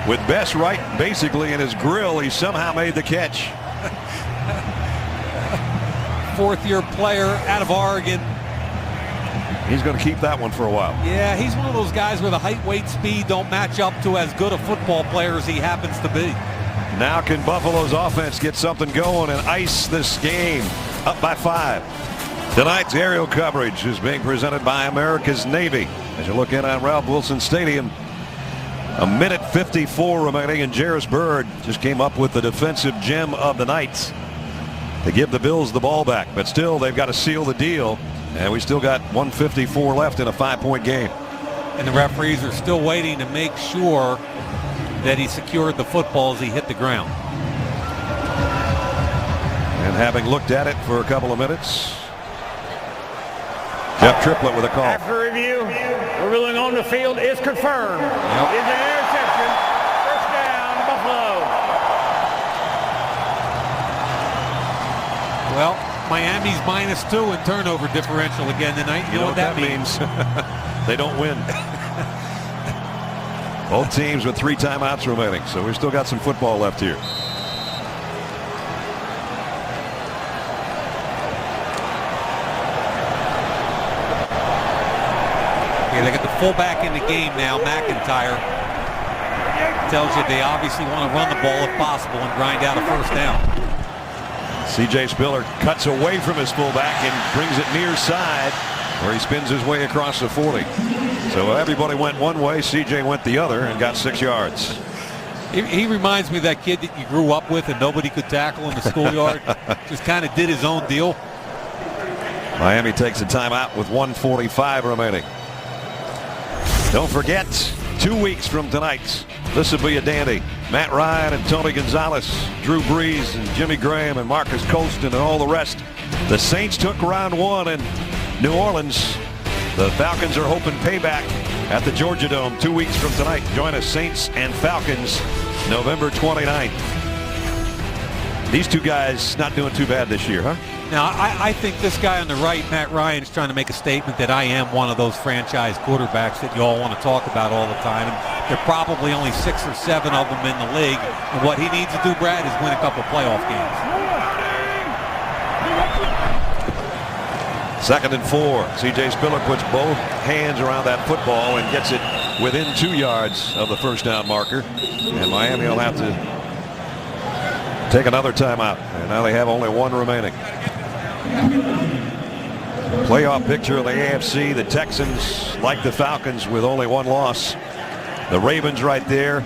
with Bess right basically in his grill, he somehow made the catch. fourth-year player out of Oregon. He's going to keep that one for a while. Yeah, he's one of those guys where the height, weight, speed don't match up to as good a football player as he happens to be. Now can Buffalo's offense get something going and ice this game up by 5? Tonight's aerial coverage is being presented by America's Navy. As you look in on Ralph Wilson Stadium, a minute 54 remaining, and Jarris Byrd just came up with the defensive gem of the night to give the Bills the ball back. But still, they've got to seal the deal. And we still got 154 left in a 5-point game. And the referees are still waiting to make sure that he secured the football as he hit the ground. And having looked at it for a couple of minutes, Jeff Triplett with a call. After review, the ruling on the field is confirmed. It's an interception. First down, Buffalo. Well, Miami's -2 in turnover differential again tonight. You know what that means? They don't win. Both teams with 3 timeouts remaining, so we've still got some football left here. Yeah, they got the fullback in the game now, McIntyre. Tells you they obviously want to run the ball if possible and grind out a first down. C.J. Spiller cuts away from his fullback and brings it near side, where he spins his way across the 40. So everybody went one way, C.J. went the other and got 6 yards. He reminds me of that kid that you grew up with and nobody could tackle in the schoolyard. Just kind of did his own deal. Miami takes a timeout with 1:45 remaining. Don't forget, 2 weeks from tonight, this will be a dandy. Matt Ryan and Tony Gonzalez, Drew Brees and Jimmy Graham and Marcus Colston and all the rest. The Saints took round 1 in New Orleans. The Falcons are hoping payback at the Georgia Dome 2 weeks from tonight. Join us, Saints and Falcons, November 29th. These two guys not doing too bad this year, huh? Now, I think this guy on the right, Matt Ryan, is trying to make a statement that I am one of those franchise quarterbacks that you all want to talk about all the time. And there are probably only 6 or 7 of them in the league. And what he needs to do, Brad, is win a couple playoff games. 2nd and 4. C.J. Spiller puts both hands around that football and gets it within 2 yards of the first down marker. And Miami will have to take another timeout. And now they have only 1 remaining. Playoff picture of the AFC. The Texans, like the Falcons, with only 1 loss. The Ravens right there.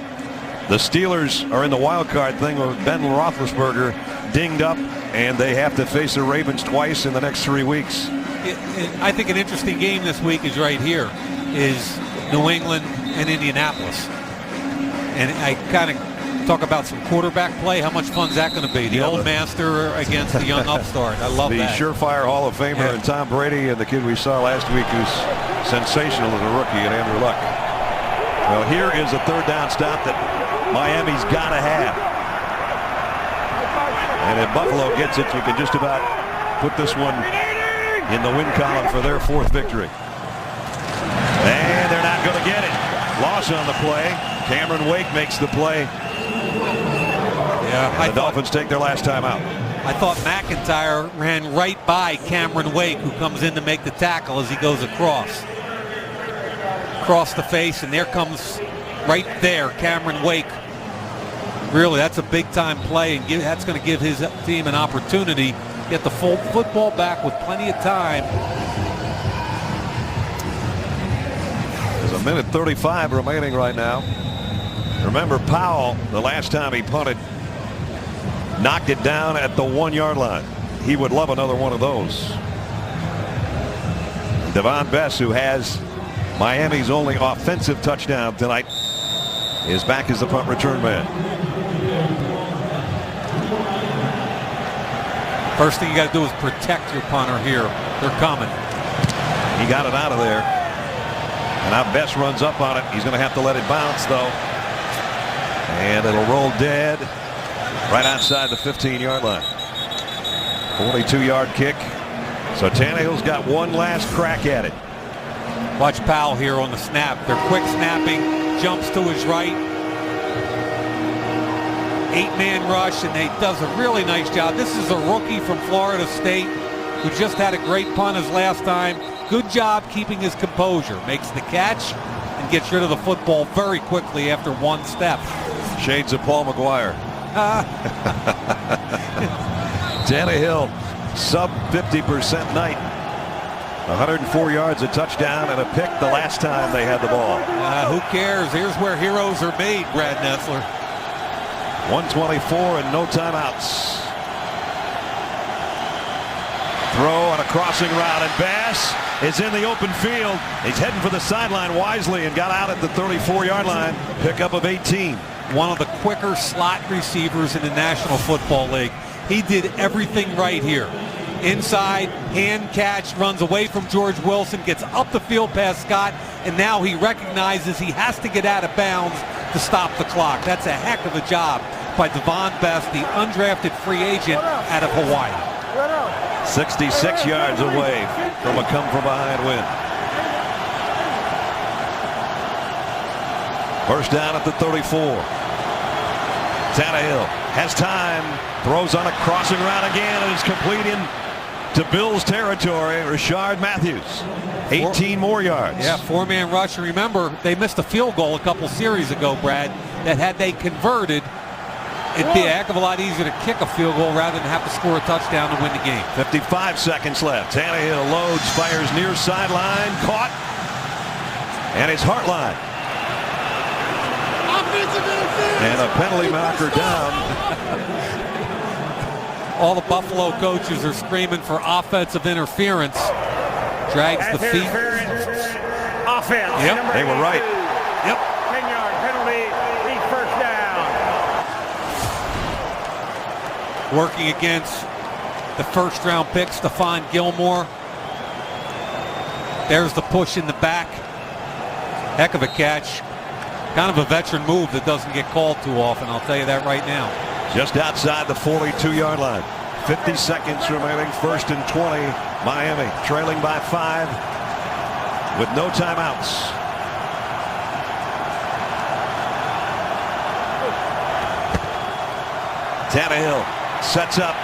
The Steelers are in the wild card thing with Ben Roethlisberger dinged up, and they have to face the Ravens twice in the next 3 weeks. I think an interesting game this week is right here, is New England and Indianapolis. And I kind of talk about some quarterback play. How much fun is that going to be? The old master against the young upstart. I love that. The surefire Hall of Famer and Tom Brady, and the kid we saw last week who's sensational as a rookie, and Andrew Luck. Well, here is a 3rd down stop that Miami's got to have. And if Buffalo gets it, you can just about put this one in the win column for their 4th victory. And they're not going to get it. Loss on the play. Cameron Wake makes the play. Yeah, the Dolphins take their last time out. I thought McIntyre ran right by Cameron Wake, who comes in to make the tackle as he goes across the face, and there comes right there Cameron Wake. Really, that's a big-time play, and that's going to give his team an opportunity to get the full football back with plenty of time. There's a minute 35 remaining right now. Remember, Powell, the last time he punted, knocked it down at the 1-yard line. He would love another one of those. Devon Bess, who has Miami's only offensive touchdown tonight, is back as the punt return man. First thing you got to do is protect your punter here. They're coming. He got it out of there. And now Bess runs up on it. He's going to have to let it bounce, though. And it'll roll dead right outside the 15-yard line. 42-yard kick. So Tannehill's got one last crack at it. Watch Powell here on the snap. They're quick snapping. Jumps to his right. 8-man rush, and he does a really nice job. This is a rookie from Florida State. who just had a great punt his last time. Good job keeping his composure. Makes the catch and gets rid of the football very quickly after one step. Shades of Paul McGuire. Tannehill, sub 50% night. 104 yards, a touchdown, and a pick the last time they had the ball. Who cares? Here's where heroes are made, Brad Nessler. 124 and no timeouts. Throw on a crossing route, and Bass is in the open field. He's heading for the sideline wisely and got out at the 34-yard line. Pickup of 18. One of the quicker slot receivers in the National Football League. He did everything right here. Inside, hand catch, runs away from George Wilson, gets up the field past Scott, and now he recognizes he has to get out of bounds to stop the clock. That's a heck of a job by Devon Best, the undrafted free agent out of Hawaii. 66 yards away from a come-from-behind win. First down at the 34. Tannehill has time, throws on a crossing route again, and is complete into Bills territory. Rashard Matthews, 18 more yards. Yeah, four-man rush. And remember, they missed a field goal a couple series ago, Brad, that had they converted, it'd be a heck of a lot easier to kick a field goal rather than have to score a touchdown to win the game. 55 seconds left. Tannehill loads, fires near sideline, caught, and it's Hartline. And a penalty marker down. All the Buffalo coaches are screaming for offensive interference. Drags the feet. Offense. Yep, they were right. Yep. 10-yard penalty, each first down. Working against the first-round pick, Stephon Gilmore. There's the push in the back. Heck of a catch. Kind of a veteran move that doesn't get called too often, I'll tell you that right now. Just outside the 42-yard line. 50 seconds remaining, first and 20. Miami trailing by 5 with no timeouts. Tannehill sets up,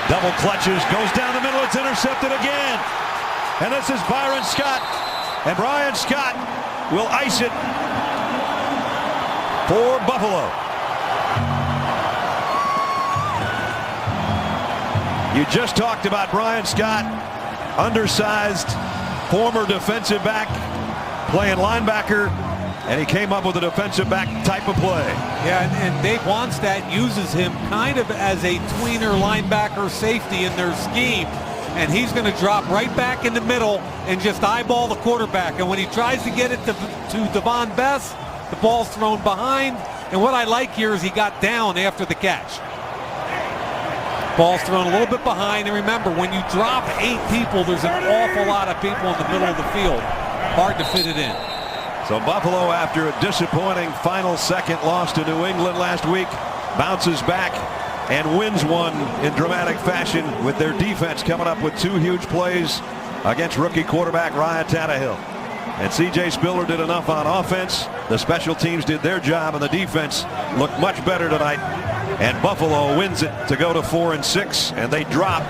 double clutches, goes down the middle, it's intercepted again. And this is Byron Scott. And Brian Scott will ice it for Buffalo. You just talked about Brian Scott, undersized, former defensive back, playing linebacker, and he came up with a defensive back type of play. Yeah, and Dave Wannstedt uses him kind of as a tweener linebacker safety in their scheme. And he's going to drop right back in the middle and just eyeball the quarterback. And when he tries to get it to Devon Best, the ball's thrown behind. And what I like here is he got down after the catch. Ball's thrown a little bit behind. And remember, when you drop 8 people, there's an awful lot of people in the middle of the field. Hard to fit it in. So Buffalo, after a disappointing final second loss to New England last week, bounces back and wins one in dramatic fashion with their defense coming up with 2 huge plays against rookie quarterback Ryan Tannehill. And C.J. Spiller did enough on offense. The special teams did their job, and the defense looked much better tonight. And Buffalo wins it to go to 4-6, and they drop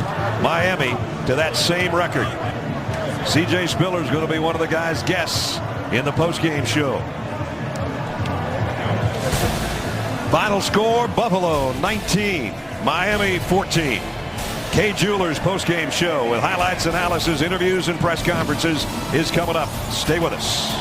Miami to that same record. C.J. Spiller is going to be one of the guys' guests in the postgame show. Final score, Buffalo 19, Miami 14. Kay Jewelers postgame show with highlights, analysis, interviews, and press conferences is coming up. Stay with us.